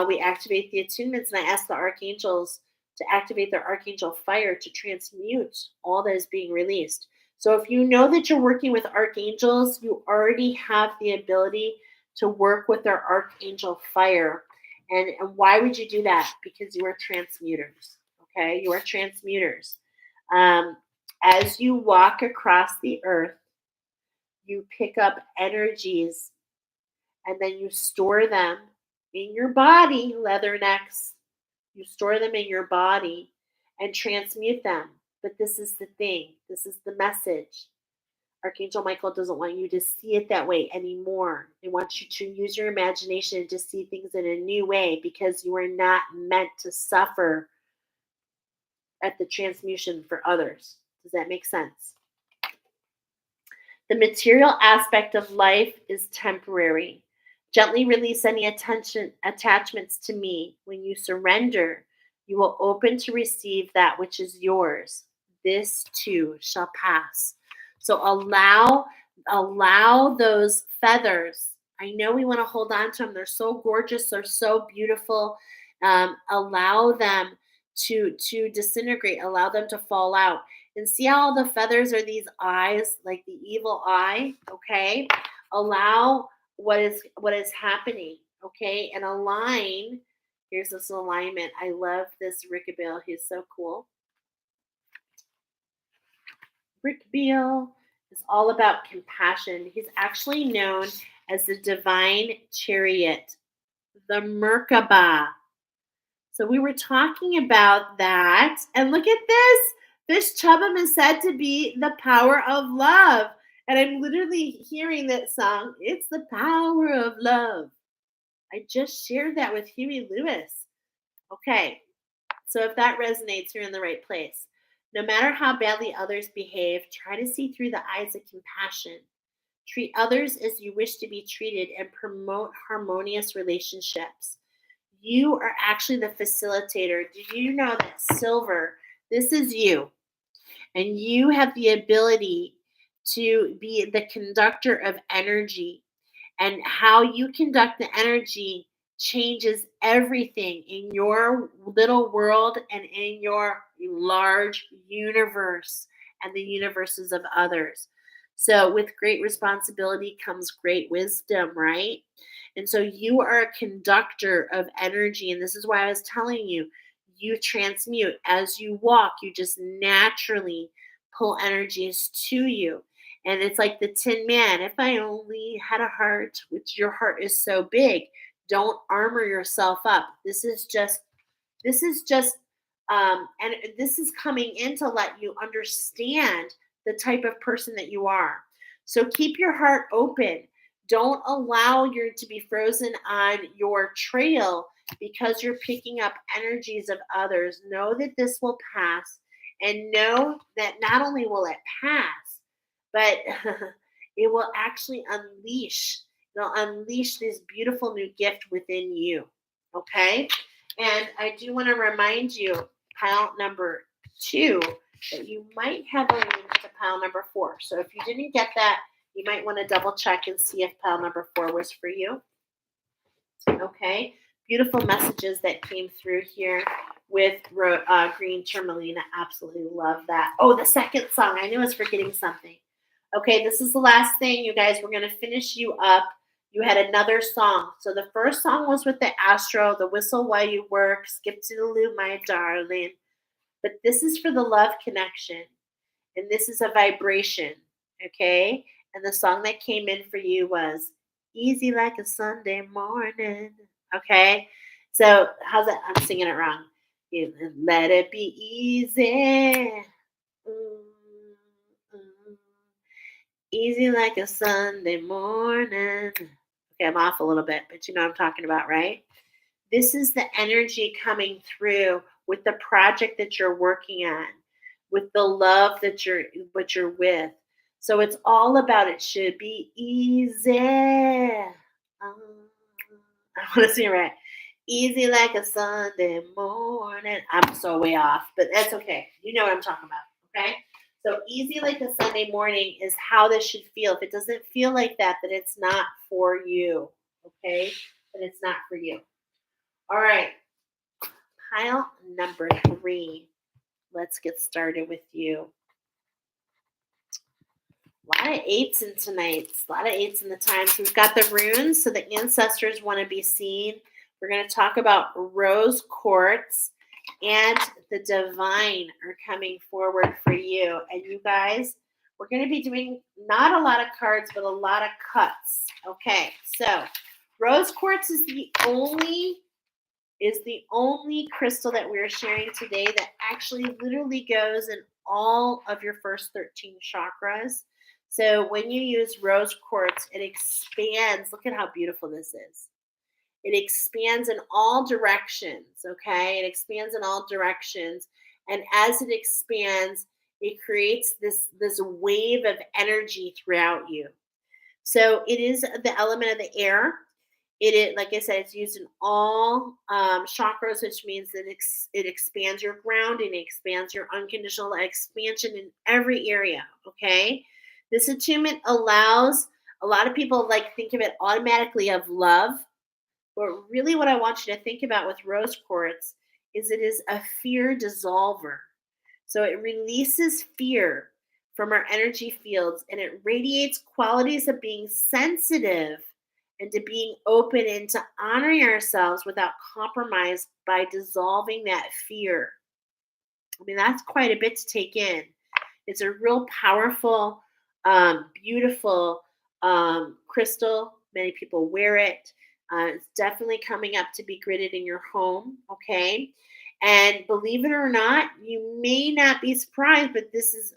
we activate the attunements, and I ask the archangels to activate their archangel fire to transmute all that is being released. So if you know that you're working with archangels, you already have the ability to work with their archangel fire. And why would you do that? Because you are transmuters. Okay, you are transmuters. Um, as you walk across the earth, you pick up energies and then you store them in your body, leathernecks. You store them in your body and transmute them. But this is the thing, this is the message. Archangel Michael doesn't want you to see it that way anymore. He wants you to use your imagination to see things in a new way because you are not meant to suffer at the transmutation for others. Does that make sense? The material aspect of life is temporary. Gently release any attachments to me. When you surrender, you will open to receive that which is yours. This too shall pass. So allow those feathers. I know we want to hold on to them. They're so gorgeous. They're so beautiful. Allow them to disintegrate. Allow them to fall out, and see how all the feathers are these eyes, like the evil eye. Okay, allow what is happening. Okay, and align. Here's this alignment. I love this Rick Bill. He's so cool. Rick Beale is all about compassion. He's actually known as the divine chariot, the Merkaba. So we were talking about that. And look at this. This Chubbum is said to be the power of love. And I'm literally hearing that song. It's the power of love. I just shared that with Huey Lewis. Okay. So if that resonates, you're in the right place. No matter how badly others behave, try to see through the eyes of compassion. Treat others as you wish to be treated and promote harmonious relationships. You are actually the facilitator. Do you know that silver, this is you, and you have the ability to be the conductor of energy, and how you conduct the energy changes everything in your little world and in your large universe and the universes of others. So, with great responsibility comes great wisdom, right? And so, you are a conductor of energy. And this is why I was telling you, you transmute as you walk, you just naturally pull energies to you. And it's like the Tin Man. If I only had a heart, which your heart is so big, don't armor yourself up. And this is coming in to let you understand the type of person that you are. So keep your heart open. Don't allow your to be frozen on your trail because you're picking up energies of others. Know that this will pass, and know that not only will it pass, but it will actually unleash. It'll unleash this beautiful new gift within you. Okay? And I do want to remind you, pile number 2, that you might have a link to pile number 4. So if you didn't get that, you might want to double check and see if pile number 4 was for you. Okay? Beautiful messages that came through here with green tourmaline. I absolutely love that. Oh, the second song. I knew I was forgetting something. Okay, this is the last thing, you guys. We're going to finish you up. You had another song. So the first song was with the Astro, the Whistle While You Work, Skip to the Loo, My Darling. But this is for the love connection. And this is a vibration. Okay? And the song that came in for you was Easy like a Sunday morning. Okay. So how's that? I'm singing it wrong. Let it be easy. Mm, mm. Easy like a Sunday morning. Okay, I'm off a little bit, but you know what I'm talking about, right? This is the energy coming through with the project that you're working on, with the love that you're with. So it's all about it should be easy. I want to see it right. Easy like a Sunday morning. I'm so way off, but that's okay. You know what I'm talking about, okay? So easy like a Sunday morning is how this should feel. If it doesn't feel like that, then it's not for you, okay? Then it's not for you. All right, pile number 3. Let's get started with you. A lot of eights in tonight's. A lot of eights in the times. We've got the runes, so the ancestors want to be seen. We're going to talk about rose quartz, and the divine are coming forward for you. And you guys, we're going to be doing not a lot of cards, but a lot of cuts. Okay, so rose quartz is the only crystal that we're sharing today that actually literally goes in all of your first 13 chakras. So when you use rose quartz, it expands. Look at how beautiful this is. It expands in all directions, okay? It expands in all directions. And as it expands, it creates this wave of energy throughout you. So it is the element of the air. It is, like I said, it's used in all chakras, which means that it expands your grounding, it expands your unconditional expansion in every area. Okay, this attunement allows a lot of people like think of it automatically of love, but really, what I want you to think about with rose quartz is it is a fear dissolver. So it releases fear from our energy fields and it radiates qualities of being sensitive and to being open and to honoring ourselves without compromise by dissolving that fear. I mean, that's quite a bit to take in. It's a real powerful, beautiful crystal. Many people wear it. It's definitely coming up to be gridded in your home. Okay. And believe it or not, you may not be surprised, but this is,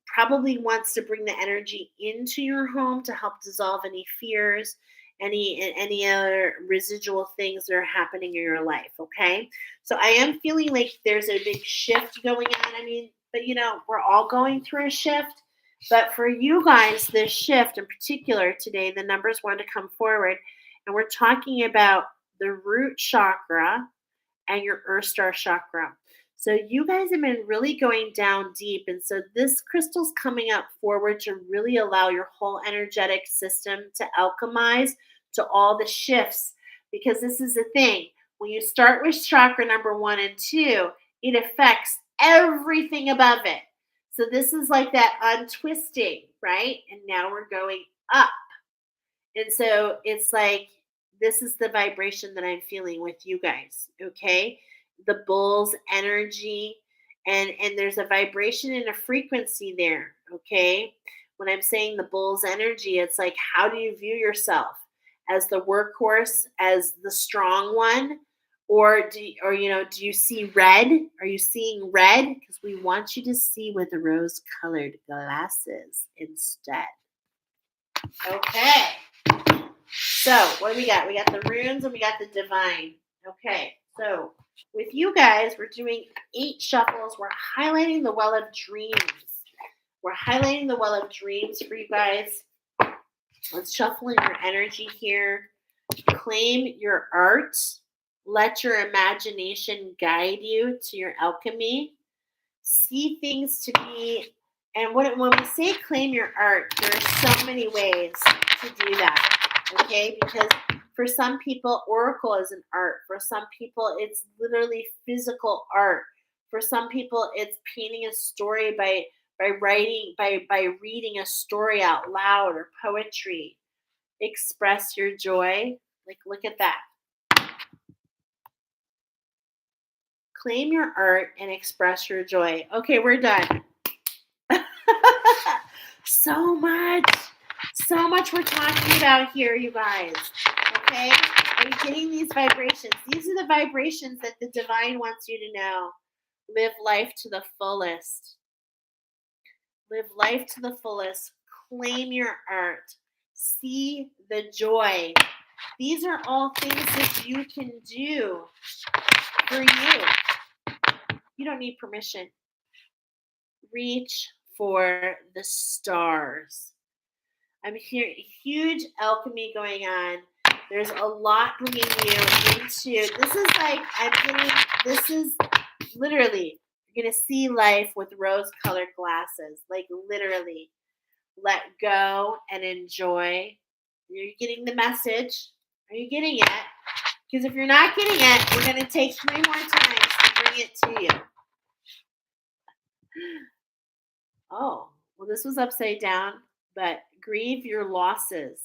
probably wants to bring the energy into your home to help dissolve any fears, any other residual things that are happening in your life. Okay. So I am feeling like there's a big shift going on. I mean, but we're all going through a shift. But for you guys, this shift in particular today, the numbers want to come forward. And we're talking about the root chakra and your earth star chakra. So you guys have been really going down deep. And so this crystal's coming up forward to really allow your whole energetic system to alchemize to all the shifts. Because this is the thing. When you start with chakra number 1 and 2, it affects everything above it. So this is like that untwisting, right? And now we're going up. And so it's like this is the vibration that I'm feeling with you guys, okay? The bull's energy and there's a vibration and a frequency there, okay? When I'm saying the bull's energy, it's like how do you view yourself? As the workhorse, as the strong one, or do you see red? Are you seeing red? Because we want you to see with the rose-colored glasses instead. Okay. So, what do we got? We got the runes and we got the divine. Okay, so with you guys, we're doing 8 shuffles. We're highlighting the well of dreams. We're highlighting the well of dreams for you guys. Let's shuffle in your energy here. Claim your art. Let your imagination guide you to your alchemy. See things to be, and when we say claim your art, there are so many ways to do that, okay? Because for some people, oracle is an art. For some people, it's literally physical art. For some people, it's painting a story by writing, by reading a story out loud or poetry. Express your joy. Like, look at that. Claim your art and express your joy. Okay, we're done. So much. So much we're talking about here, you guys. Okay? Are you getting these vibrations? These are the vibrations that the divine wants you to know. Live life to the fullest. Live life to the fullest. Claim your art. See the joy. These are all things that you can do for you. You don't need permission. Reach for the stars. I'm hearing huge alchemy going on. There's a lot bringing you into. This is like I'm getting. This is literally you're gonna see life with rose-colored glasses. Like literally, let go and enjoy. You're getting the message. Are you getting it? Because if you're not getting it, we're gonna take 3 more times to bring it to you. Oh, well, this was upside down, but grieve your losses.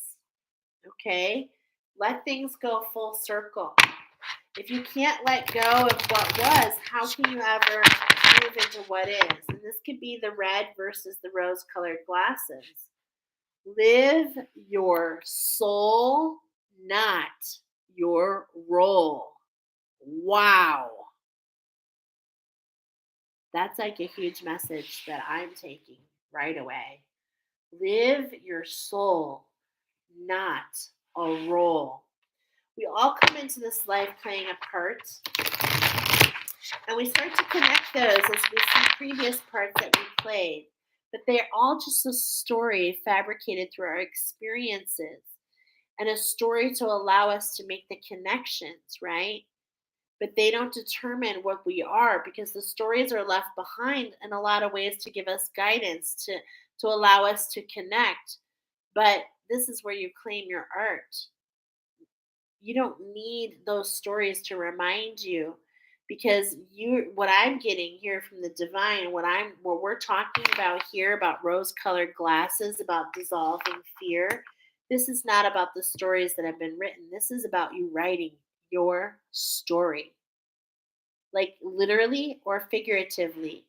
Okay? Let things go full circle. If you can't let go of what was, how can you ever move into what is? And this could be the red versus the rose colored glasses. Live your soul, not your role. Wow. That's like a huge message that I'm taking right away. Live your soul, not a role. We all come into this life playing a part, and we start to connect those as we see previous parts that we played. But they're all just a story fabricated through our experiences and a story to allow us to make the connections, right? But they don't determine what we are because the stories are left behind in a lot of ways to give us guidance, to allow us to connect. But this is where you claim your art. You don't need those stories to remind you because you what I'm getting here from the divine, what we're talking about here about rose colored glasses, about dissolving fear, this is not about the stories that have been written. This is about you writing your story, like literally or figuratively.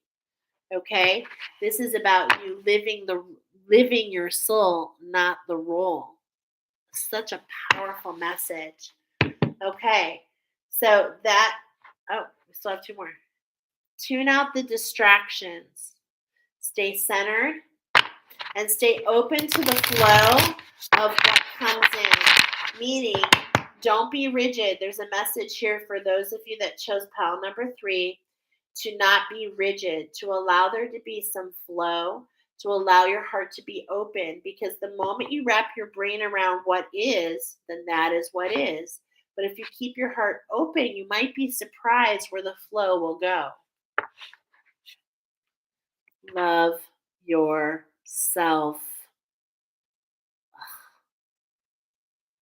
Okay? This is about you living your soul, not the role. Such a powerful message. Okay. So that we still have 2 more. Tune out the distractions. Stay centered and stay open to the flow of what comes in. Meaning, don't be rigid. There's a message here for those of you that chose pile number 3 to not be rigid, to allow there to be some flow, to allow your heart to be open. Because the moment you wrap your brain around what is, then that is what is. But if you keep your heart open, you might be surprised where the flow will go. Love yourself.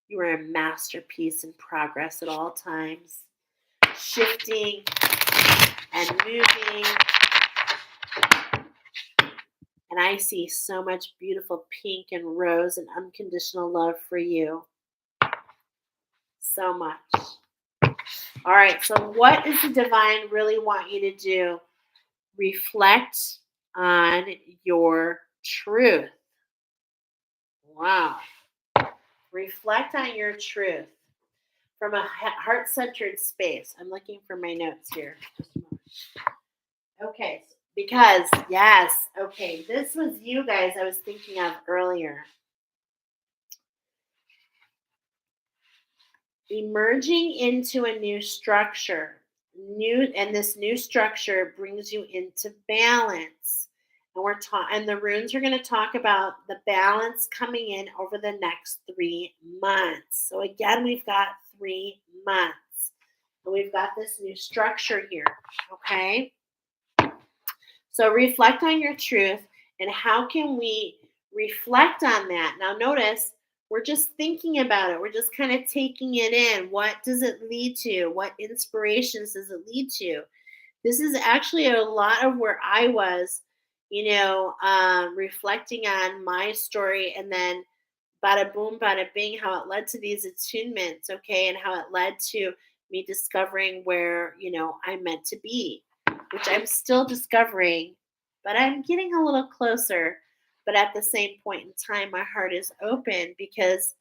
You are a masterpiece in progress at all times, shifting and moving. And I see so much beautiful pink and rose and unconditional love for you. So much. All right, so what does the divine really want you to do? Reflect on your truth. Wow. Reflect on your truth from a heart centered space. I'm looking for my notes here. Just a moment. Okay, because, yes, okay, this was you guys I was thinking of earlier. Emerging into a new structure. This new structure brings you into balance. And the runes are going to talk about the balance coming in over the next 3 months. So again, we've got 3 months. And we've got this new structure here, okay? So reflect on your truth and how can we reflect on that? Now notice we're just thinking about it. We're just kind of taking it in. What does it lead to? What inspirations does it lead to? This is actually a lot of where I was, reflecting on my story and then bada boom, bada bing, how it led to these attunements, okay, and how it led to me discovering where, I'm meant to be, which I'm still discovering, but I'm getting a little closer. But at the same point in time, my heart is open because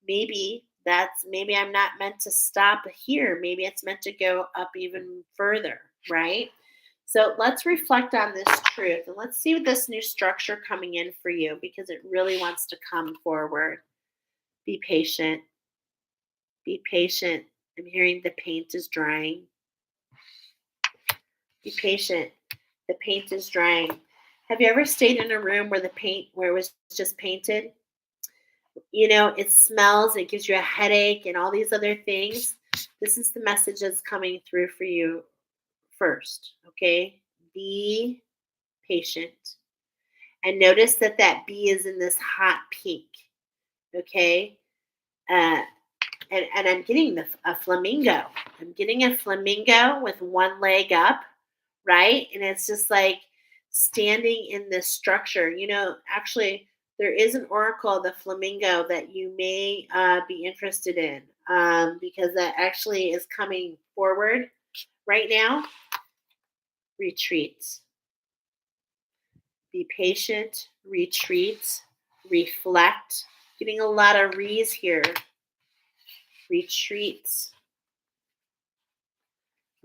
maybe I'm not meant to stop here. Maybe it's meant to go up even further, right? So let's reflect on this truth and let's see what this new structure coming in for you because it really wants to come forward. Be patient. Be patient. I'm hearing the paint is drying. Be patient. The paint is drying. Have you ever stayed in a room where it was just painted? It smells, it gives you a headache and all these other things. This is the message that's coming through for you first, okay? Be patient. And notice that bee is in this hot pink, okay? Uh, and I'm getting a flamingo. I'm getting a flamingo with one leg up, right? And it's just like standing in this structure. Actually, there is an oracle of the flamingo that you may be interested in because that actually is coming forward right now. Retreat. Be patient, retreat, reflect. Getting a lot of re's here. Retreat.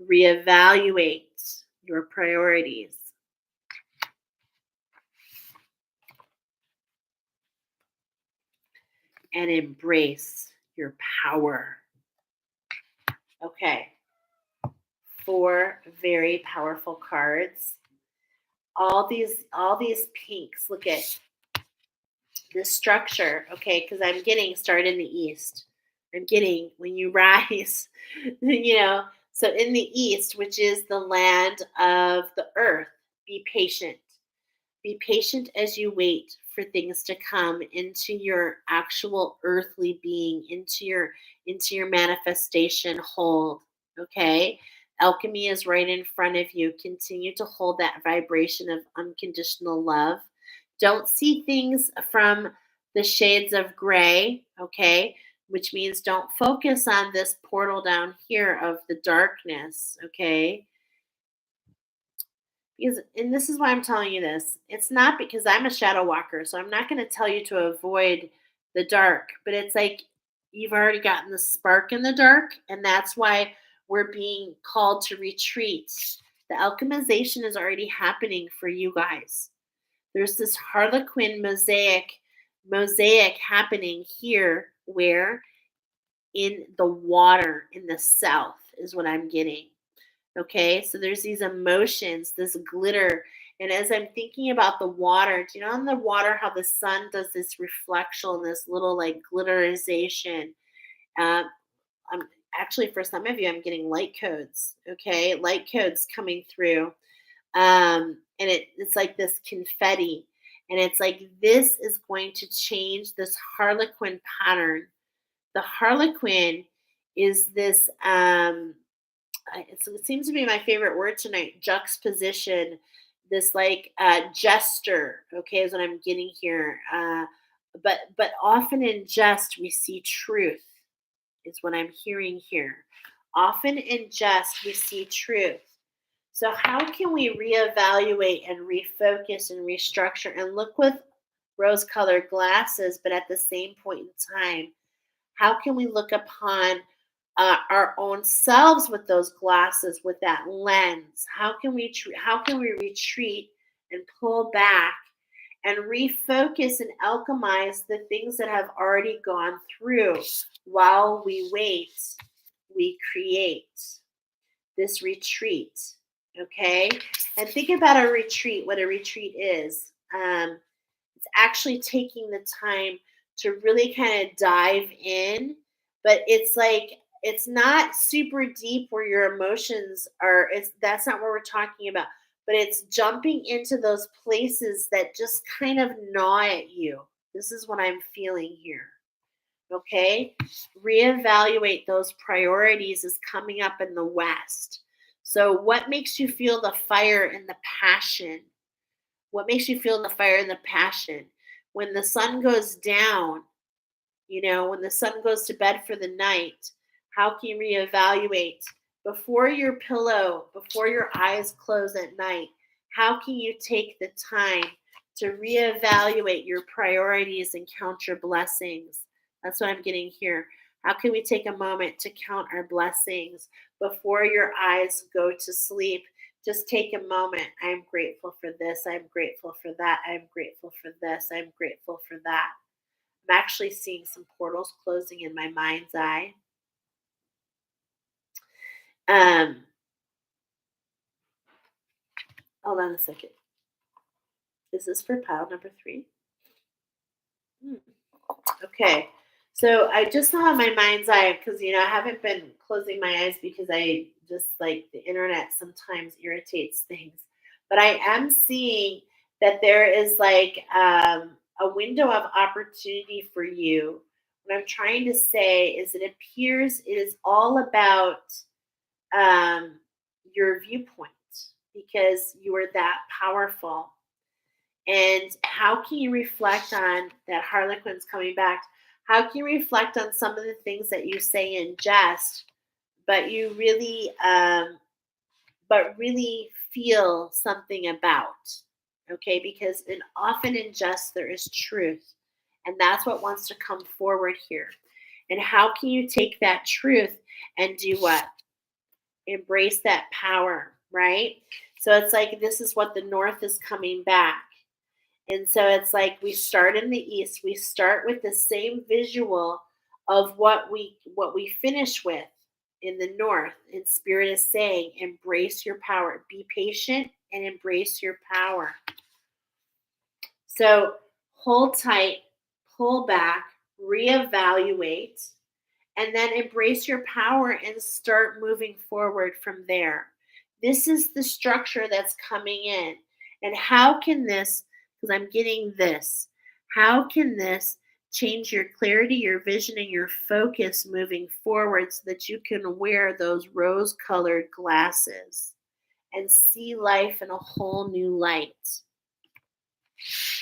Reevaluate your priorities. And embrace your power. Okay. 4 very powerful cards. All these pinks. Look at this structure, okay, because I'm getting start in the east. I'm getting when you rise, so in the east, which is the land of the earth, be patient. Be patient as you wait for things to come into your actual earthly being, into your manifestation hold. Okay? Alchemy is right in front of you. Continue to hold that vibration of unconditional love. Don't see things from the shades of gray, okay? Which means don't focus on this portal down here of the darkness, okay? And this is why I'm telling you this. It's not because I'm a shadow walker, so I'm not going to tell you to avoid the dark, but it's like you've already gotten the spark in the dark, and that's why we're being called to retreat. The alchemization is already happening for you guys. There's this harlequin mosaic happening here where in the water in the south is what I'm getting. Okay, so there's these emotions, this glitter. And as I'm thinking about the water, do you know in the water how the sun does this reflection, this little like glitterization? Uh, I'm actually for some of you, I'm getting light codes. Okay, light codes coming through, and it's like this confetti, and it's like this is going to change this harlequin pattern. The harlequin is this. It seems to be my favorite word tonight, juxtaposition, this like jester, okay, is what I'm getting here. But often in jest we see truth, is what I'm hearing here. Often in jest we see truth. So how can we reevaluate and refocus and restructure and look with rose-colored glasses, but at the same point in time, how can we look upon our own selves with those glasses, with that lens? How can we retreat and pull back and refocus and alchemize the things that have already gone through? While we wait, we create this retreat. Okay, and think about a retreat. What a retreat is. It's actually taking the time to really kind of dive in, but it's like it's not super deep where your emotions are. It's That's not what we're talking about, but it's jumping into those places that just kind of gnaw at you. This is what I'm feeling here. Okay, reevaluate those priorities is coming up in the west. So what makes you feel the fire and the passion? What makes you feel the fire and the passion? When the sun goes down, when the sun goes to bed for the night, how can you reevaluate before your pillow, before your eyes close at night? How can you take the time to reevaluate your priorities and count your blessings. That's what I'm getting here. How can we take a moment to count our blessings before your eyes go to sleep? Just take a moment. I'm grateful for this. I'm grateful for that. I'm grateful for this. I'm grateful for that. I'm actually seeing some portals closing in my mind's eye. Um, Hold on a second. Is this for pile number 3? Hmm. Okay. So I just saw in my mind's eye because I haven't been closing my eyes because I just like the internet sometimes irritates things. But I am seeing that there is like a window of opportunity for you. What I'm trying to say is it appears it is all about um, your viewpoint because you are that powerful. And how can you reflect on that Harlequin's coming back? How can you reflect on some of the things that you say in jest, but you really, really feel something about? Okay, because often in jest there is truth, and that's what wants to come forward here. And how can you take that truth and do what? Embrace that power, right? So it's like this is what the North is coming back. And so it's like we start in the east. We start with the same visual of what we finish with in the north. And spirit is saying, embrace your power. Be patient and embrace your power. So hold tight, pull back, reevaluate, and then embrace your power and start moving forward from there. This is the structure that's coming in. And how can this, because I'm getting this, how can this change your clarity, your vision, and your focus moving forward so that you can wear those rose colored glasses and see life in a whole new light?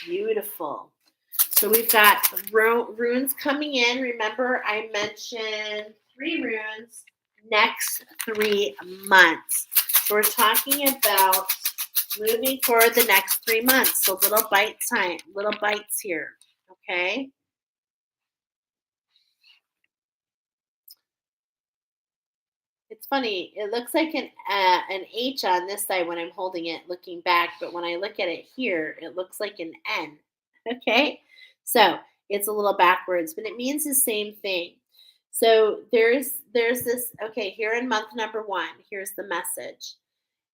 Beautiful. So we've got runes coming in. Remember, I mentioned 3 runes next 3 months. So we're talking about moving forward the next 3 months. So little bites here. Okay. It's funny. It looks like an H on this side when I'm holding it, looking back, but when I look at it here, it looks like an N. Okay, so it's a little backwards, but it means the same thing. So there's this. Okay, here in month number 1, here's the message.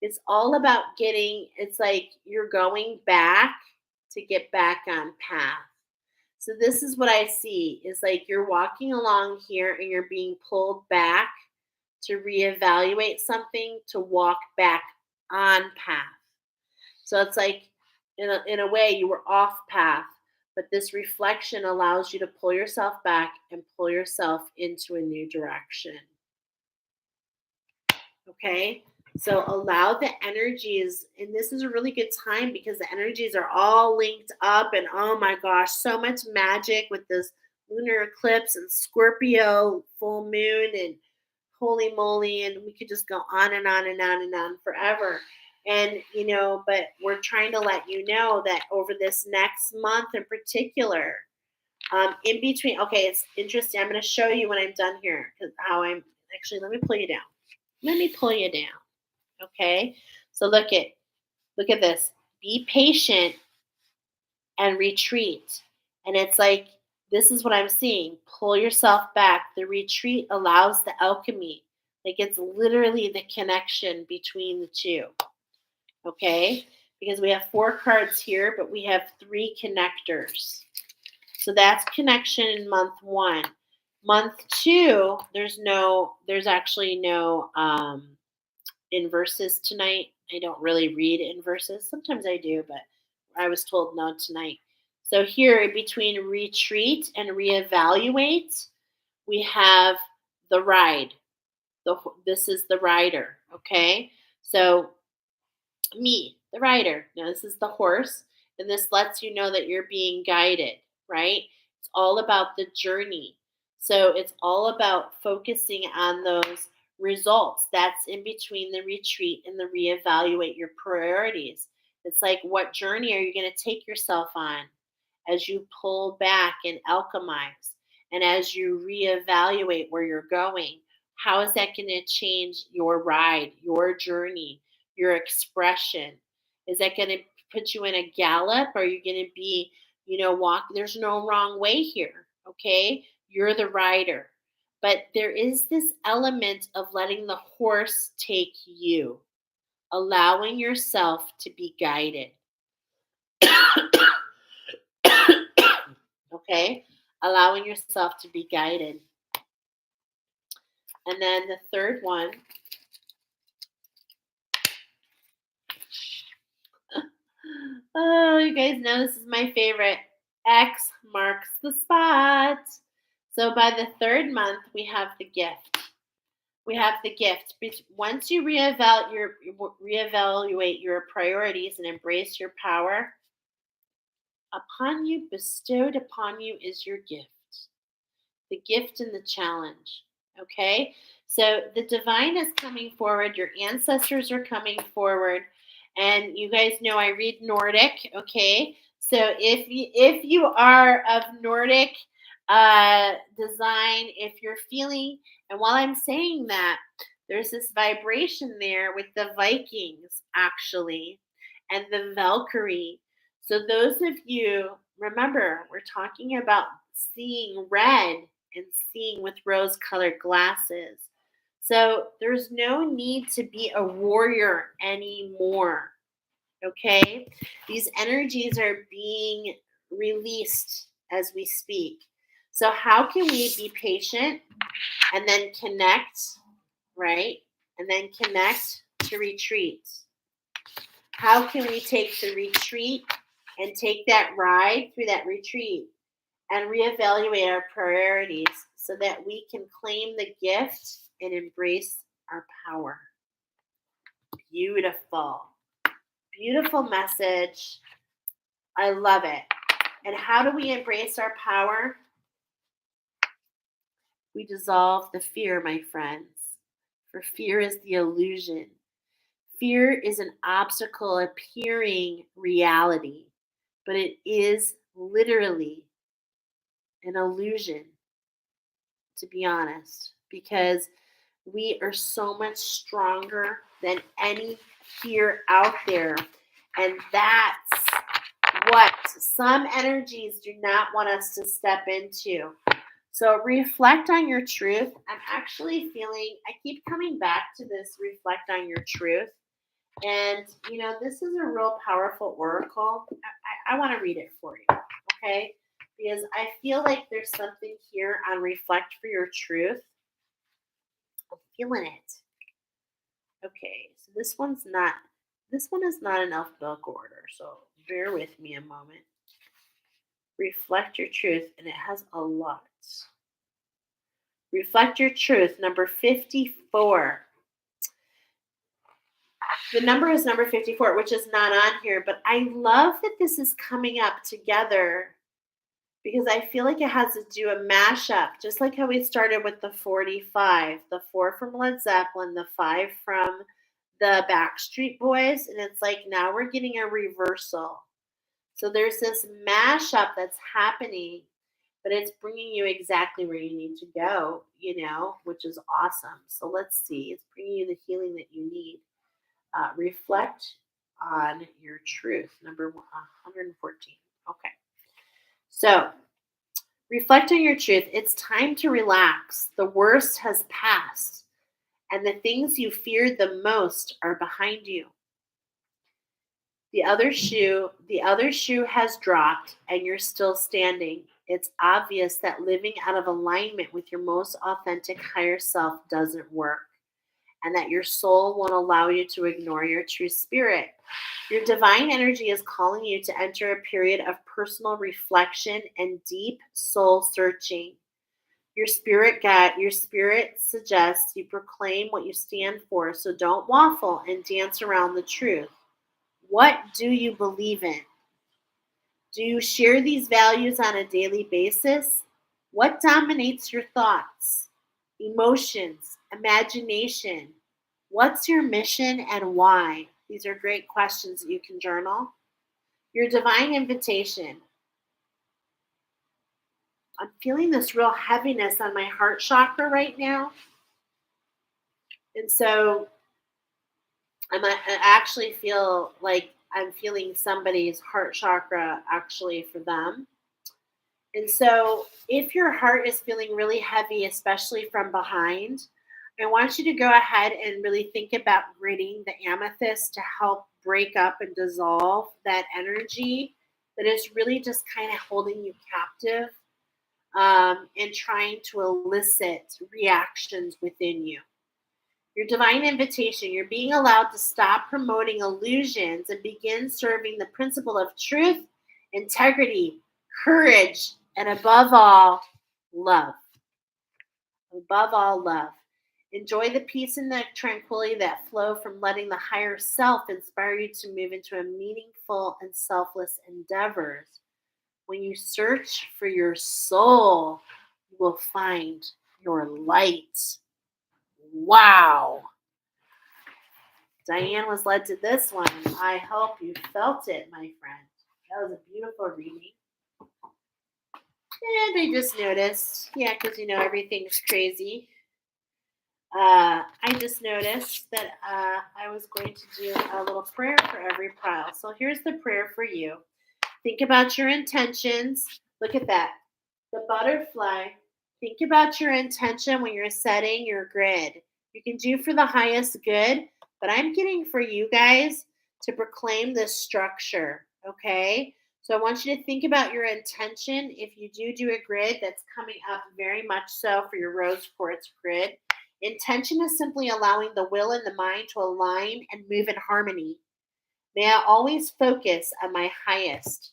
It's all about getting. It's like you're going back to get back on path. So this is what I see is like you're walking along here and you're being pulled back to reevaluate something to walk back on path. So it's like in a way you were off path, but this reflection allows you to pull yourself back and pull yourself into a new direction. Okay? So allow the energies, and this is a really good time because the energies are all linked up, and oh my gosh, so much magic with this lunar eclipse and Scorpio full moon and holy moly, and we could just go on and on and on and on forever. And but we're trying to let you know that over this next month in particular, in between. Okay, it's interesting. I'm going to show you when I'm done here because how I'm actually. Let me pull you down. Let me pull you down. Okay, so look at this. Be patient and retreat. And it's like, this is what I'm seeing. Pull yourself back. The retreat allows the alchemy. Like it's literally the connection between the two. Okay? Because we have 4 cards here, but we have 3 connectors. So that's connection in month 1. Month 2, there's actually no inverses tonight. I don't really read inverses. Sometimes I do, but I was told no tonight. So here between retreat and reevaluate, we have the ride. This is the rider, okay? So me, the rider. Now this is the horse, and this lets you know that you're being guided, right? It's all about the journey. So it's all about focusing on those results. That's in between the retreat and the reevaluate your priorities. It's like, what journey are you going to take yourself on as you pull back and alchemize? And as you reevaluate where you're going, how is that going to change your ride, your journey, your expression? Is that going to put you in a gallop? Are you going to be, walk? There's no wrong way here. Okay. You're the rider. But there is this element of letting the horse take you, allowing yourself to be guided. Okay? Allowing yourself to be guided. And then the third one, oh, you guys know this is my favorite. X marks the spot. So by the third month, we have the gift. We have the gift. Once you reevaluate your priorities and embrace your power, bestowed upon you is your gift. The gift and the challenge. Okay? So the divine is coming forward, your ancestors are coming forward, and you guys know I read Nordic, okay? So if you are of Nordic design, if you're feeling, and while I'm saying that, there's this vibration there with the Vikings actually and the Valkyrie. So those of you, remember, we're talking about seeing red and seeing with rose colored glasses. So there's no need to be a warrior anymore. Okay? These energies are being released as we speak. So, how can we be patient and then connect, right? And then connect to retreat? How can we take the retreat and take that ride through that retreat and reevaluate our priorities so that we can claim the gift and embrace our power? Beautiful. Beautiful message. I love it. And how do we embrace our power? We dissolve the fear, my friends. For fear is the illusion. Fear is an obstacle appearing reality, but it is literally an illusion, to be honest, because we are so much stronger than any fear out there. And that's what some energies do not want us to step into. So reflect on your truth. I'm actually feeling, I keep coming back to this reflect on your truth. And, this is a real powerful oracle. I want to read it for you, okay? Because I feel like there's something here on reflect for your truth. I'm feeling it. Okay, so this one is not in alphabetical order, so bear with me a moment. Reflect your truth, and it has a lot. Reflect your truth, number 54. The number is number 54, which is not on here, but I love that this is coming up together because I feel like it has to do a mashup, just like how we started with the 45, the 4 from Led Zeppelin, the 5 from the Backstreet Boys, and it's like now we're getting a reversal. So there's this mashup that's happening, but it's bringing you exactly where you need to go, which is awesome. So let's see. It's bringing you the healing that you need. Reflect on your truth, number 114. Okay. So, reflect on your truth. It's time to relax. The worst has passed, and the things you feared the most are behind you. The other shoe has dropped, and you're still standing. It's obvious that living out of alignment with your most authentic higher self doesn't work, and that your soul won't allow you to ignore your true spirit. Your divine energy is calling you to enter a period of personal reflection and deep soul searching. Your spirit suggests you proclaim what you stand for, so don't waffle and dance around the truth. What do you believe in? Do you share these values on a daily basis? What dominates your thoughts, emotions, imagination? What's your mission and why? These are great questions that you can journal. Your divine invitation. I'm feeling this real heaviness on my heart chakra right now. And so I actually feel like I'm feeling somebody's heart chakra actually for them. And so, if your heart is feeling really heavy, especially from behind, I want you to go ahead and really think about gritting the amethyst to help break up and dissolve that energy that is really just kind of holding you captive and trying to elicit reactions within you. Your divine invitation, you're being allowed to stop promoting illusions and begin serving the principle of truth, integrity, courage, and above all, love. Above all, love. Enjoy the peace and the tranquility that flow from letting the higher self inspire you to move into a meaningful and selfless endeavors. When you search for your soul, you will find your light. Wow. Diane was led to this one. I hope you felt it, my friend. That was a beautiful reading. And I just noticed, yeah, because everything's crazy. I just noticed that I was going to do a little prayer for every pile. So here's the prayer for you. Think about your intentions. Look at that. The butterfly. Think about your intention when you're setting your grid. You can do for the highest good, but I'm getting for you guys to proclaim this structure, okay? So I want you to think about your intention. If you do a grid, that's coming up very much so for your rose quartz grid. Intention is simply allowing the will and the mind to align and move in harmony. May I always focus on my highest.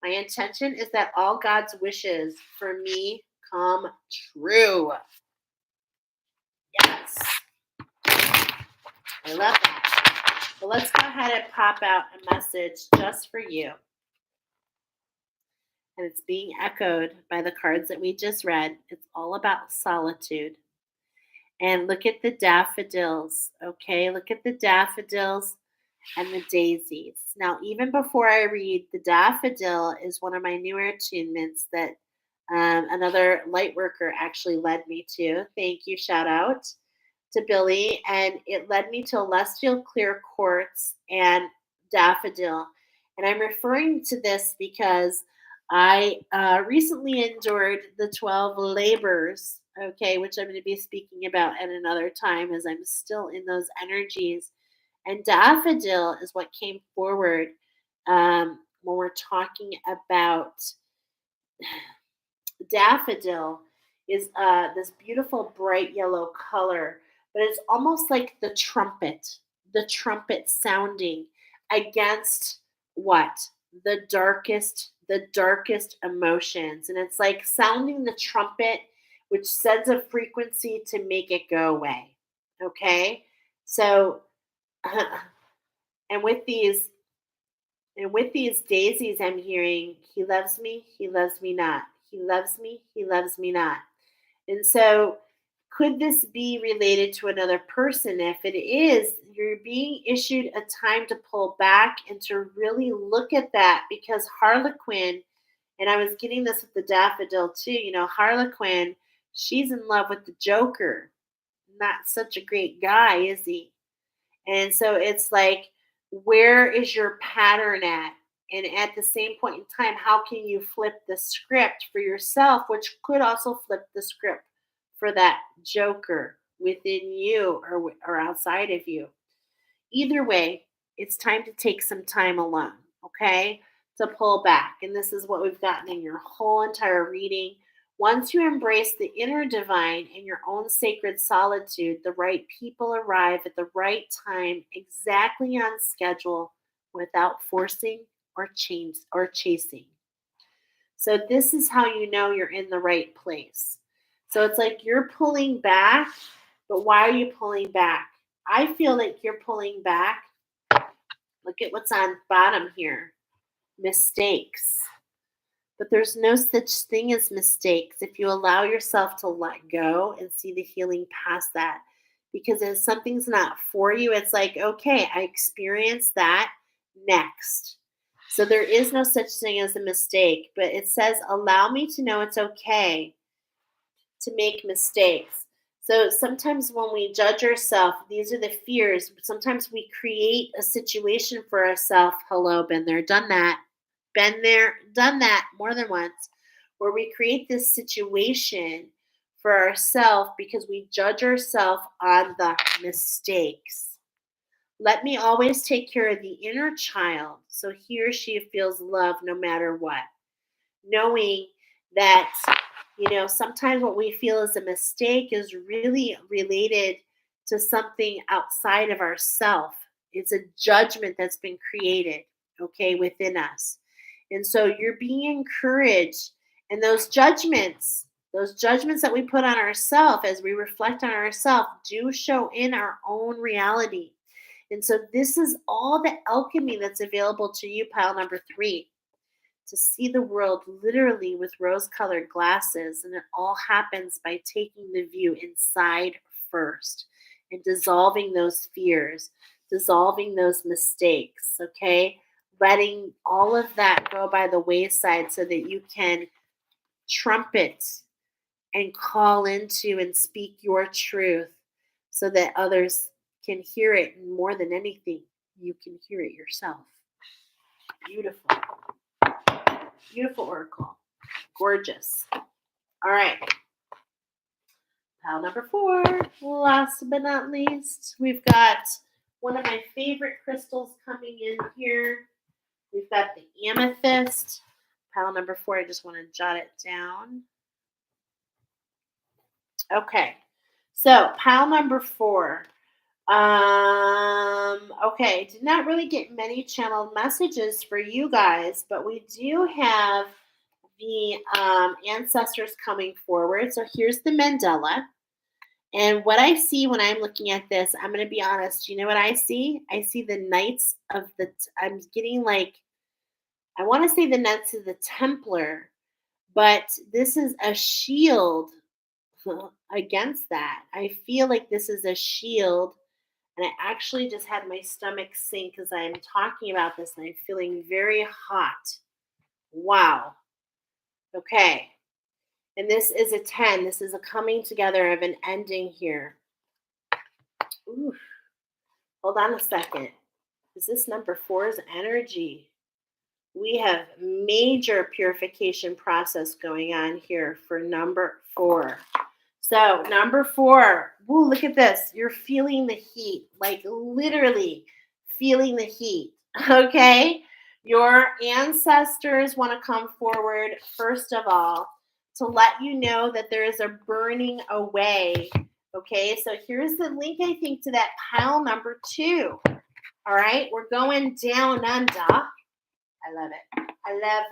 My intention is that all God's wishes for me come true. Yes. I love that. Well, let's go ahead and pop out a message just for you. And it's being echoed by the cards that we just read. It's all about solitude. And look at the daffodils, okay? Look at the daffodils and the daisies. Now, even before I read, the daffodil is one of my newer attunements that another light worker actually led me to. Thank you, shout out to Billy. And it led me to celestial clear quartz and daffodil. And I'm referring to this because I recently endured the 12 labors, okay, which I'm going to be speaking about at another time as I'm still in those energies. And daffodil is what came forward when we're talking about daffodil is this beautiful bright yellow color, but it's almost like the trumpet sounding against what? The darkest emotions. And it's like sounding the trumpet, which sends a frequency to make it go away. Okay? So, and with these daisies, I'm hearing, he loves me not. He loves me not. And so, could this be related to another person? If it is, you're being issued a time to pull back and to really look at that because Harlequin, and I was getting this with the daffodil too, Harlequin, she's in love with the Joker. Not such a great guy, is he? And so it's like, where is your pattern at? And at the same point in time, how can you flip the script for yourself, which could also flip the script for that joker within you or outside of you? Either way, it's time to take some time alone, okay? To pull back. And this is what we've gotten in your whole entire reading. Once you embrace the inner divine in your own sacred solitude, the right people arrive at the right time, exactly on schedule, without forcing or chasing. So this is how you know you're in the right place. So it's like you're pulling back, but why are you pulling back? I feel like you're pulling back. Look at what's on bottom here. Mistakes. But there's no such thing as mistakes if you allow yourself to let go and see the healing past that. because if something's not for you, it's like, okay, I experienced that, next. So there is no such thing as a mistake, but it says, allow me to know it's okay to make mistakes. So sometimes when we judge ourselves, these are the fears. Sometimes we create a situation for ourselves. Hello, been there, done that. Been there, done that more than once, where we create this situation for ourselves because we judge ourselves on the mistakes. Let me always take care of the inner child so he or she feels love no matter what. Knowing that, sometimes what we feel is a mistake is really related to something outside of ourself. It's a judgment that's been created, okay, within us. And so you're being encouraged, and those judgments that we put on ourselves as we reflect on ourselves do show in our own reality. And so this is all the alchemy that's available to you, pile number 3, to see the world literally with rose colored glasses. And it all happens by taking the view inside first and dissolving those fears, dissolving those mistakes, okay? Letting all of that go by the wayside so that you can trumpet and call into and speak your truth so that others can hear it. And more than anything, you can hear it yourself. Beautiful. Beautiful oracle. Gorgeous. All right. Pile number 4. Last but not least, we've got one of my favorite crystals coming in here. We've got the amethyst. Pile number 4. I just want to jot it down. Okay. So pile number 4. Okay, did not really get many channeled messages for you guys, but we do have the ancestors coming forward. So here's the mandala. And what I see when I'm looking at this, I'm going to be honest. You know what I see? I see the knights of I'm getting like, I want to say the knights of the Templar, but this is a shield against that. I feel like this is a shield. And I actually just had my stomach sink because I'm talking about this and I'm feeling very hot. Wow. Okay. And this is a 10. This is a coming together of an ending here. Ooh. Hold on a second. Is this number 4's energy? We have major purification process going on here for number 4. So number 4, woo, look at this. You're feeling the heat, like literally feeling the heat, okay? Your ancestors want to come forward, first of all, to let you know that there is a burning away, okay? So here's the link, I think, to that pile number 2, all right? We're going down under. I love it. I love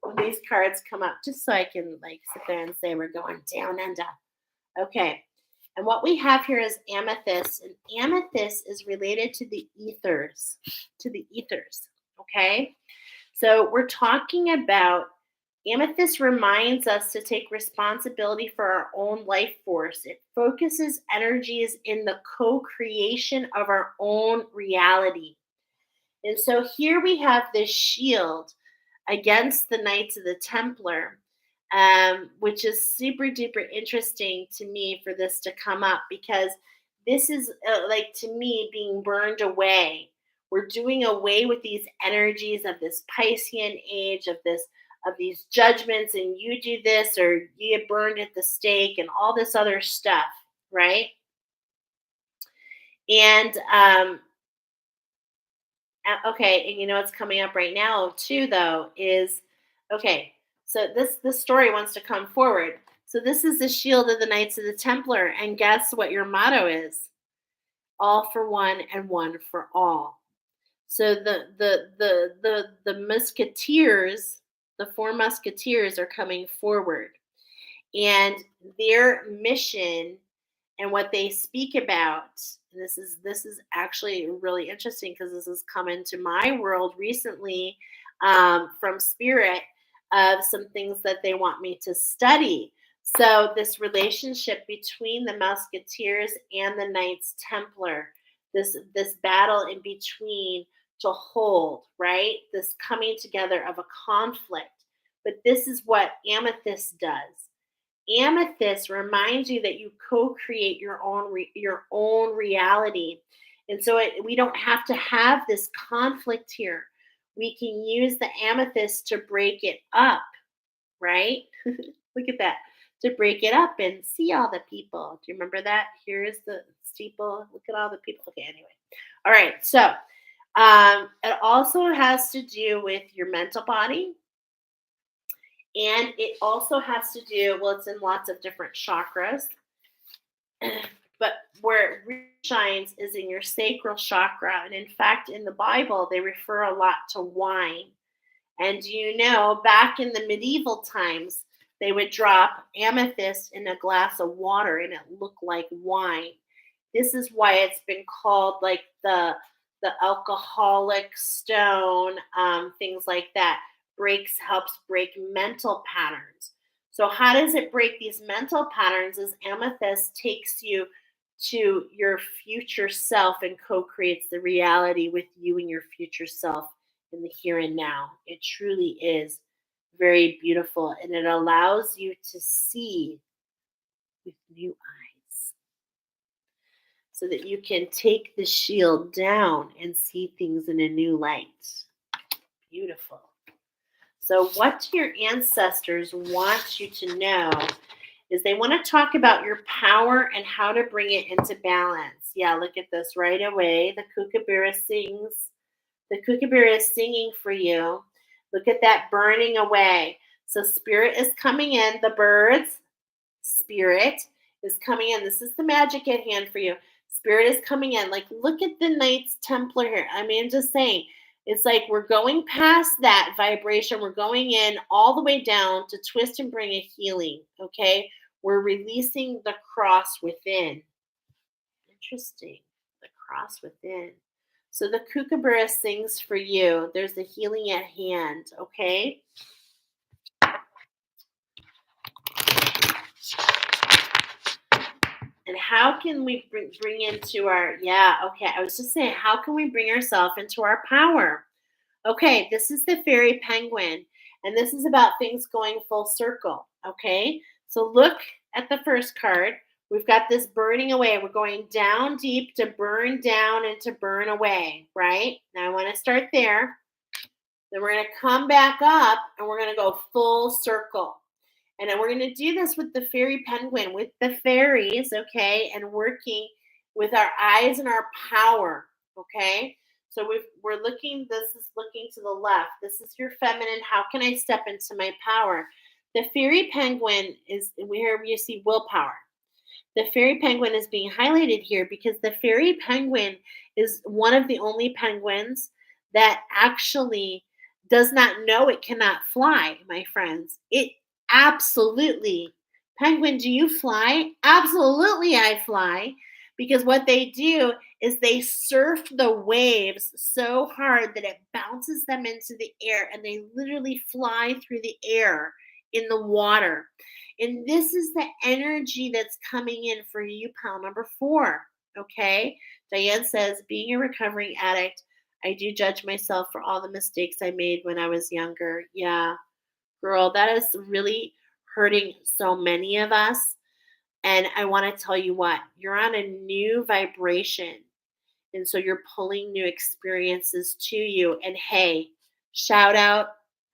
when these cards come up just so I can like sit there and say we're going down under. Okay. And what we have here is amethyst. And amethyst is related to the ethers. Okay. So we're talking about amethyst reminds us to take responsibility for our own life force. It focuses energies in the co-creation of our own reality. And so here we have this shield against the Knights of the Templar, which is super duper interesting to me for this to come up because this is like to me being burned away. We're doing away with these energies of this Piscean age, of these judgments, and you do this or you get burned at the stake and all this other stuff, right? And okay, and you know what's coming up right now too, though, is okay. So this story wants to come forward. So this is the shield of the Knights of the Templar, and guess what your motto is? All for one and one for all. So the musketeers, the 4 musketeers, are coming forward, and their mission and what they speak about. This is actually really interesting because this has come into my world recently from spirit of some things that they want me to study. So this relationship between the Musketeers and the Knights Templar, this battle in between to hold, right? This coming together of a conflict. But this is what amethyst does. Amethyst reminds you that you co-create your own reality. And so we don't have to have this conflict here. We can use the amethyst to break it up, right? Look at that. To break it up and see all the people. Do you remember that? Here's the steeple. Look at all the people. Okay, anyway. All right. So it also has to do with your mental body. And it also has to do, well, it's in lots of different chakras. But where it really shines is in your sacral chakra. And in fact, in the Bible, they refer a lot to wine. And you know, back in the medieval times, they would drop amethyst in a glass of water and it looked like wine. This is why it's been called like the alcoholic stone, things like that. Helps break mental patterns. So how does it break these mental patterns? Is amethyst takes you to your future self and co-creates the reality with you and your future self in the here and now. It truly is very beautiful and it allows you to see with new eyes so that you can take the shield down and see things in a new light. Beautiful. So, what do your ancestors want you to know is they want to talk about your power and how to bring it into balance. Yeah, look at this right away. The kookaburra sings. The kookaburra is singing for you. Look at that burning away. So spirit is coming in. The birds, spirit is coming in. This is the magic at hand for you. Spirit is coming in. Like, look at the Knights Templar here. I mean, I'm just saying, it's like we're going past that vibration. We're going in all the way down to twist and bring a healing. Okay. We're releasing the cross within. Interesting. The cross within. So the kookaburra sings for you. There's a healing at hand. Okay. And how can we bring into our, yeah, okay. I was just saying, how can we bring ourselves into our power? Okay, this is the fairy penguin, and this is about things going full circle. Okay, so look at the first card. We've got this burning away. We're going down deep to burn down and to burn away, right? Now I want to start there. Then we're going to come back up and we're going to go full circle. And then we're going to do this with the fairy penguin, with the fairies, okay, and working with our eyes and our power, okay? So we're looking, this is looking to the left. This is your feminine. How can I step into my power? The fairy penguin is where you see willpower. The fairy penguin is being highlighted here because the fairy penguin is one of the only penguins that actually does not know it cannot fly, my friends. It absolutely, penguin, do you fly? Absolutely, I fly. Because what they do is they surf the waves so hard that it bounces them into the air and they literally fly through the air in the water. And this is the energy that's coming in for you, pal number 4. Okay. Diane says, being a recovering addict, I do judge myself for all the mistakes I made when I was younger. Yeah, girl, that is really hurting so many of us. And I want to tell you what, you're on a new vibration. And so you're pulling new experiences to you. And hey, shout out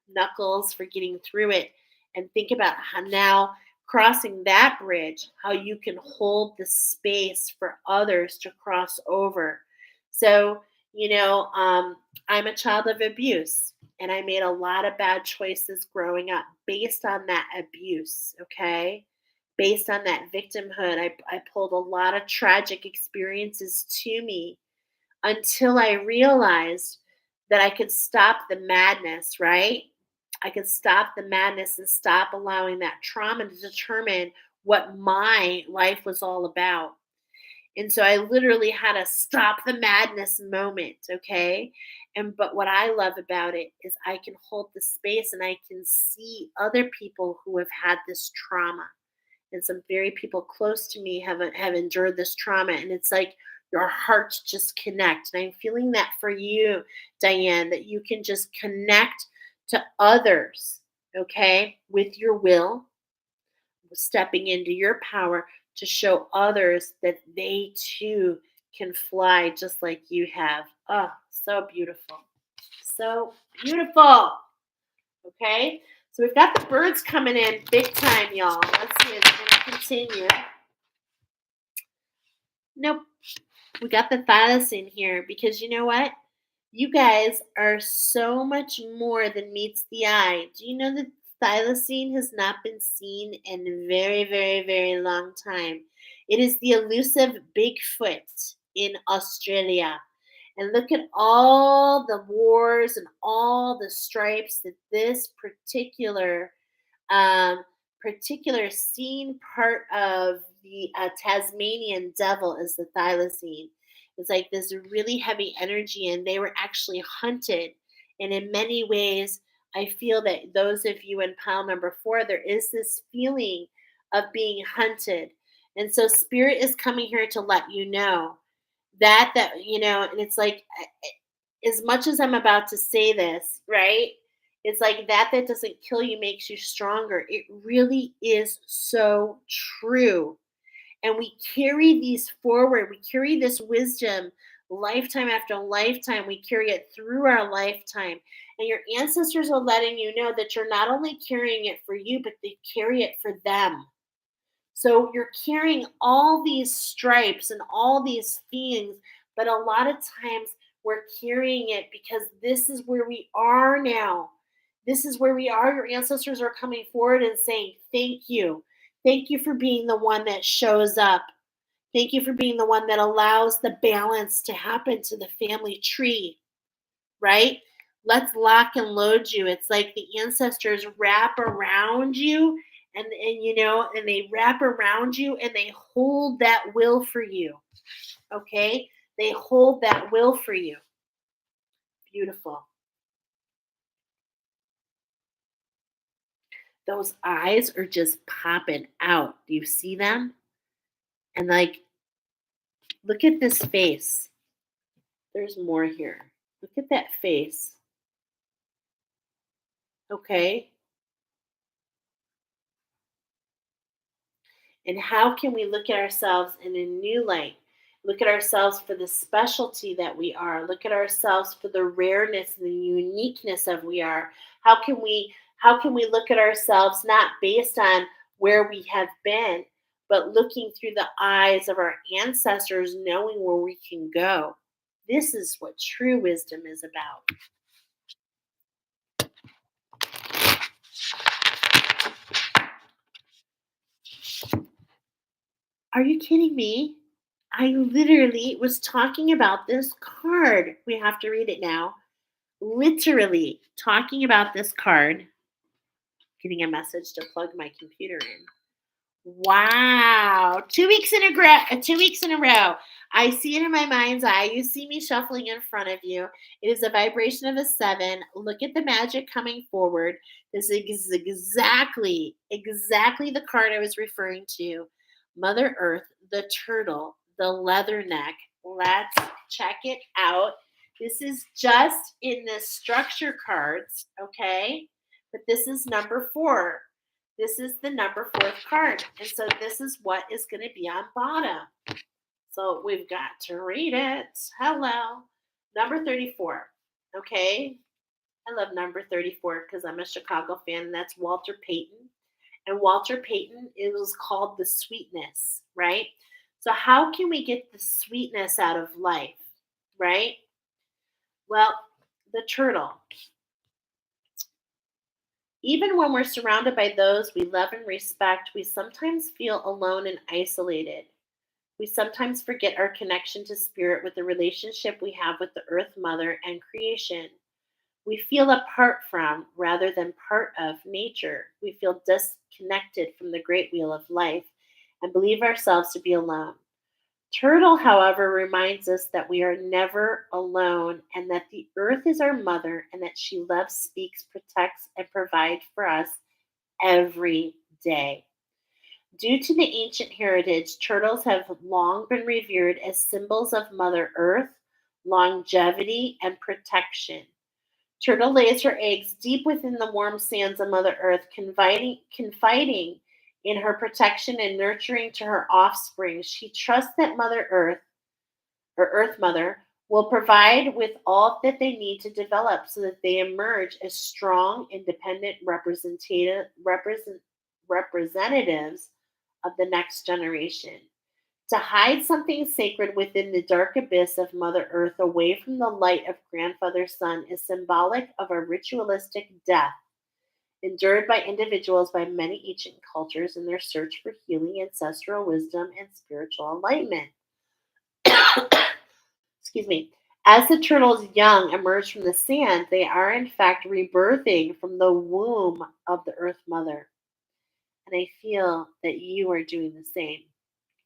Knuckles for getting through it. And think about how now crossing that bridge, how you can hold the space for others to cross over. So, I'm a child of abuse and I made a lot of bad choices growing up based on that abuse. Okay. Based on that victimhood, I pulled a lot of tragic experiences to me until I realized that I could stop the madness, right? I could stop the madness and stop allowing that trauma to determine what my life was all about. And so I literally had a stop the madness moment, okay? But what I love about it is I can hold the space and I can see other people who have had this trauma. and some very people close to me have endured this trauma, and it's like your hearts just connect. And I'm feeling that for you, Diane, that you can just connect to others, okay, with your will, stepping into your power to show others that they too can fly just like you have. Oh, so beautiful. So beautiful. Okay. So we've got the birds coming in big time, y'all. Let's see. It's going to continue. Nope. We got the thylacine here because you know what? You guys are so much more than meets the eye. Do you know that thylacine has not been seen in a very, very, very long time? It is the elusive Bigfoot in Australia. And look at all the wars and all the stripes that this um, particular seen part of the Tasmanian devil is the thylacine. It's like this really heavy energy, and they were actually hunted. And in many ways, I feel that those of you in pile number 4, there is this feeling of being hunted. And so, spirit is coming here to let you know and it's like, as much as I'm about to say this, right? It's like that doesn't kill you makes you stronger. It really is so true. And we carry these forward. We carry this wisdom lifetime after lifetime. We carry it through our lifetime. And your ancestors are letting you know that you're not only carrying it for you, but they carry it for them. So you're carrying all these stripes and all these things, but a lot of times we're carrying it because this is where we are now. This is where we are. Your ancestors are coming forward and saying, thank you. Thank you for being the one that shows up. Thank you for being the one that allows the balance to happen to the family tree, right? Let's lock and load you. It's like the ancestors wrap around you and they wrap around you and they hold that will for you. Okay? They hold that will for you. Beautiful. Those eyes are just popping out. Do you see them? And like, look at this face. There's more here. Look at that face. Okay? And how can we look at ourselves in a new light? Look at ourselves for the specialty that we are. Look at ourselves for the rareness and the uniqueness of we are. How can we look at ourselves not based on where we have been, but looking through the eyes of our ancestors, knowing where we can go? This is what true wisdom is about. Are you kidding me? I literally was talking about this card. We have to read it now. Literally talking about this card, getting a message to plug my computer in. Wow. 2 weeks in 2 weeks in a row. I see it in my mind's eye. You see me shuffling in front of you. It is a vibration of a 7. Look at the magic coming forward. This is exactly the card I was referring to. Mother Earth, the turtle, the leather neck. Let's check it out. This is just in the structure cards, okay? But this is number 4. This is the number 4th card. And so this is what is going to be on bottom. So we've got to read it. Hello. Number 34. Okay. I love number 34 because I'm a Chicago fan, and that's Walter Payton. And Walter Payton, it was called the sweetness, right? So how can we get the sweetness out of life, right? Well, the turtle. Even when we're surrounded by those we love and respect, we sometimes feel alone and isolated. We sometimes forget our connection to spirit with the relationship we have with the earth mother and creation. We feel apart from, rather than part of, nature. We feel disconnected from the great wheel of life and believe ourselves to be alone. Turtle, however, reminds us that we are never alone and that the earth is our mother and that she loves, speaks, protects, and provides for us every day. Due to the ancient heritage, turtles have long been revered as symbols of Mother Earth, longevity, and protection. Turtle lays her eggs deep within the warm sands of Mother Earth, confiding in her protection and nurturing to her offspring. She trusts that Mother Earth, or Earth Mother, will provide with all that they need to develop so that they emerge as strong, independent representatives of the next generation. To hide something sacred within the dark abyss of Mother Earth away from the light of Grandfather Sun is symbolic of a ritualistic death endured by individuals by many ancient cultures in their search for healing, ancestral wisdom, and spiritual enlightenment. Excuse me. As the turtle's young emerge from the sand, they are in fact rebirthing from the womb of the Earth Mother. And I feel that you are doing the same.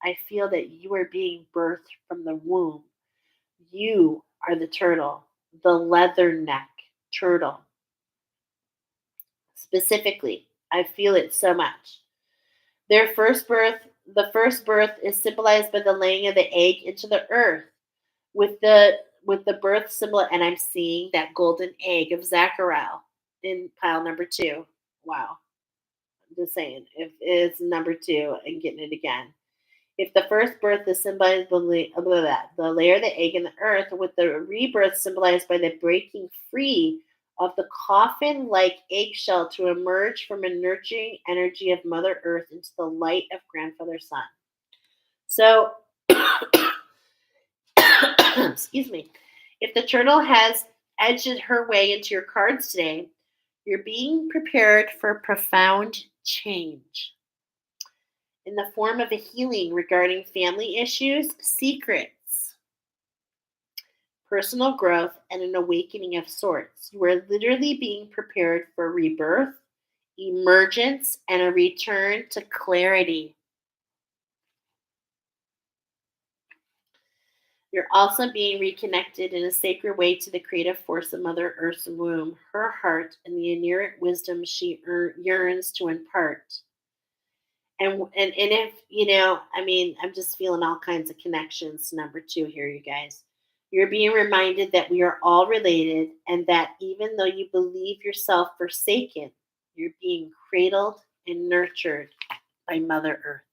I feel that you are being birthed from the womb. You are the turtle, the leatherneck turtle. Specifically, I feel it so much. Their first birth, the first birth is symbolized by the laying of the egg into the earth with the birth symbol, and I'm seeing that golden egg of Zachariah in pile number 2. Wow. I'm just saying, if it's number 2 and getting it again. If the first birth is symbolized by the layer of the egg in the earth, with the rebirth symbolized by the breaking free of the coffin like eggshell to emerge from a nurturing energy of Mother Earth into the light of Grandfather Sun. So, excuse me, if the turtle has edged her way into your cards today, you're being prepared for profound change in the form of a healing regarding family issues, secrets, personal growth, and an awakening of sorts. You are literally being prepared for rebirth, emergence, and a return to clarity. You're also being reconnected in a sacred way to the creative force of Mother Earth's womb, her heart, and the inherent wisdom she yearns to impart. And if I mean, I'm just feeling all kinds of connections. Number 2 here, you guys. You're being reminded that we are all related, and that even though you believe yourself forsaken, you're being cradled and nurtured by Mother Earth.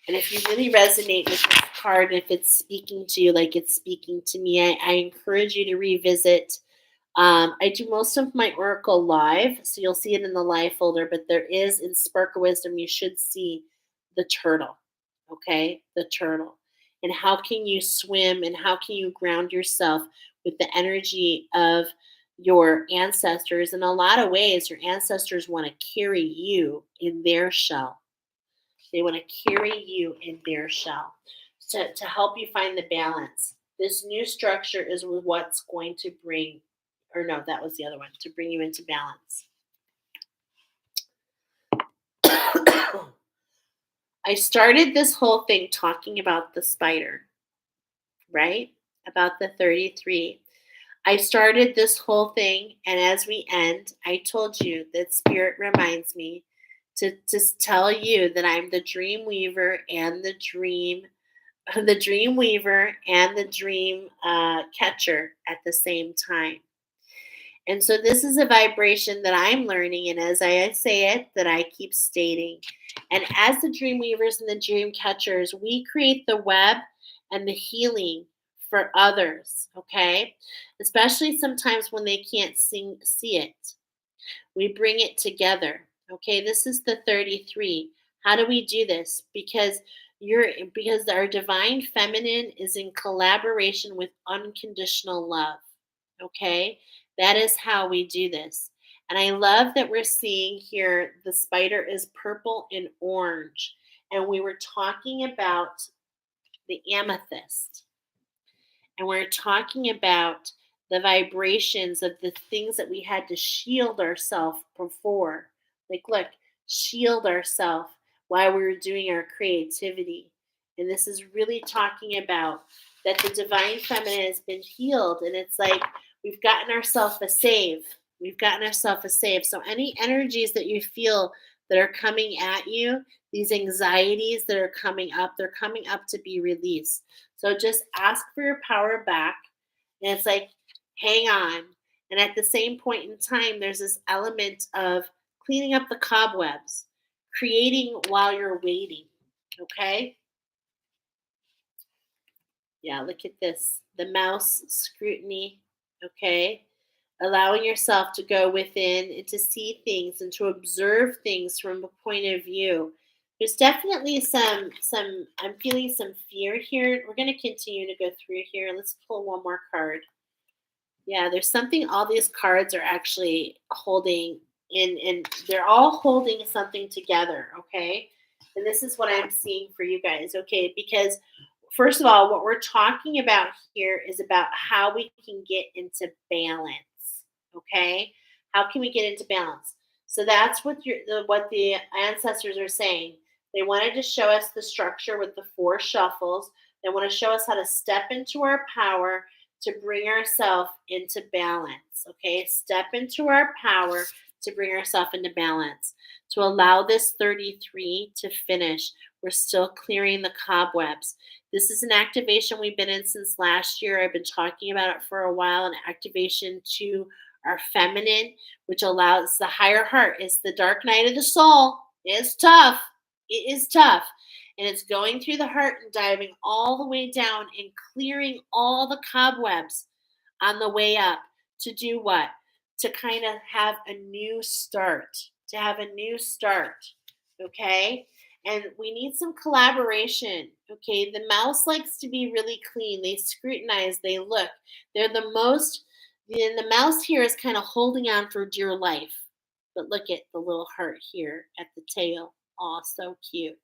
And if you really resonate with this card, if it's speaking to you like it's speaking to me, I encourage you to revisit. I do most of my Oracle live, so you'll see it in the live folder, but there is in Spark of Wisdom, you should see the turtle, okay? The turtle. And how can you swim and how can you ground yourself with the energy of your ancestors? In a lot of ways, your ancestors want to carry you in their shell. They want to carry you in their shell to help you find the balance. This new structure is what's going to bring, or no, that was the other one, to bring you into balance. I started this whole thing talking about the spider, right? About the 33. I started this whole thing, and as we end, I told you that Spirit reminds me to tell you that I'm the dream weaver and the dream weaver and the dream catcher at the same time. And so this is a vibration that I'm learning, and as I say it, that I keep stating. And as the dream weavers and the dream catchers, we create the web and the healing for others, okay? Especially sometimes when they can't see it. We bring it together. Okay, this is the 33. How do we do this? Because our divine feminine is in collaboration with unconditional love. Okay? That is how we do this. And I love that we're seeing here the spider is purple and orange. And we were talking about the amethyst. And we're talking about the vibrations of the things that we had to shield ourselves before. Like, look, shield ourselves while we were doing our creativity. And this is really talking about that the divine feminine has been healed. And it's like we've gotten ourselves a save. We've gotten ourselves a save. So any energies that you feel that are coming at you, these anxieties that are coming up, they're coming up to be released. So just ask for your power back. And it's like, hang on. And at the same point in time, there's this element of cleaning up the cobwebs, creating while you're waiting. Okay? Yeah, look at this. The mouse scrutiny. Okay? Allowing yourself to go within and to see things and to observe things from a point of view. There's definitely some I'm feeling some fear here. We're going to continue to go through here. Let's pull one more card. Yeah, there's something all these cards are actually holding in, and they're all holding something together, okay? And this is what I'm seeing for you guys, okay? Because first of all, what we're talking about here is about how we can get into balance, okay? How can we get into balance? So that's what the ancestors are saying. They wanted to show us the structure with the four shuffles. They want to show us how to step into our power to bring ourselves into balance. Okay, step into our power to bring ourselves into balance. To allow this 33 to finish, we're still clearing the cobwebs. This is an activation we've been in since last year. I've been talking about it for a while. An activation to our feminine, which allows the higher heart. It's the dark night of the soul. It's tough. It is tough. And it's going through the heart and diving all the way down and clearing all the cobwebs on the way up to do what? To kind of have a new start. To have a new start. Okay? And we need some collaboration. Okay? The mouse likes to be really clean. They scrutinize, they look. They're the most, and the mouse here is kind of holding on for dear life. But look at the little heart here at the tail. Oh, so cute.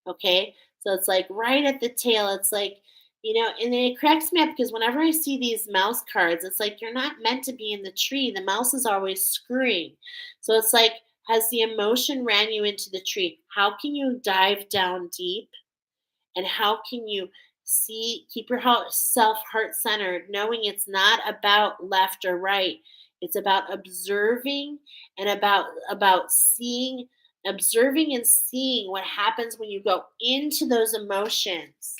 Okay. So it's like right at the tail. It's like, and then it cracks me up because whenever I see these mouse cards, it's like you're not meant to be in the tree. The mouse is always screwing. So it's like, has the emotion ran you into the tree? How can you dive down deep? And how can you keep yourself heart centered, knowing it's not about left or right? It's about observing and about seeing, observing and seeing what happens when you go into those emotions.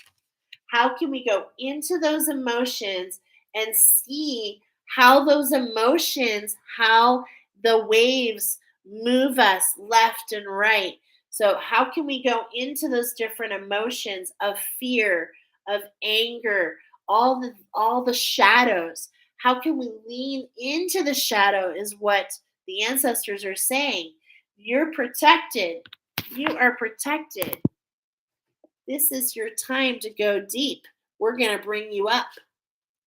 How can we go into those emotions and see how those emotions, how the waves move us left and right? So, how can we go into those different emotions of fear, of anger, all the shadows? How can we lean into the shadow is what the ancestors are saying. You're protected. You are protected. This is your time to go deep. We're going to bring you up.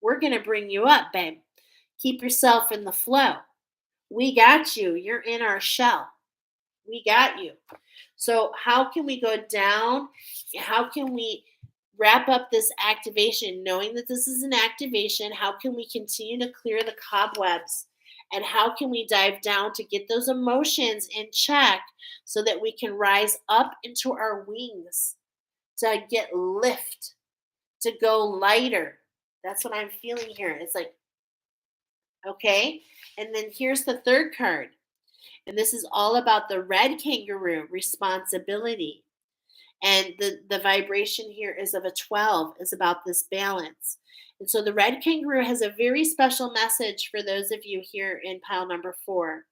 We're going to bring you up, babe. Keep yourself in the flow. We got you. You're in our shell. We got you. So, how can we go down? How can we wrap up this activation, knowing that this is an activation? How can we continue to clear the cobwebs? And how can we dive down to get those emotions in check so that we can rise up into our wings? To get lift, to go lighter. That's what I'm feeling here. It's like, okay. And then here's the third card. And this is all about the red kangaroo responsibility. And the vibration here is of a 12, is about this balance. And so the red kangaroo has a very special message for those of you here in pile number 4.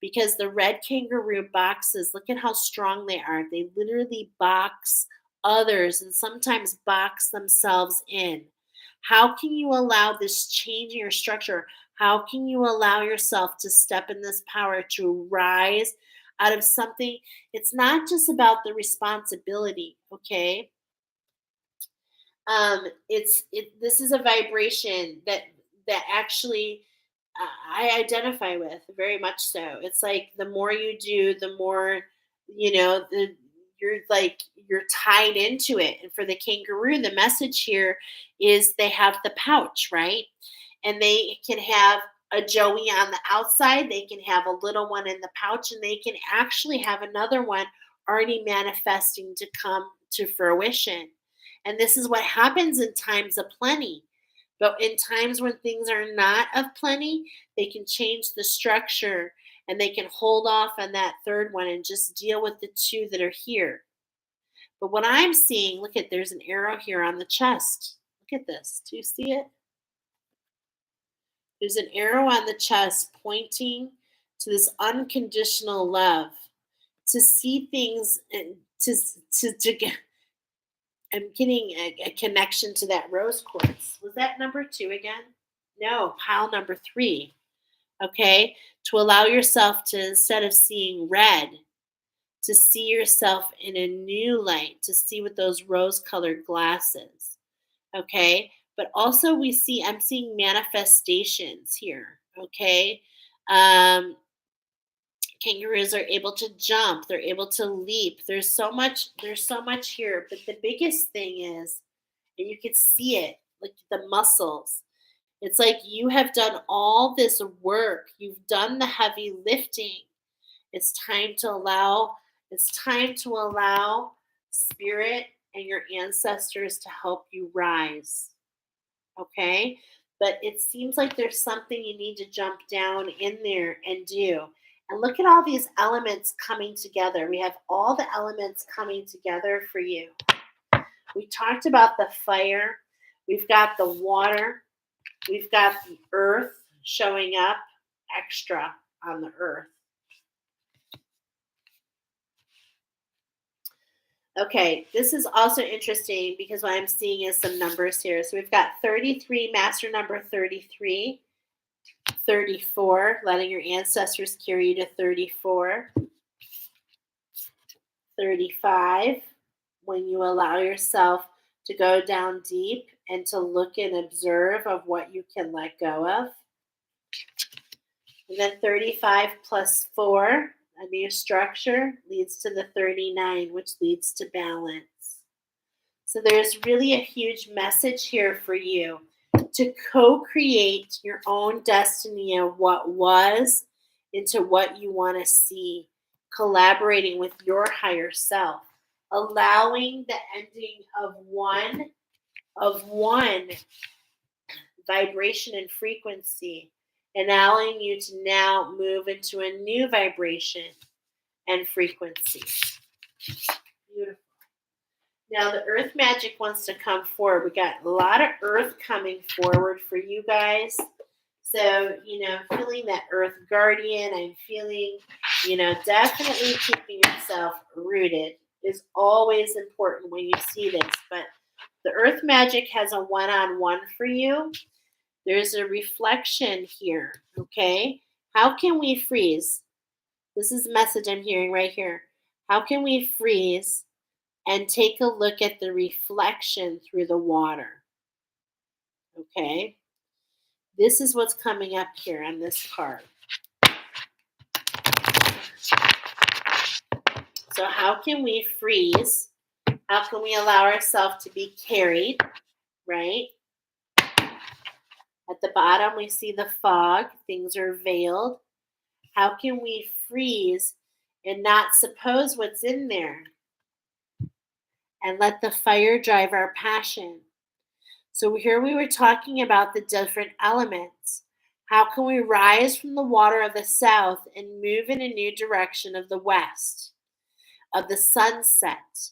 Because the red kangaroo boxes, look at how strong they are. They literally box others and sometimes box themselves in. How can you allow this change in your structure? How can you allow yourself to step in this power to rise out of something? It's not just about the responsibility, okay? This is a vibration that actually I identify with very much so. It's like the more you do, the more you're like you're tied into it. And for the kangaroo, the message here is they have the pouch, right? And they can have a joey on the outside, they can have a little one in the pouch, and they can actually have another one already manifesting to come to fruition. And this is what happens in times of plenty. But in times when things are not of plenty, they can change the structure and they can hold off on that third one and just deal with the two that are here. But what I'm seeing, look at, there's an arrow here on the chest. Look at this. Do you see it? There's an arrow on the chest pointing to this unconditional love, to see things and to get. I'm getting a connection to that rose quartz. Was that number 2 again? No, pile number 3. Okay, to allow yourself to, instead of seeing red, to see yourself in a new light, to see with those rose-colored glasses. Okay, but also I'm seeing manifestations here. Okay, um, kangaroos are able to jump, they're able to leap. There's so much here, but the biggest thing is, and you can see it, like the muscles. It's like you have done all this work, you've done the heavy lifting. It's time to allow spirit and your ancestors to help you rise. Okay? But it seems like there's something you need to jump down in there and do. And look at all these elements coming together. We have all the elements coming together for you. We talked about the fire, we've got the water, we've got the earth showing up extra on the earth. Okay, this is also interesting because what I'm seeing is some numbers here. So we've got 33, master number 33, 34, letting your ancestors carry you to 34, 35, when you allow yourself to go down deep and to look and observe of what you can let go of. And then 35 plus 4, a new structure, leads to the 39, which leads to balance. So there's really a huge message here for you to co-create your own destiny of what was into what you want to see, collaborating with your higher self, allowing the ending of one vibration and frequency, and allowing you to now move into a new vibration and frequency. Beautiful. Now the earth magic wants to come forward. We got a lot of earth coming forward for you guys. So, feeling that earth guardian, I'm feeling, definitely keeping yourself rooted is always important when you see this. But the earth magic has a one-on-one for you. There's a reflection here, okay? How can we freeze? This is the message I'm hearing right here. How can we freeze and take a look at the reflection through the water? Okay? This is what's coming up here on this card. So how can we freeze? How can we allow ourselves to be carried, right? At the bottom, we see the fog. Things are veiled. How can we freeze and not suppose what's in there? And let the fire drive our passion. So here we were talking about the different elements. How can we rise from the water of the south and move in a new direction of the west, of the sunset,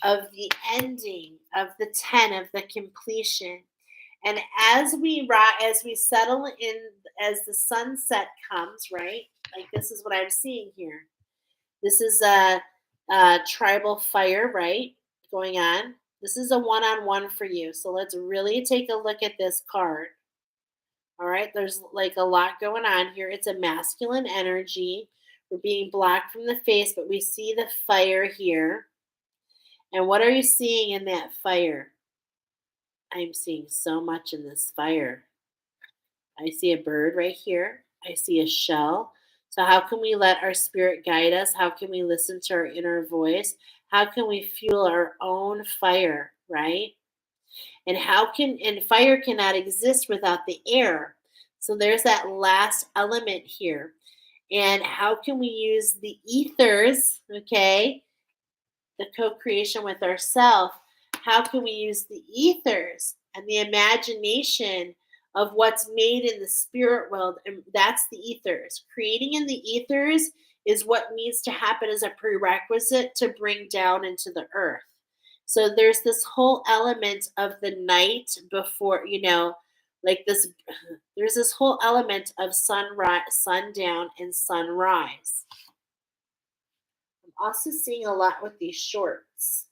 of the ending, of the 10, of the completion? And as we settle in, as the sunset comes, right? Like this is what I'm seeing here. This is a tribal fire, right? Going on. This is a one-on-one for you. So let's really take a look at this card. All right, there's like a lot going on here. It's a masculine energy. We're being blocked from the face, but we see the fire here. And what are you seeing in that fire? I'm seeing so much in this fire. I see a bird right here. I see a shell. So how can we let our spirit guide us? How can we listen to our inner voice? How can we fuel our own fire, right? And fire cannot exist without the air. So there's that last element here. And how can we use the ethers, okay? The co-creation with ourselves. How can we use the ethers and the imagination of what's made in the spirit world, and that's the ethers. Creating in the ethers is what needs to happen as a prerequisite to bring down into the earth. So there's this whole element of the night before, like this, there's this whole element of sunrise, sundown, and sunrise. I'm also seeing a lot with these shorts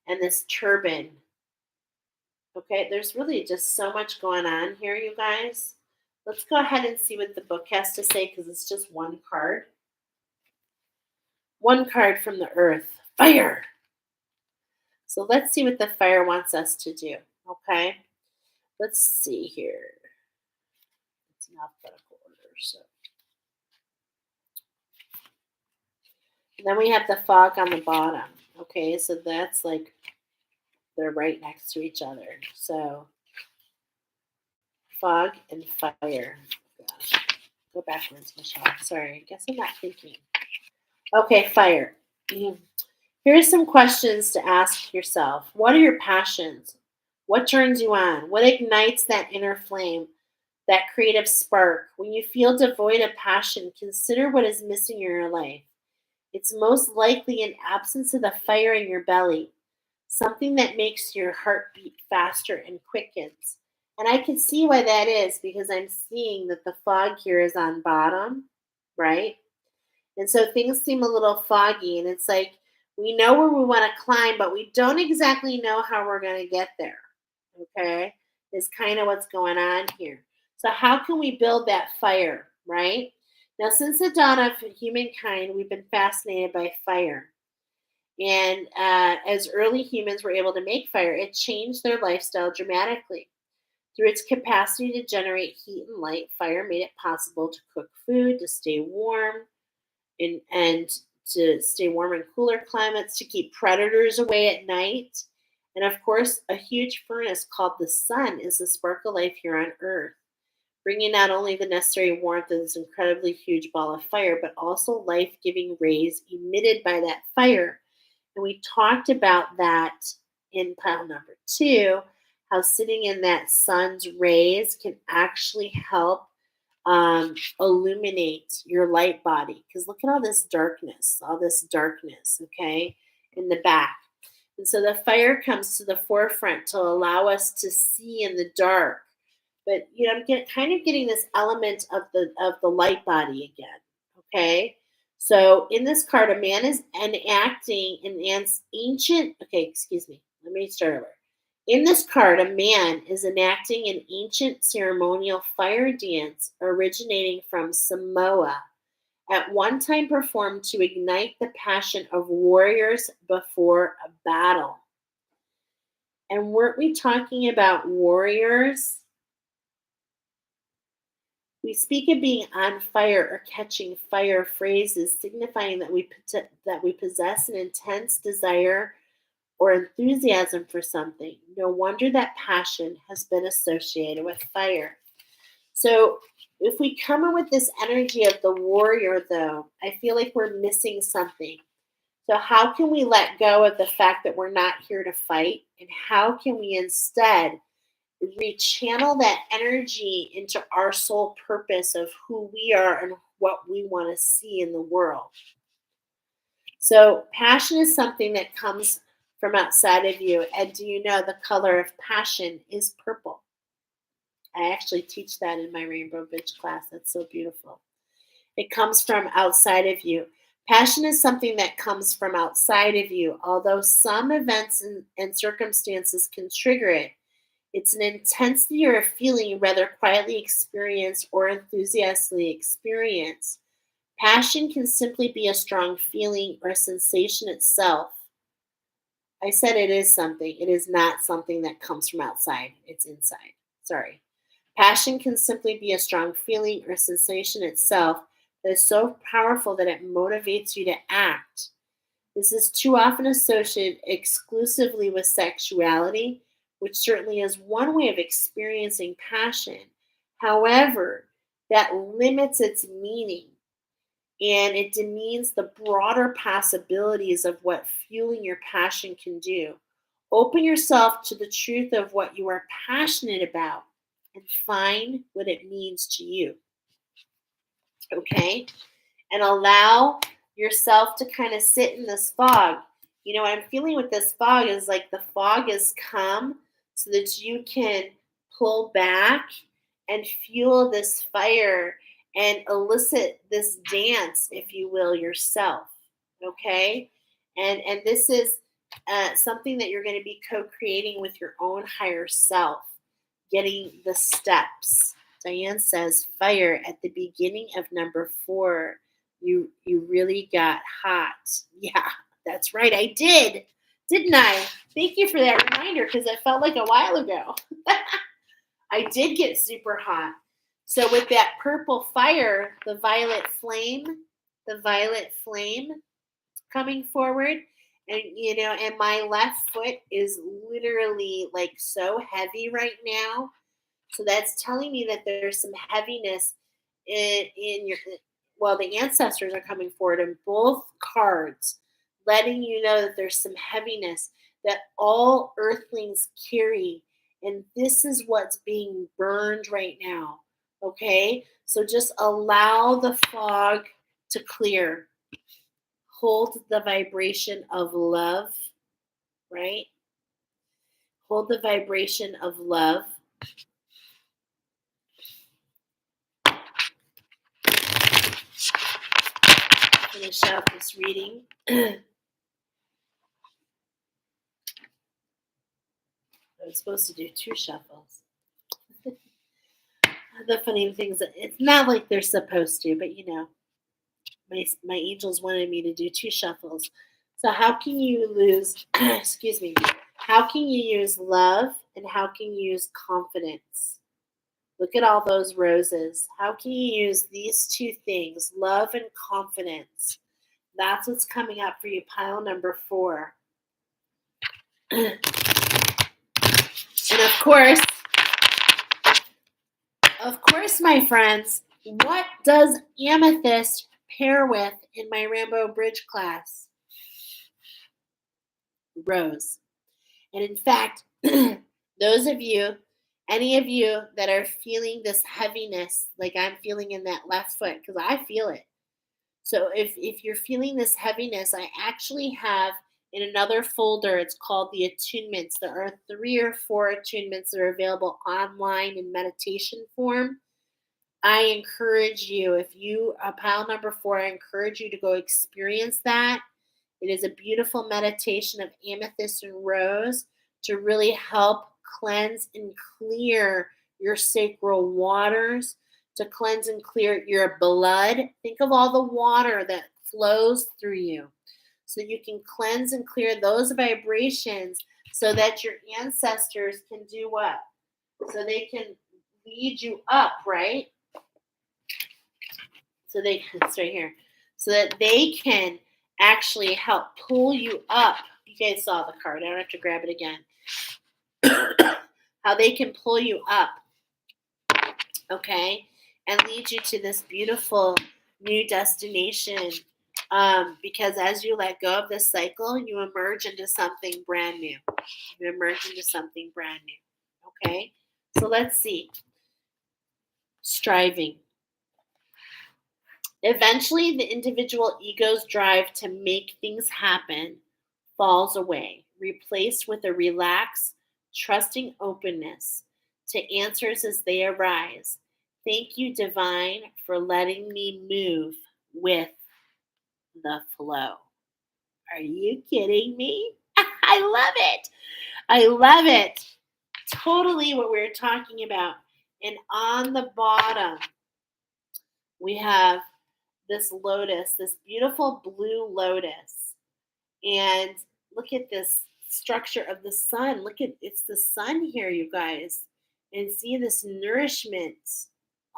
and this turban. Okay, there's really just so much going on here, you guys. Let's go ahead and see what the book has to say because it's just one card. One card from the earth. Fire. So let's see what the fire wants us to do. Okay, let's see here. It's in alphabetical order. So and then we have the fog on the bottom. Okay, so that's like they're right next to each other. So fog and fire. Gosh, go backwards, Michelle. Sorry, I guess I'm not thinking. Okay, fire. Here are some questions to ask yourself. What are your passions? What turns you on? What ignites that inner flame, that creative spark? When you feel devoid of passion, consider what is missing in your life. It's most likely an absence of the fire in your belly, something that makes your heart beat faster and quickens. And I can see why that is because I'm seeing that the fog here is on bottom, right? And so things seem a little foggy, and it's like we know where we want to climb, but we don't exactly know how we're going to get there. Okay, is kind of what's going on here. So, how can we build that fire, right? Now, since the dawn of humankind, we've been fascinated by fire. And as early humans were able to make fire, it changed their lifestyle dramatically. Through its capacity to generate heat and light, fire made it possible to cook food, to stay warm, and to stay warm in cooler climates, to keep predators away at night. And of course, a huge furnace called the sun is the spark of life here on Earth, bringing not only the necessary warmth of this incredibly huge ball of fire, but also life giving rays emitted by that fire. And we talked about that in pile number 2, how sitting in that sun's rays can actually help illuminate your light body. Because look at all this darkness, okay, in the back. And so the fire comes to the forefront to allow us to see in the dark. But kind of getting this element of the light body again. Okay. So in this card, a man is enacting an ancient. Okay, excuse me. Let me start over. In this card, a man is enacting an ancient ceremonial fire dance originating from Samoa, at one time performed to ignite the passion of warriors before a battle. And weren't we talking about warriors? We speak of being on fire or catching fire, phrases signifying that we possess an intense desire or enthusiasm for something. No wonder that passion has been associated with fire. So, if we come in with this energy of the warrior, though, I feel like we're missing something. So, how can we let go of the fact that we're not here to fight? And how can we instead rechannel that energy into our sole purpose of who we are and what we want to see in the world? So, passion is something that comes from outside of you. And do you know the color of passion is purple? I actually teach that in my Rainbow Bridge class. That's so beautiful. It comes from outside of you. Passion is something that comes from outside of you, although some events and circumstances can trigger it. It's an intensity or a feeling you rather quietly experience or enthusiastically experience. Passion can simply be a strong feeling or sensation itself. I said it is something. It is not something that comes from outside. It's inside. Sorry. Passion can simply be a strong feeling or sensation itself that is so powerful that it motivates you to act. This is too often associated exclusively with sexuality, which certainly is one way of experiencing passion. However, that limits its meaning and it demeans the broader possibilities of what fueling your passion can do. Open yourself to the truth of what you are passionate about and find what it means to you. Okay? And allow yourself to kind of sit in this fog. You know, what I'm feeling with this fog is like the fog has come so that you can pull back and fuel this fire and elicit this dance, if you will, yourself. Okay? And this is something that you're going to be co-creating with your own higher self, getting the steps. Diane says fire at the beginning of number 4. You really got hot. Yeah, that's right. I did. Didn't I? Thank you for that reminder because it felt like a while ago. I did get super hot. So with that purple fire, the violet flame coming forward, and and my left foot is literally like so heavy right now, so that's telling me that there's some heaviness in your, well, the ancestors are coming forward in both cards, letting you know that there's some heaviness that all earthlings carry, and this is what's being burned right now. Okay, so just allow the fog to clear. Hold the vibration of love, right? Hold the vibration of love. Finish out this reading. I was supposed to do 2 shuffles. The funny thing is that it's not like they're supposed to, but my angels wanted me to do 2 shuffles. So how can you lose, excuse me, how can you use love and how can you use confidence? Look at all those roses. How can you use these 2 things, love and confidence? That's what's coming up for you, pile number 4. And of course, my friends, what does amethyst pair with in my Rainbow Bridge class? Rose. And in fact, those of you, any of you that are feeling this heaviness, like I'm feeling in that left foot, because I feel it. So if you're feeling this heaviness, I actually have in another folder, it's called the attunements. There are 3 or 4 attunements that are available online in meditation form. I encourage you, if you pile number 4, I encourage you to go experience that. It is a beautiful meditation of amethyst and rose to really help cleanse and clear your sacral waters, to cleanse and clear your blood. Think of all the water that flows through you. So you can cleanse and clear those vibrations so that your ancestors can do what? So they can lead you up, right? So it's right here. So that they can actually help pull you up. You guys saw the card. I don't have to grab it again. How they can pull you up, okay, and lead you to this beautiful new destination. Because as you let go of this cycle, you emerge into something brand new. You emerge into something brand new. Okay, so let's see. Striving. Eventually, the individual ego's drive to make things happen falls away, replaced with a relaxed, trusting openness to answers as they arise. Thank you, Divine, for letting me move with the flow. Are you kidding me? I love it. I love it. Totally what we're talking about. And on the bottom, we have this lotus, this beautiful blue lotus. And look at this structure of the sun. Look at, it's the sun here, you guys. And see this nourishment,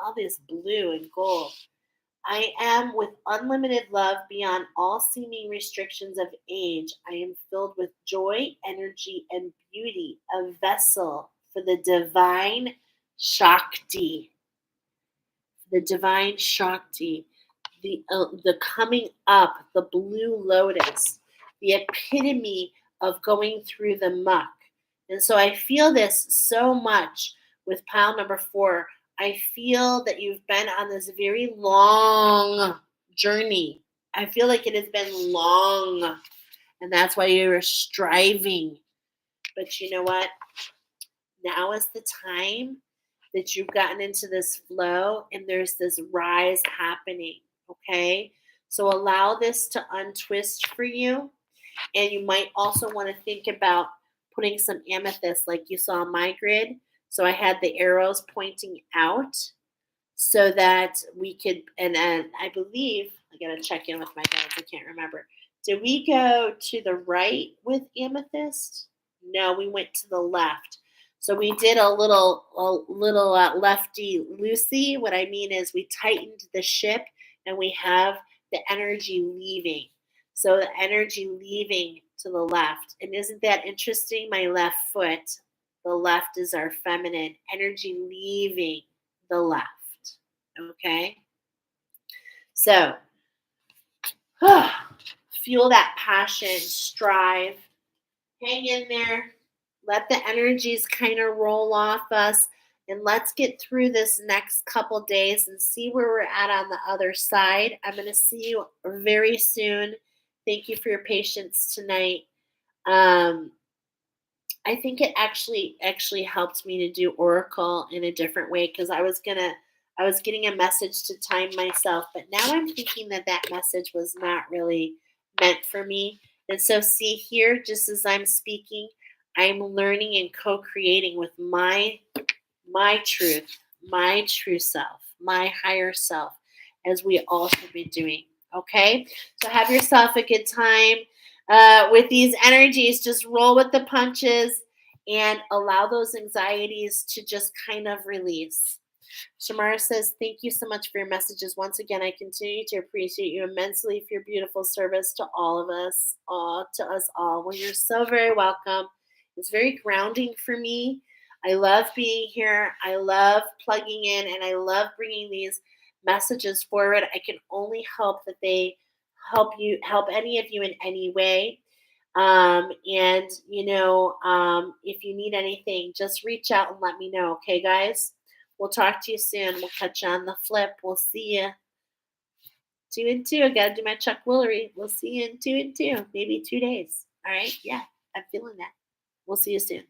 all this blue and gold. I am with unlimited love beyond all seeming restrictions of age. I am filled with joy, energy, and beauty, a vessel for the divine Shakti. The divine Shakti, the coming up, the blue lotus, the epitome of going through the muck. And so I feel this so much with pile number 4. I feel that you've been on this very long journey. I feel like it has been long, and that's why you're striving. But you know what? Now is the time that you've gotten into this flow and there's this rise happening. Okay. So allow this to untwist for you. And you might also want to think about putting some amethyst like you saw on my grid. So I had the arrows pointing out so that we could, and I believe, I got to check in with my guides. I can't remember. Did we go to the right with amethyst? No, we went to the left. So we did a little lefty loosey. What I mean is we tightened the ship and we have the energy leaving. So the energy leaving to the left. And isn't that interesting? My left foot, the left is our feminine energy leaving the left. Okay. So fuel that passion, strive, hang in there, let the energies kind of roll off us, and let's get through this next couple days and see where we're at on the other side. I'm going to see you very soon. Thank you for your patience tonight. Um, I think it actually helped me to do Oracle in a different way because I was getting a message to time myself, but now I'm thinking that that message was not really meant for me. And so see here, just as I'm speaking, I'm learning and co-creating with my truth, my true self, my higher self, as we all should be doing. Okay? So have yourself a good time. With these energies, just roll with the punches and allow those anxieties to just kind of release. Shamara says, thank you so much for your messages. Once again, I continue to appreciate you immensely for your beautiful service to all of us, to us all. Well, you're so very welcome. It's very grounding for me. I love being here. I love plugging in, and I love bringing these messages forward. I can only hope that they help any of you in any way. And if you need anything, just reach out and let me know. Okay, guys. We'll talk to you soon. We'll catch you on the flip. We'll see you 2 and 2. I gotta do my Chuck Woolery. We'll see you in 2 and 2, maybe 2 days. All right. Yeah, I'm feeling that. We'll see you soon.